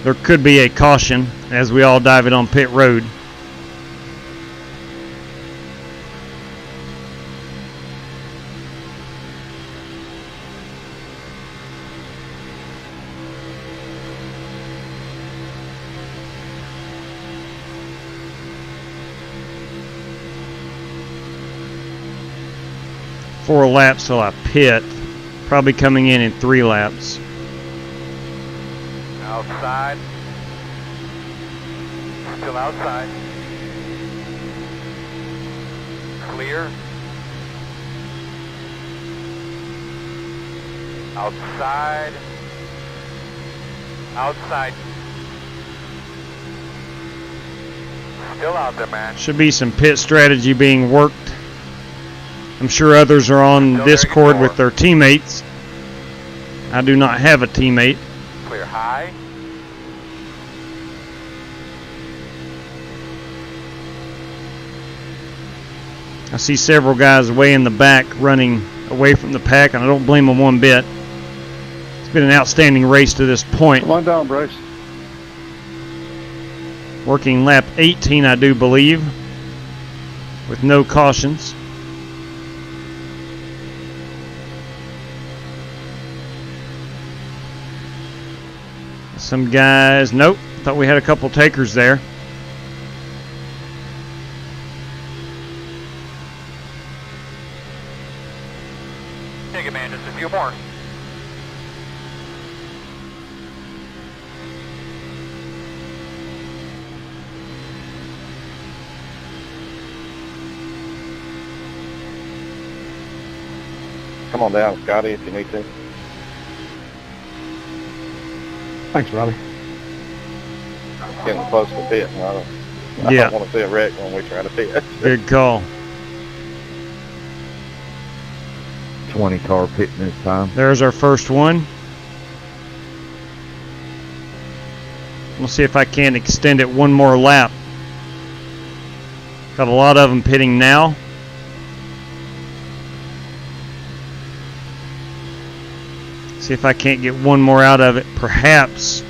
There could be a caution as we all dive it on pit road. Four laps till I pit. Probably coming in 3 laps. Outside. Still outside. Clear. Outside. Outside. Still out there, man. Should be some pit strategy being worked. I'm sure others are on Discord with their teammates. I do not have a teammate. Clear high. I see several guys way in the back running away from the pack, and I don't blame them one bit. It's been an outstanding race to this point. Come on down, Bryce. Working lap 18, I do believe, with no cautions. Some guys, nope, thought we had a couple takers there. Take it, man, just a few more. Come on down, Scotty, if you need to. Thanks, Robbie. Getting close to pit, and I don't want to see a wreck when we try to pit. Good call. 20 car pitting this time. There's our first one. We'll see if I can extend it one more lap. Got a lot of them pitting now. See if I can't get one more out of it, perhaps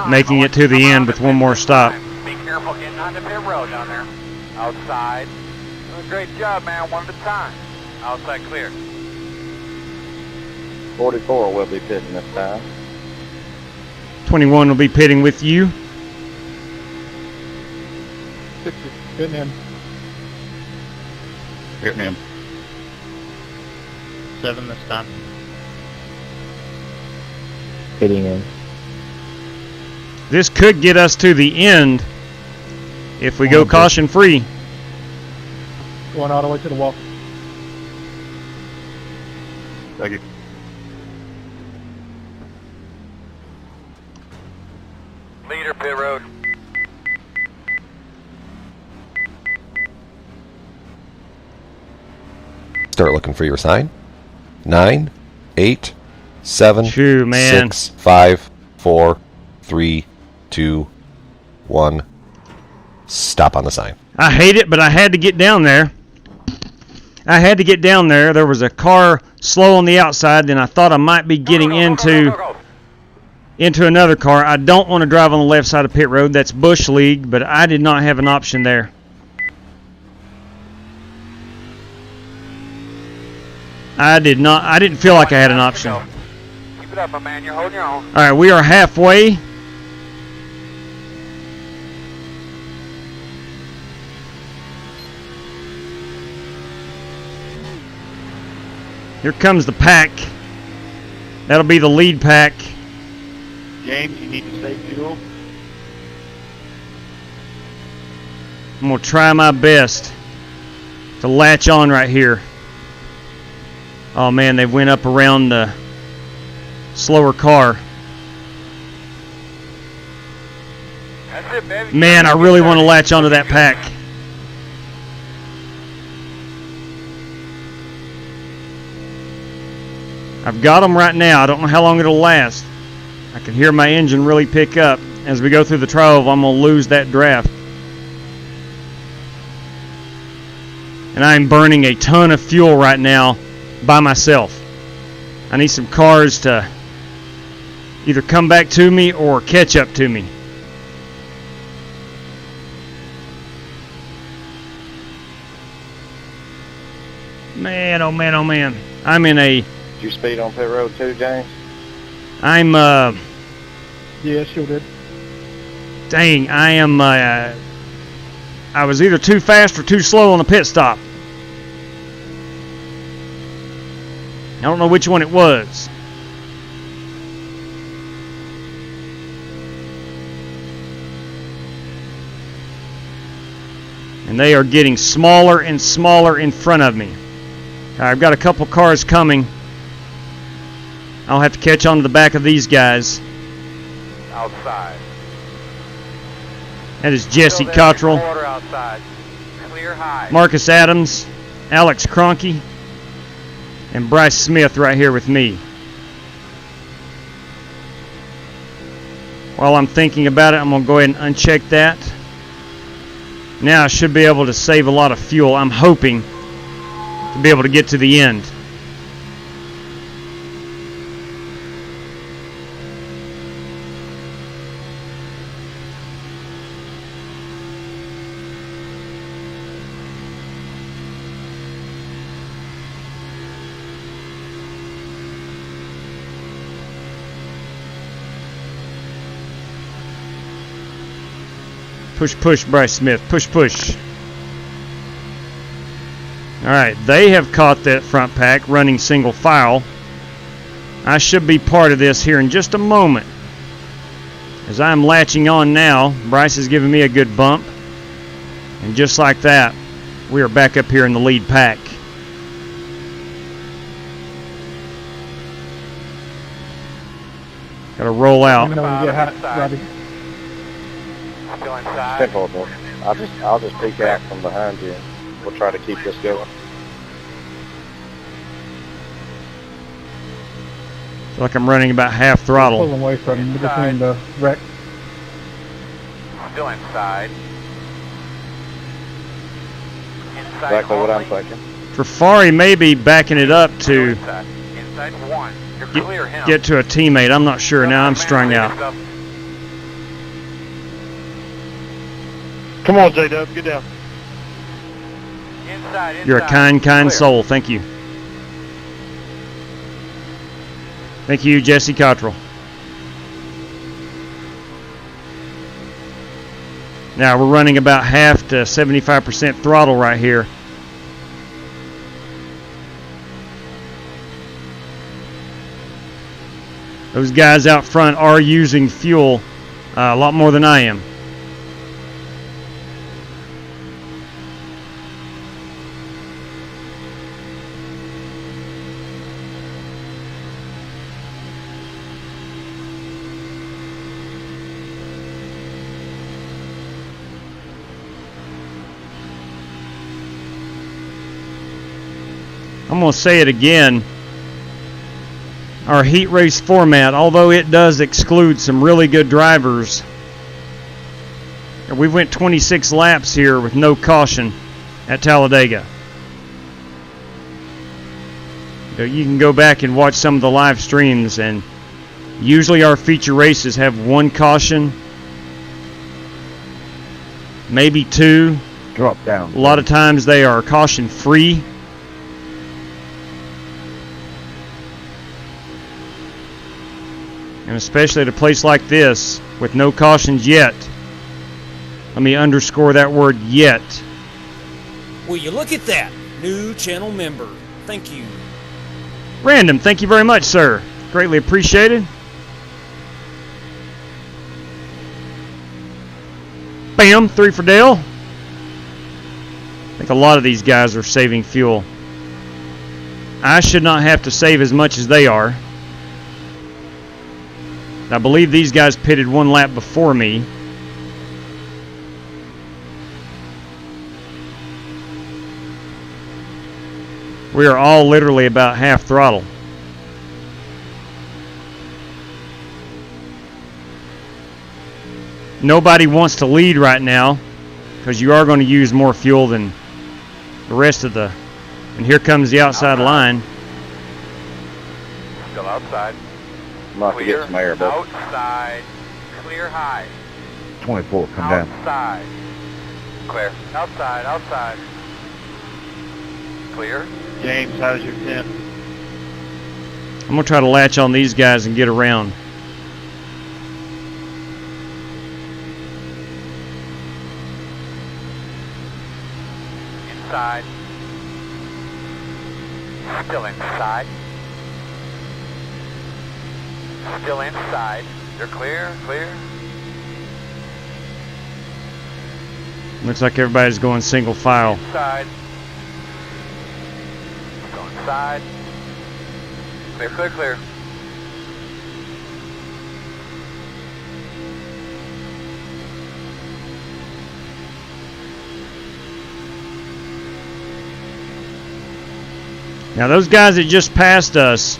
making it to the end with one more stop. Be careful getting on the pit road down there. Outside. Doing a great job, man, one at a time. Outside clear. 44 will be pitting this time. 21 will be pitting with you. 60, getting in. Getting in. 7 this time. Hitting in. This could get us to the end if we go caution free. Going all the way to the wall. Thank you. Leader, pit road. Start looking for your sign. 9, 8, 7, Shoo, man. 6, 5, 4, 3, 2, 1. Stop on the sign. I hate it, but I had to get down there. There was a car slow on the outside, and I thought I might be getting into another car. I don't want to drive on the left side of pit road. That's Bush League, but I did not have an option there. I didn't feel like I had an option. All Keep it up, my man. You're holding your own. right, we are halfway. Here comes the pack. That'll be the lead pack. James, you need to save fuel. I'm going to try my best to latch on right here. Oh man, they went up around the slower car. That's it, baby. Man, I really want to latch onto that pack. I've got them right now. I don't know how long it'll last. I can hear my engine really pick up. As we go through the trove, I'm going to lose that draft. And I'm burning a ton of fuel right now by myself. I need some cars to either come back to me or catch up to me. Man, oh man, oh man. I'm in a... Did you speed on pit road too, James? I'm, Yeah, sure did. dang, I am, I was either too fast or too slow on the pit stop. I don't know which one it was. And they are getting smaller and smaller in front of me. I've got a couple cars coming. I'll have to catch on to the back of these guys. Outside. That is Jesse Cottrell, Outside. Clear high. Marcus Adams, Alex Cronky, and Bryce Smith right here with me. While I'm thinking about it, I'm going to go ahead and uncheck that. Now I should be able to save a lot of fuel. I'm hoping to be able to get to the end. Push, push, Bryce Smith. Push, push. Alright, they have caught that front pack running single file. I should be part of this here in just a moment. As I'm latching on now, Bryce is giving me a good bump. And just like that, we are back up here in the lead pack. Gotta roll out. Simple, though. I'll just peek out from behind you and we'll try to keep this going. Feel like I'm running about half throttle. Pulling away from between the wreck. Still inside. Exactly what I'm thinking. Ferrari may be backing it up to Inside one. You're clear him. get to a teammate. I'm not sure. Now I'm strung out. Come on, J-Dub, get down. Inside. You're a kind soul. Thank you. Thank you, Jesse Cottrell. Now we're running about half to 75% throttle right here. Those guys out front are using fuel a lot more than I am. I'm going to say it again. Our heat race format, although it does exclude some really good drivers, we went 26 laps here with no caution at Talladega. You can go back and watch some of the live streams, and usually our feature races have one caution, maybe two. Drop down. A lot of times they are caution free. And especially at a place like this with no cautions yet. Let me underscore that word yet. Will you look at that? New channel member. Thank you. Random, thank you very much, sir. Greatly appreciated. Bam, 3 for Dale. I think a lot of these guys are saving fuel. I should not have to save as much as they are. I believe these guys pitted 1 lap before me. We are all literally about half throttle. Nobody wants to lead right now because you are going to use more fuel than the rest of the... And here comes the outside line. Still outside. Not to get some air, but outside. Clear high. 24, come down. Outside. Clear. Outside, outside. Clear. James, how's your temp? I'm going to try to latch on these guys and get around. Inside. Still inside. Still inside. You're clear, clear. Looks like everybody's going single file. Inside. Go inside. Clear, clear, clear. Now those guys that just passed us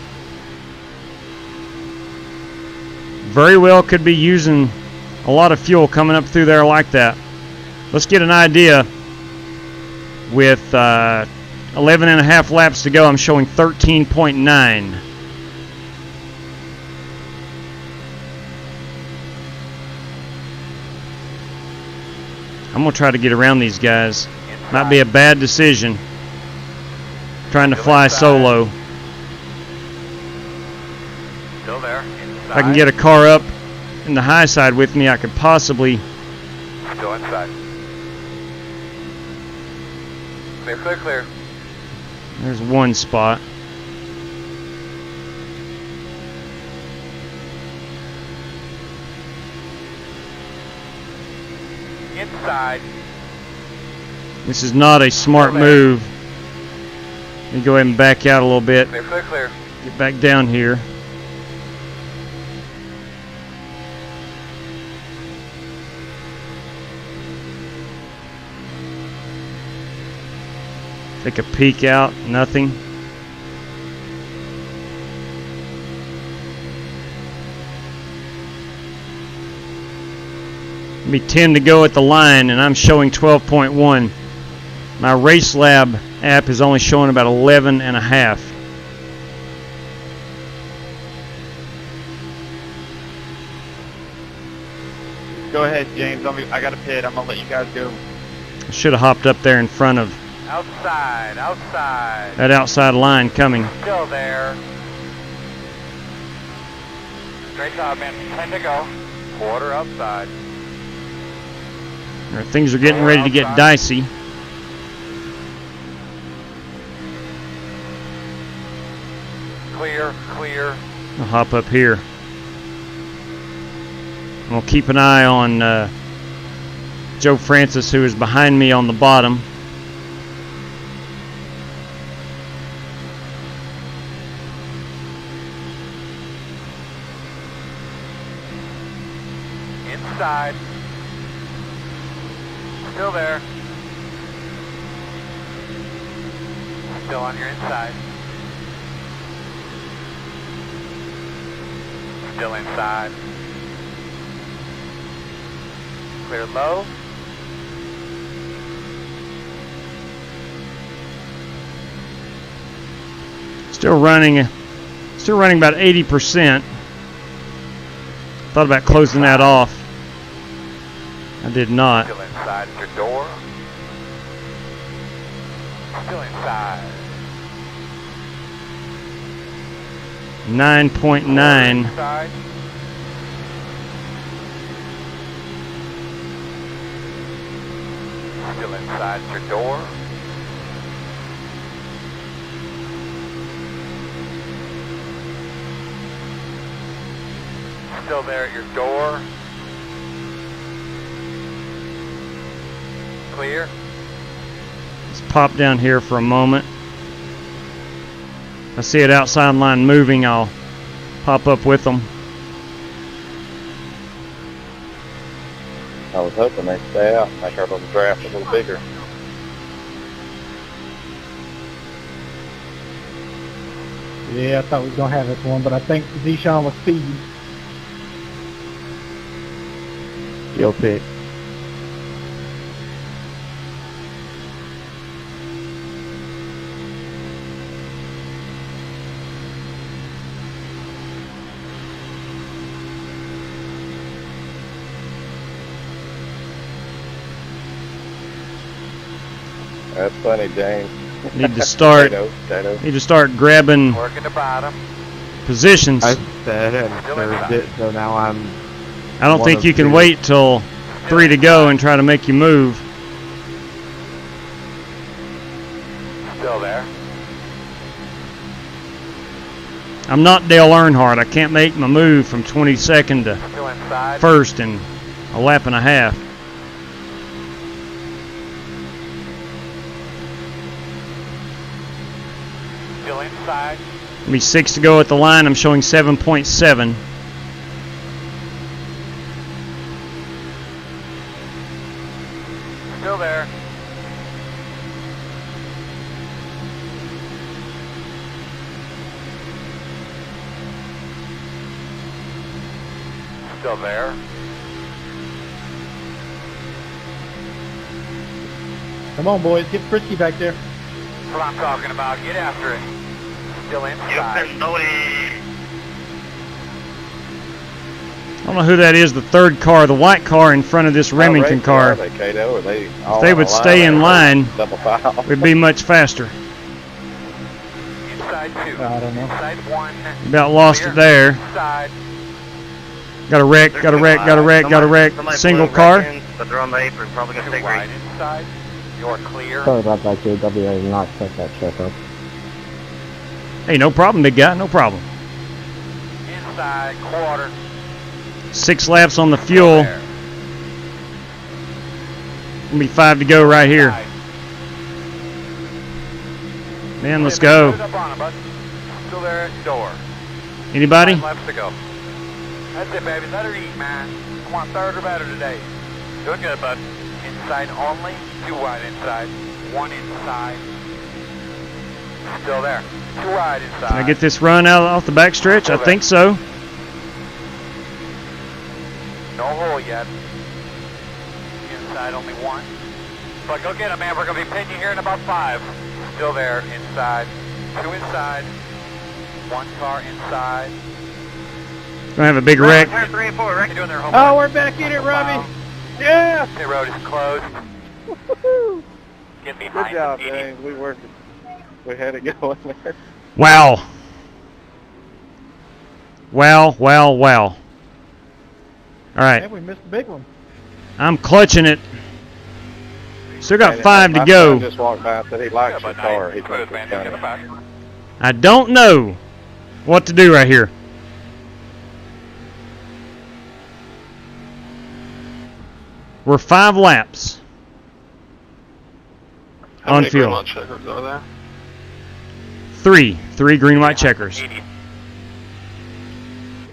very well could be using a lot of fuel coming up through there like that. Let's get an idea. With 11 and a half laps to go, I'm showing 13.9. I'm going to try to get around these guys. Might be a bad decision. Trying to fly solo. Still there. If I can get a car up in the high side with me, I could possibly... Still inside. Clear, clear, clear. There's one spot. Inside. This is not a smart move. Let me go ahead and back out a little bit. Clear, clear, clear. Get back down here. Take a peek out, nothing. Be 10 to go at the line, and I'm showing 12.1. My RaceLab app is only showing about 11 and a half. Go ahead, James. I got a pit. I'm gonna let you guys go. I should have hopped up there in front of Outside, outside. that outside line coming. Still there. Great job, man. 10 to go. Quarter outside. Things are getting ready to get dicey. Clear, clear. I'll hop up here. I'm going to keep an eye on Joe Francis, who is behind me on the bottom. Inside. Still there. Still on your inside. Still inside. Clear low. Still running about 80%. Thought about closing that off. I did not. Still inside your door. Still inside. 9.9. Inside. Still inside your door. Still there at your door. Clear. Let's pop down here for a moment. I see it outside line moving, I'll pop up with them. I was hoping they'd stay out, make our little draft a little bigger. Yeah, I thought we was gonna have this one, but I think Deshaun was speeding. Yo, pick. That's funny, James. Need to start. Potato. Need to start grabbing Working the bottom. positions. I said and served it, so now I'm. I don't think you can two. wait till 3 to go and try to make you move. Still there. I'm not Dale Earnhardt. I can't make my move from 22nd to Still inside. first in a lap and a half. Still inside. Be 6 to go at the line. I'm showing 7.7. Still there. Still there. Come on, boys. Get frisky back there. That's what I'm talking about. Get after it. Still inside. I don't know who that is, the third car, the white car in front of this Remington car. Are they, Cato? Are they If they would stay in line, double foul? we'd be much faster. Inside 2. I don't know. Inside 1. About lost it there. Inside. Got a wreck, got a wreck, got a wreck, got a wreck. Single car. But they're on the apron, probably going to Too stay wide green. inside. You're clear. Sorry about that, JW. I did not set that check up. Hey, no problem, big guy, no problem. Inside quarter. 6 laps on the fuel. Gonna be 5 to go right here. Man, let's go. Still there at door. Anybody? 5 laps to go. That's it, baby. Let her eat, man. Come on, third or better today. Doing good, bud. Inside only. 2 wide inside. 1 inside. Still there. 2 wide inside. Can I get this run out off the back stretch? I think so. No hole yet. Inside only 1. But go get him, man. We're going to be pinning you here in about 5. Still there. Inside. 2 inside. 1 car inside. Gonna have a big wreck. Turn 3 and 4, right? Doing their Oh, we're back in it, Robbie. Yeah. Pit road is closed. Get behind Good job, the median. James. We had it going there. Wow. Wow, wow, wow. All right. Yeah, we missed the big one. I'm clutching it. Still got And 5 my to go. son just walked by and said he likes your car. He Smooth, man. Get the back. I don't know what to do right here. We're 5 laps on fuel. 3 green white checkers.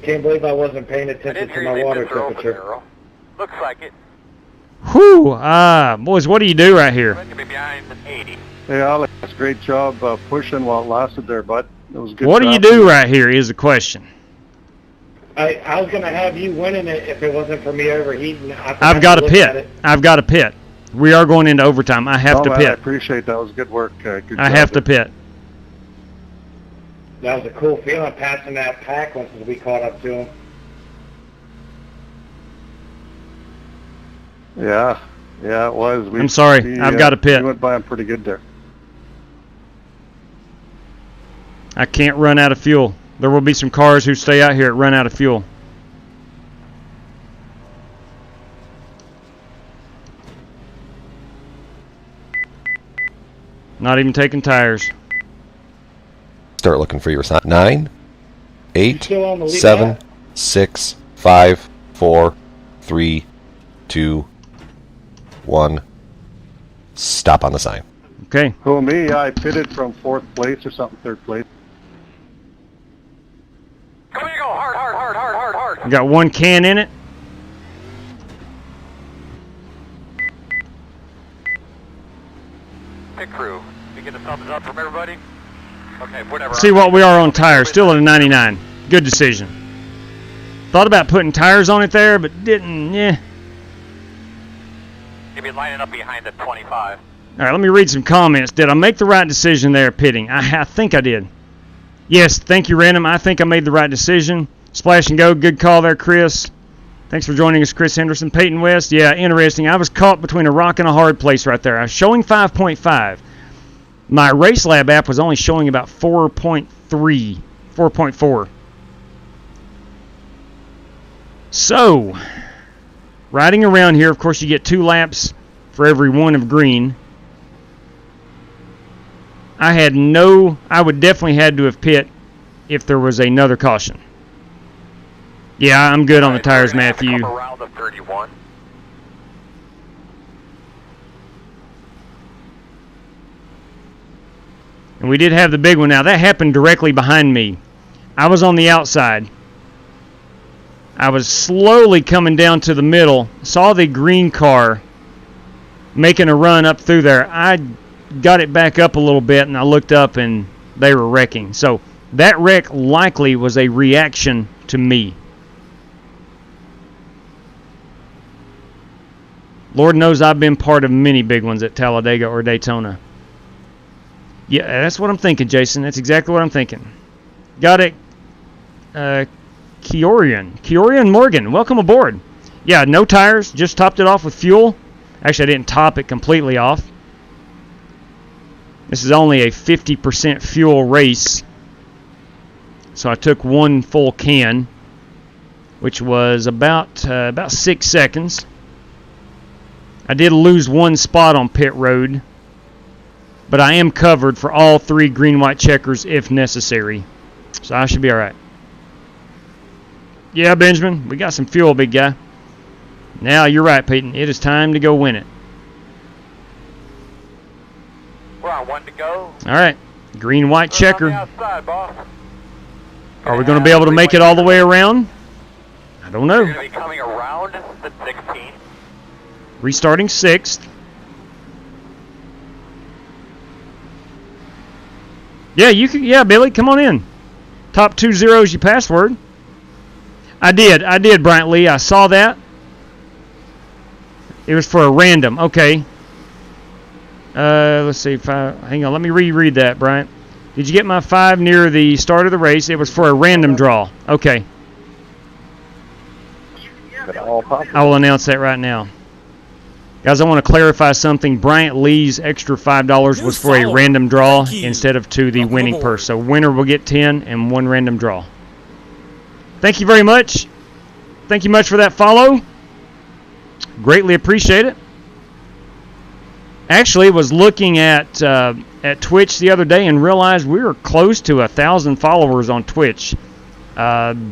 Can't believe I wasn't paying attention to my water temperature. Looks like it. Whew, boys, what do you do right here? Going to be behind 80. Hey, Alex, great job pushing while it lasted there, bud. It was good. What do you do right here is the question. I was going to have you winning it if it wasn't for me overheating. I've got to pit. I've got to pit. We are going into overtime. I have to man, pit. I appreciate that. It was good work. Good I job have to there. pit. That was a cool feeling passing that pack once we caught up to him. Yeah, it was. I'm sorry. I've got to pit. We went by him pretty good there. I can't run out of fuel. There will be some cars who stay out here that run out of fuel. Not even taking tires. Start looking for your sign. 9, 8, still on the lead 7, lap? 6, 5, 4, 3, 2, 1. Stop on the sign. Okay. Who, me? I pitted from 4th place or something, 3rd place. Come on, you go. Hard. We got 1 can in it. Pit crew. You get a thumbs up from everybody? Okay, whatever. See what we are on tires. Still at a 99. Good decision. Thought about putting tires on it there, but didn't. Yeah. You'll be lining up behind the 25. All right, let me read some comments. Did I make the right decision there pitting? I think I did. Yes, thank you, Random. I think I made the right decision. Splash and go. Good call there, Chris. Thanks for joining us, Chris Henderson. Peyton West. Yeah, interesting. I was caught between a rock and a hard place right there. I was showing 5.5. My RaceLab app was only showing about 4.3, 4.4. So, riding around here, of course, you get 2 laps for every 1 of green. I would definitely had to have pit if there was another caution. Yeah, I'm good on the tires, Matthew. Around the 31. And we did have the big one. Now, that happened directly behind me. I was on the outside. I was slowly coming down to the middle. Saw the green car making a run up through there. I got it back up a little bit, and I looked up, and they were wrecking. So that wreck likely was a reaction to me. Lord knows I've been part of many big ones at Talladega or Daytona. Yeah, that's what I'm thinking, Jason. That's exactly what I'm thinking. Got it. Keorian Morgan, welcome aboard. Yeah, no tires, just topped it off with fuel. Actually, I didn't top it completely off. This is only a 50% fuel race. So I took one full can, which was about 6 seconds. I did lose one spot on pit road, but I am covered for all 3 green-white checkers if necessary. So I should be all right. Yeah, Benjamin, we got some fuel, big guy. Now, you're right, Peyton. It is time to go win it. We're on 1 to go. All right. Green-white checker. Outside, boss. Are we going to be able to make it all the way around? I don't know. You're going to be coming around the 16. Restarting 6th. Yeah, you can. Yeah, Billy, come on in. Top 2 zeros your password. I did, Bryant Lee. I saw that. It was for a random. Okay. Let's see. Hang on. Let me reread that, Bryant. Did you get my 5 near the start of the race? It was for a random draw. Okay. I will announce that right now. Guys, I want to clarify something. Bryant Lee's extra $5 was for a random draw instead of to the winning purse. So winner will get 10 and 1 random draw. Thank you very much. Thank you much for that follow. Greatly appreciate it. Actually, was looking at Twitch the other day and realized we were close to 1,000 followers on Twitch. Thank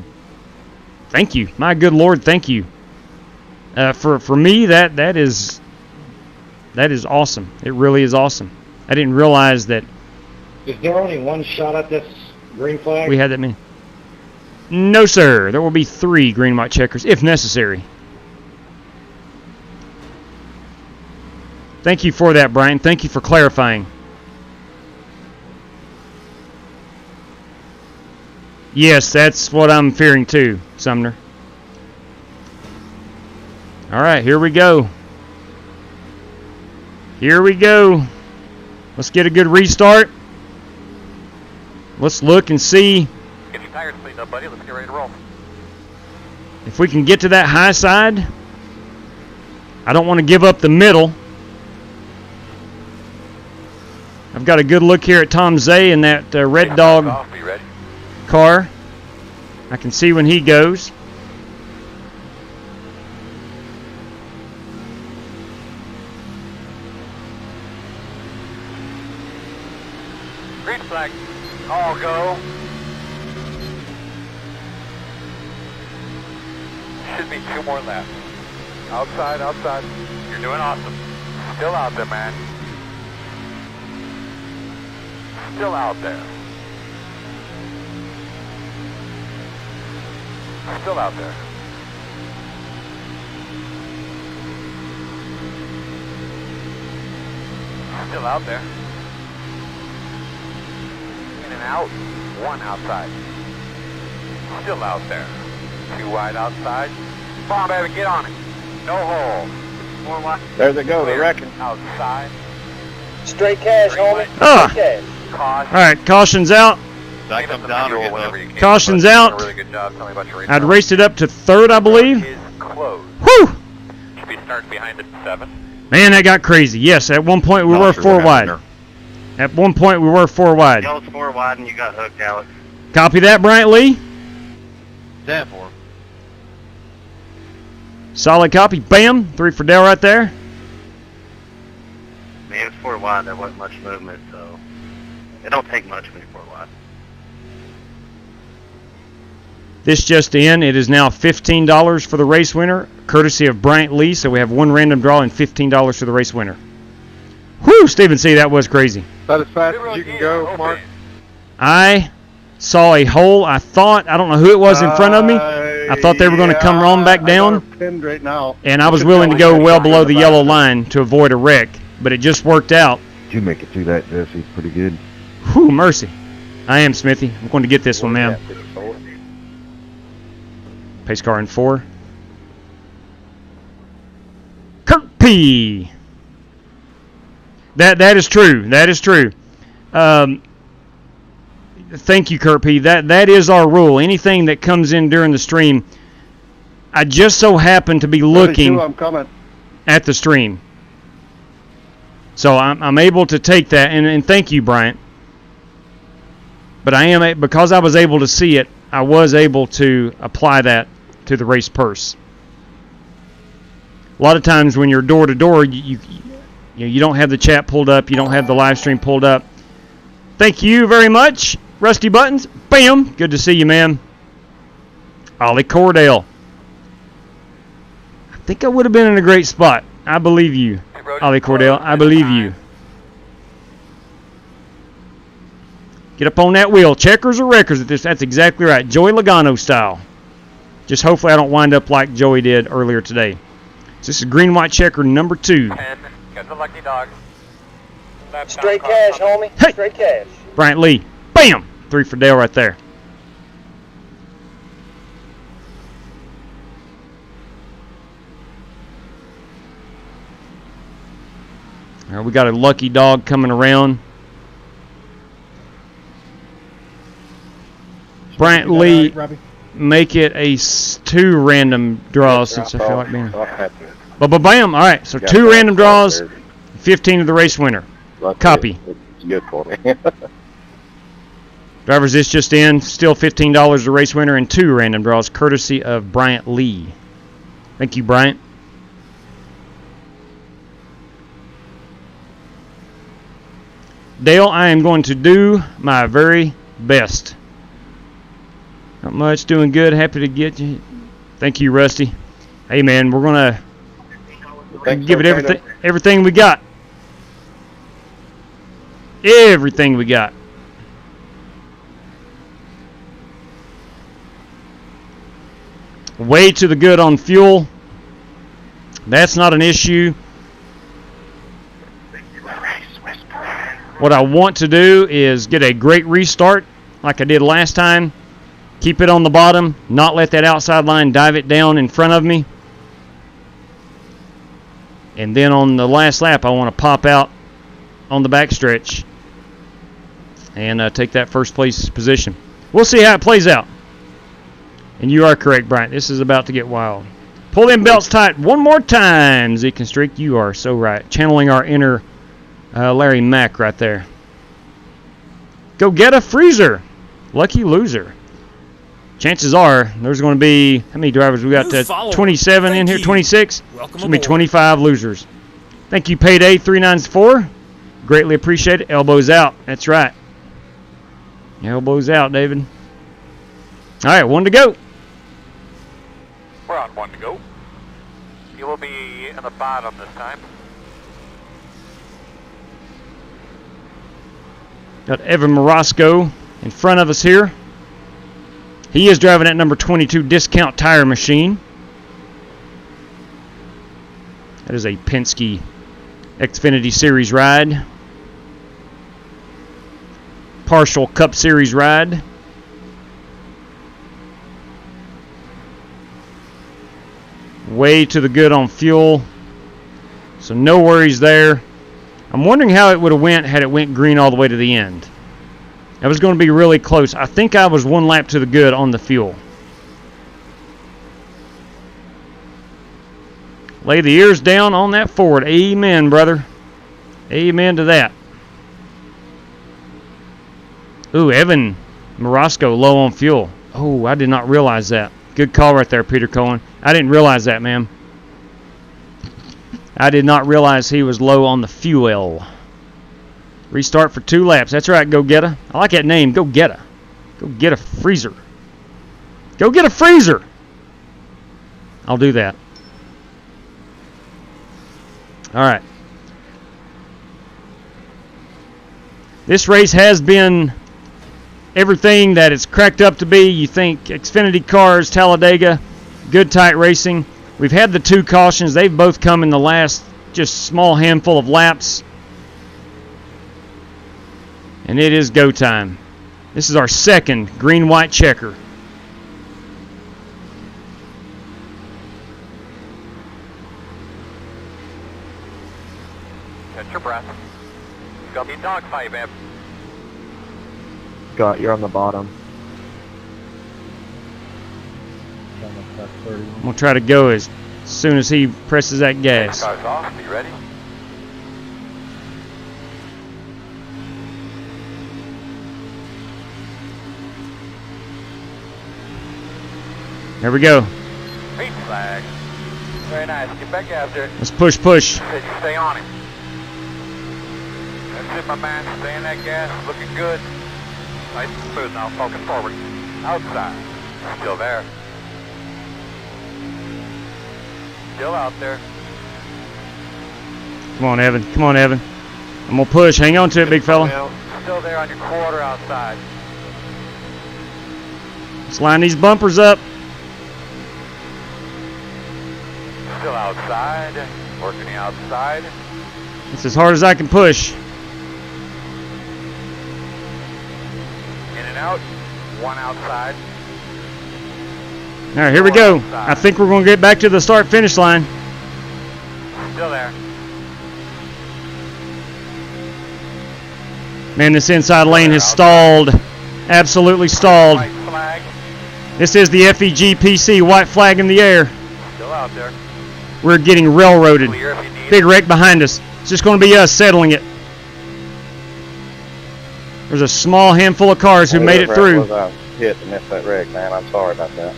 you, my good Lord. Thank you. For me, that is awesome. It really is awesome. I didn't realize that. Is there only one shot at this green flag? We had that many. No, sir. There will be 3 green white checkers if necessary. Thank you for that, Brian. Thank you for clarifying. Yes, that's what I'm fearing too, Sumner. All right, here we go. Here we go. Let's get a good restart. Let's look and see Get your tires cleaned up, buddy. Let's get ready to roll. if we can get to that high side. I don't want to give up the middle. I've got a good look here at Tom Zay in that Red Dog car. I can see when he goes. Green flag. All go. Should be 2 more laps. Outside, outside. You're doing awesome. Still out there, man. Still out there. Still out there. Still out there. In and out. 1 outside. Still out there. 2 wide outside. Come on, baby, get on it. No hole. 4 wide. There they go, they're wrecking. Outside. Straight cash, homie. Ah. Straight cash. All right, caution's out. I come down or get Caution's out. Really good job. Tell me about your race. I'd raced it up to 3rd, I believe. Whew! Should be starting behind at 7. Man, that got crazy. Yes, at one point we were 4 wide. At one point we were 4 wide. Y'all was 4 wide and you got hooked, Alex. Copy that, Bryant Lee. 10 for him. Solid copy. Bam. 3 for Dale right there. I mean, it was 4 wide, there wasn't much movement, so it don't take much when you're 4 wide. This just in. It is now $15 for the race winner, courtesy of Bryant Lee. So we have 1 random draw and $15 for the race winner. Whew, Stephen C., that was crazy. About as fast as you can go, Mark. I saw a hole. I don't know who it was in front of me. I thought they were going to come on back down. Pinned right now. And I was willing to go well below the yellow line to avoid a wreck. But it just worked out. Did you make it through that, Jesse? Pretty good. Whew, mercy. I am, Smithy. I'm going to get this one, man. Pace car in 4. Kurt P. That is true. That is true. Thank you, Kurt P. That is our rule. Anything that comes in during the stream, I just so happen to be looking at the stream. So I'm able to take that, and thank you, Bryant. But I am, because I was able to see it, I was able to apply that to the race purse. A lot of times when you're door to door, you don't have the chat pulled up, you don't have the live stream pulled up. Thank you very much, Rusty Buttons. Bam! Good to see you, man. Ollie Cordell. I think I would have been in a great spot. I believe you, Ollie Cordell. I believe you. Get up on that wheel. Checkers or wreckers at this. That's exactly right. Joey Logano style. Just hopefully I don't wind up like Joey did earlier today. So this is green, white checker number 2. Got the lucky dog. Straight cash, homie. Hey. Straight cash. Bryant Lee. Bam! 3 for Dale right there. All right, we got a lucky dog coming around. Bryant Lee, make it a 2 random draws since I feel like being. Bam! All right, so 2 random draws, 15 of the race winner. Copy. It's good for me. Drivers, this just in. Still $15 the race winner and 2 random draws, courtesy of Bryant Lee. Thank you, Bryant. Dale, I am going to do my very best. Not much, doing good. Happy to get you. Thank you, Rusty. Hey, man, we're going to give it everything we got. Everything we got. Way to the good on fuel. That's not an issue. What I want to do is get a great restart like I did last time. Keep it on the bottom, not let that outside line dive it down in front of me. And then on the last lap, I want to pop out on the backstretch and take that first place position. We'll see how it plays out. And you are correct, Bryant. This is about to get wild. Pull them belts tight one more time, Zeke and Streak. You are so right. Channeling our inner Larry Mack right there. Go get a freezer. Lucky loser. Chances are there's going to be, how many drivers we got? 27 in here, 26. There's going to be 25 losers. Thank you, Payday 394. Greatly appreciate it. Elbows out. That's right. Elbows out, David. All right, 1 to go. We're on 1 to go. You will be in the bottom this time. Got Evan Morosco in front of us here. He is driving at number 22 Discount Tire Machine. That is a Penske Xfinity Series ride. Partial Cup Series ride. Way to the good on fuel. So no worries there. I'm wondering how it would have went had it went green all the way to the end. That was going to be really close. I think I was 1 lap to the good on the fuel. Lay the ears down on that Ford. Amen, brother. Amen to that. Ooh, Evan Morosco low on fuel. Oh, I did not realize that. Good call right there, Peter Cohen. I didn't realize that, man. I did not realize he was low on the fuel. Restart for 2 laps. That's right, Go Getta. I like that name, Go Getta. Go get a freezer. Go get a freezer. I'll do that. All right. This race has been everything that it's cracked up to be. You think Xfinity cars, Talladega, good tight racing. We've had the 2 cautions. They've both come in the last just small handful of laps. And it is go time. This is our second green-white checker. Got me dogfight, man. Scott, you're on the bottom. I'm going to try to go as soon as he presses that gas. Car's off. Be ready. There we go. Green flag. Very nice. Get back out there. Let's push, push. Stay on him. That's it, my man. Stay in that gas. Looking good. Nice and smooth now. Focus forward. Outside. Still there. Still out there. Come on, Evan. Come on, Evan. I'm going to push. Hang on to it, big fella. Still there on your quarter outside. Let's line these bumpers up. Still outside. Working the outside. It's as hard as I can push. In and out. One outside. All right, here we go. I think we're going to get back to the start-finish line. Still there. Man, this inside lane has stalled. Absolutely stalled. White flag. This is the FEG PC. White flag in the air. Still out there. We're getting railroaded. Big wreck behind us. It's just going to be us settling it. There's a small handful of cars who made it through. I hit and missed that wreck, man. I'm sorry about that.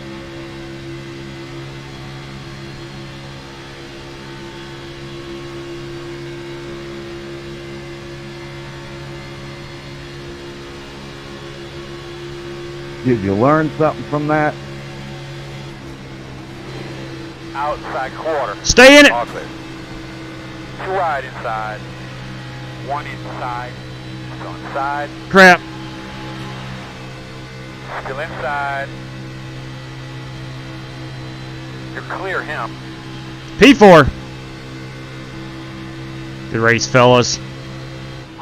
Did you learn something from that? Outside quarter. Stay in it. All clear. Two wide inside. One inside. Still inside. Crap. Still inside. You're clear him. P4. Good race, fellas.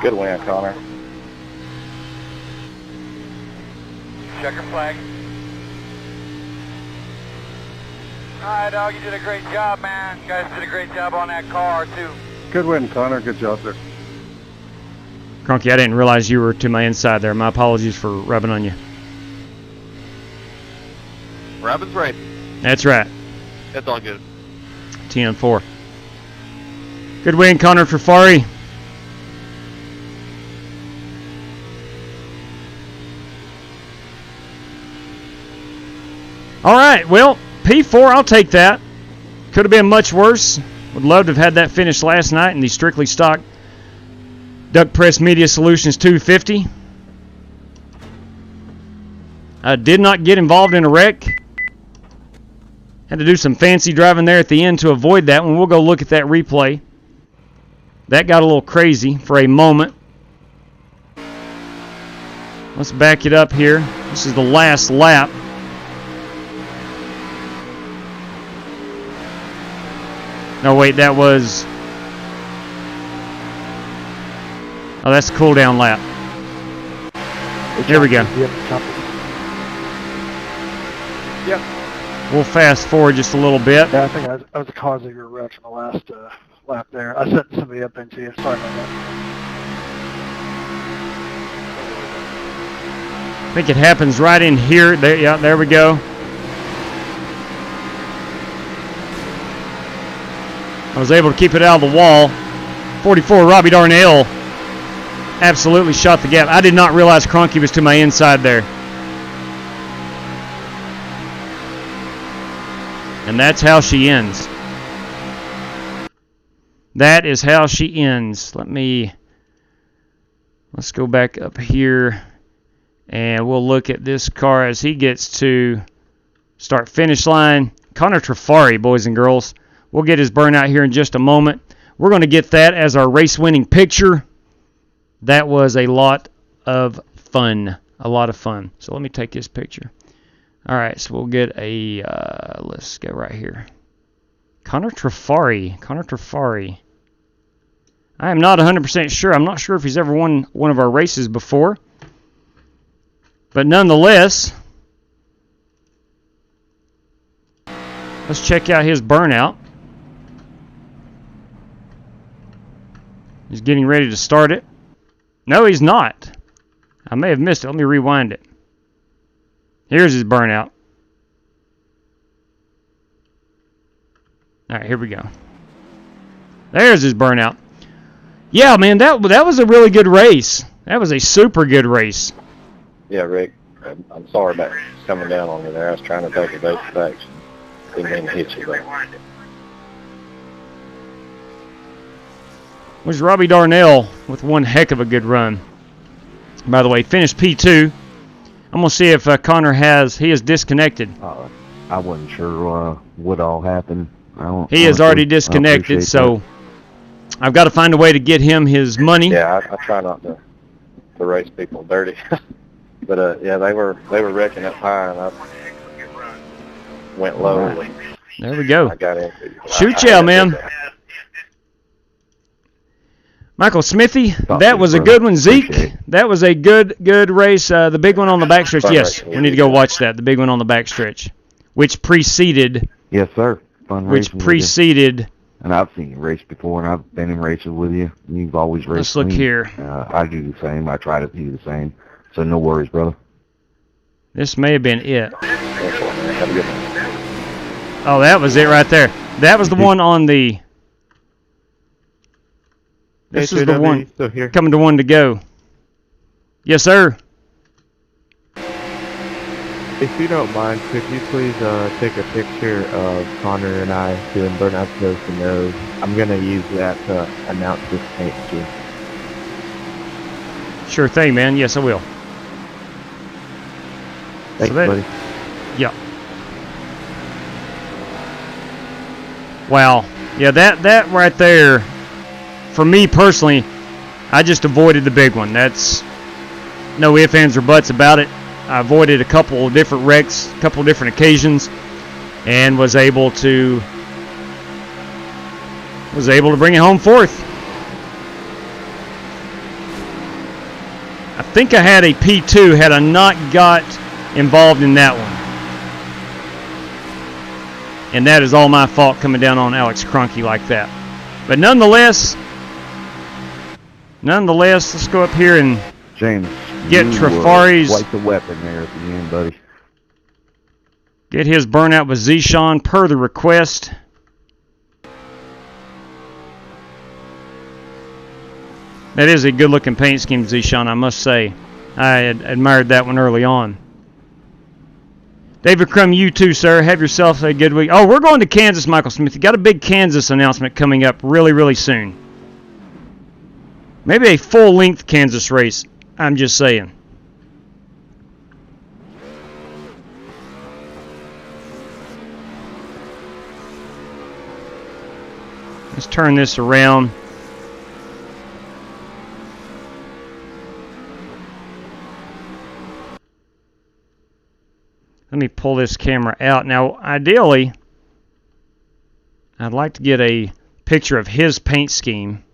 Good win, Connor. Checker flag. Alright, dog, you did a great job, man. You guys did a great job on that car, too. Good win, Connor. Good job there. Cronky, I didn't realize you were to my inside there. My apologies for rubbing on you. Robin's right. That's right. That's all good. 10-4. Good win, Connor Trafari. All right, well, P4, I'll take that. Could have been much worse. Would love to have had that finish last night in the strictly stock Duck Press Media Solutions 250. I did not get involved in a wreck. Had to do some fancy driving there at the end to avoid that one. We'll go look at that replay. That got a little crazy for a moment. Let's back it up here. This is the last lap. No, wait, that was... Oh, that's the cool-down lap. Here we go. Yep. We'll fast forward just a little bit. Yeah, I think I was the cause of your wreck on the last lap there. I set somebody up into you. Sorry about that. I think it happens right in here. There, yeah, there we go. I was able to keep it out of the wall. 44, Robbie Darnell absolutely shot the gap. I did not realize Cronky was to my inside there. And that's how she ends. That is how she ends. Let's go back up here and we'll look at this car as he gets to start finish line. Connor Trafari, boys and girls. We'll get his burnout here in just a moment. We're going to get that as our race-winning picture. That was a lot of fun. A lot of fun. So let me take this picture. All right, so we'll get a, let's go right here. Connor Trafari. Connor Trafari. I am not 100% sure. I'm not sure if he's ever won one of our races before. But nonetheless, let's check out his burnout. He's getting ready to start it. No, he's not. I may have missed it. Let me rewind it. Here's his burnout. All right, here we go. There's his burnout. Yeah, man, that was a really good race. That was a super good race. Yeah, Rick, I'm sorry about coming down on you there. I was trying to take a basic action. Didn't mean to hit you there. Was Robbie Darnell with one heck of a good run. By the way, finished P2. I'm going to see if Connor he is disconnected. I wasn't sure what all happened. He is already disconnected, so I've got to find a way to get him his money. Yeah, I try not to race people dirty. But yeah, they were wrecking up high, and I went low. Right. There we go. I got into it. Shoot ya, man. Michael Smithy, that was a good one. Zeke, that was a good race. The big one on the backstretch, yes, we need to go watch that. The big one on the backstretch, which preceded. Yes, sir. Fun which racing preceded. And I've seen you race before, and I've been in races with you. You've always raced. Let's look here. I do the same. I try to do the same. So no worries, brother. This may have been it. Oh, that was it right there. That was the one on the. This is the one coming to one to go. Yes, sir. If you don't mind, could you please take a picture of Connor and I doing burnout nose to nose? I'm going to use that to announce this paint scheme. Sure thing, man. Yes, I will. Thanks, buddy. Yeah. Wow. Yeah, that right there, for me personally, I just avoided the big one. That's no ifs, ands, or buts about it. I avoided a couple of different wrecks, a couple of different occasions, and was able to bring it home fourth. I think I had a P2 had I not got involved in that one. And that is all my fault coming down on Alex Cronky like that. But nonetheless, let's go up here and James, get Trafari's. Quite the weapon there at the end, buddy. Get his burnout with Zishan per the request. That is a good-looking paint scheme, Zishan, I must say. I admired that one early on. David Crum, you too, sir. Have yourself a good week. Oh, we're going to Kansas, Michael Smith. You got a big Kansas announcement coming up really, really soon. Maybe a full-length Kansas race. I'm just saying. Let's turn this around. Let me pull this camera out. Now, ideally, I'd like to get a picture of his paint scheme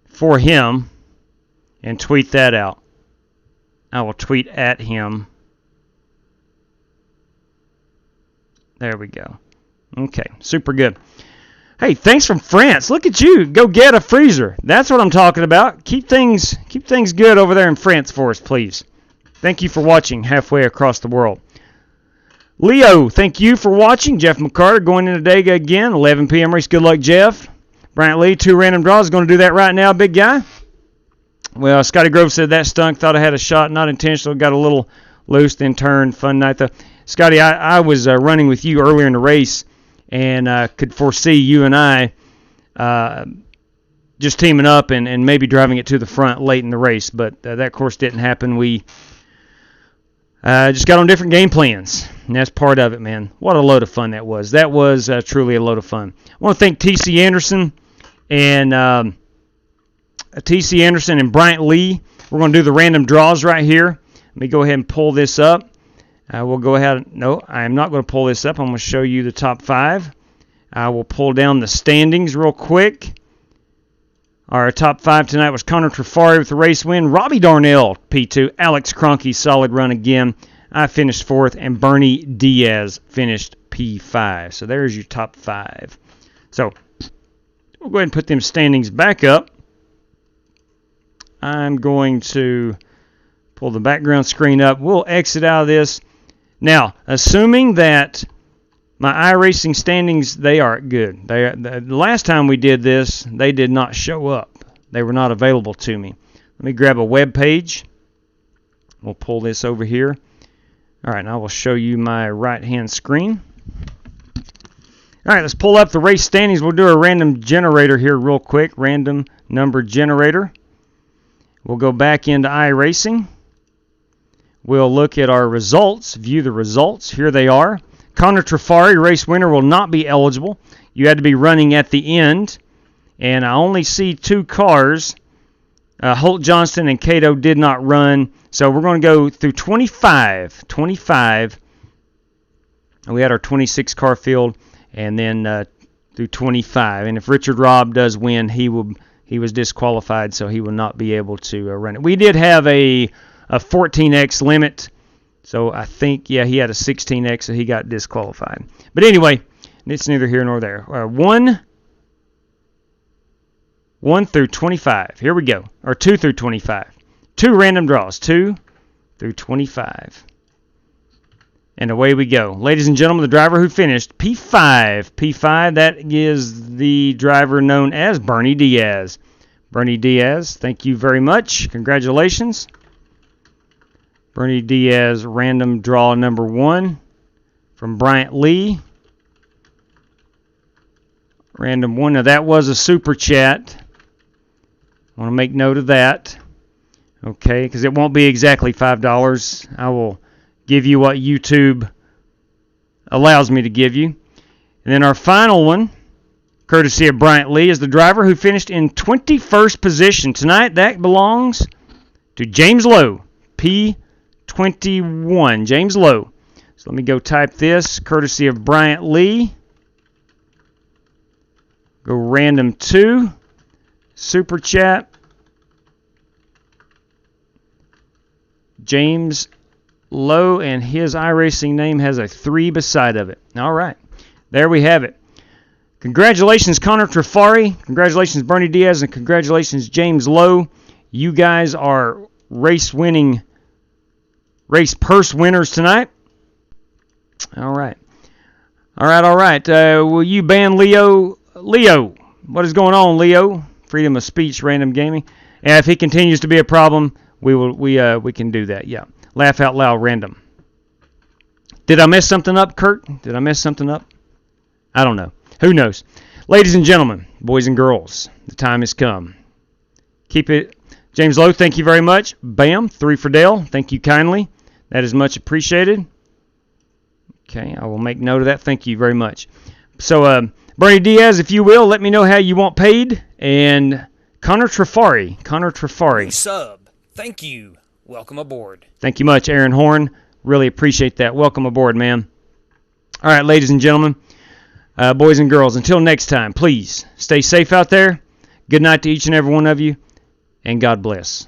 for him and tweet that out. I will tweet at him. There we go. Okay, super good. Hey, thanks from France. Look at you. Go get a freezer. That's what I'm talking about. Keep things good over there in France for us, please. Thank you for watching halfway across the world. Leo, thank you for watching. Jeff McCarter going into Talladega again. 11 p.m. race. Good luck, Jeff. Bryant Lee, 2 random draws. Going to do that right now, big guy. Well, Scotty Grove said that stunk. Thought I had a shot. Not intentional. Got a little loose, then turned. Fun night, though. Scotty, I was running with you earlier in the race and could foresee you and I just teaming up and maybe driving it to the front late in the race. But that, of course, didn't happen. We just got on different game plans, and that's part of it, man. What a load of fun that was. That was truly a load of fun. I want to thank T.C. Anderson and Bryant Lee. We're going to do the random draws right here. Let me go ahead and pull this up. We'll go ahead. No, I am not going to pull this up. I'm going to show you the top 5. I will pull down the standings real quick. Our top 5 tonight was Connor Trafari with the race win. Robbie Darnell, P2. Alex Cronky, solid run again. I finished 4th. And Bernie Diaz finished P5. So there's your top 5. So we'll go ahead and put them standings back up. I'm going to pull the background screen up. We'll exit out of this. Now, assuming that my iRacing standings, they are good. The last time we did this, they did not show up. They were not available to me. Let me grab a web page. We'll pull this over here. All right, and I will show you my right-hand screen. All right, let's pull up the race standings. We'll do a random generator here real quick. Random number generator. We'll go back into iRacing. We'll look at our results, view the results. Here they are. Connor Trafari, race winner, will not be eligible. You had to be running at the end. And I only see 2 cars. Holt Johnston and Cato did not run. So we're going to go through 25. 25. We had our 26 car field. And then through 25. And if Richard Robb does win, he was disqualified, so he will not be able to run it. We did have a 14X limit. So I think, yeah, he had a 16X, so he got disqualified. But anyway, it's neither here nor there. 1 through 25. Here we go. Or 2 through 25. 2 random draws. 2 through 25. And away we go. Ladies and gentlemen, the driver who finished P5. P5, that is the driver known as Bernie Diaz. Bernie Diaz, thank you very much. Congratulations. Bernie Diaz, random draw number 1 from Bryant Lee. Random 1. Now that was a super chat. I want to make note of that. Okay, because it won't be exactly $5. I will give you what YouTube allows me to give you. And then our final one, courtesy of Bryant Lee, is the driver who finished in 21st position. Tonight, that belongs to James Lowe, P21. James Lowe. So let me go type this, courtesy of Bryant Lee. Go random 2, super chat. James Lowe, and his iRacing name has a 3 beside of it. All right. There we have it. Congratulations, Connor Trafari. Congratulations, Bernie Diaz. And congratulations, James Lowe. You guys are race purse winners tonight. All right. All right. Will you ban Leo? Leo, what is going on, Leo? Freedom of speech, random gaming. And if he continues to be a problem, we can do that. Yeah. Laugh out loud, random. Did I mess something up, Kurt? Did I mess something up? I don't know. Who knows? Ladies and gentlemen, boys and girls, the time has come. Keep it. James Lowe, thank you very much. Bam, 3 for Dale. Thank you kindly. That is much appreciated. Okay, I will make note of that. Thank you very much. So, Bernie Diaz, if you will, let me know how you want paid. And Connor Trafari. Sub. Thank you. Welcome aboard. Thank you much, Aaron Horn. Really appreciate that. Welcome aboard, man. All right, ladies and gentlemen, boys and girls, until next time, please stay safe out there. Good night to each and every one of you, and God bless.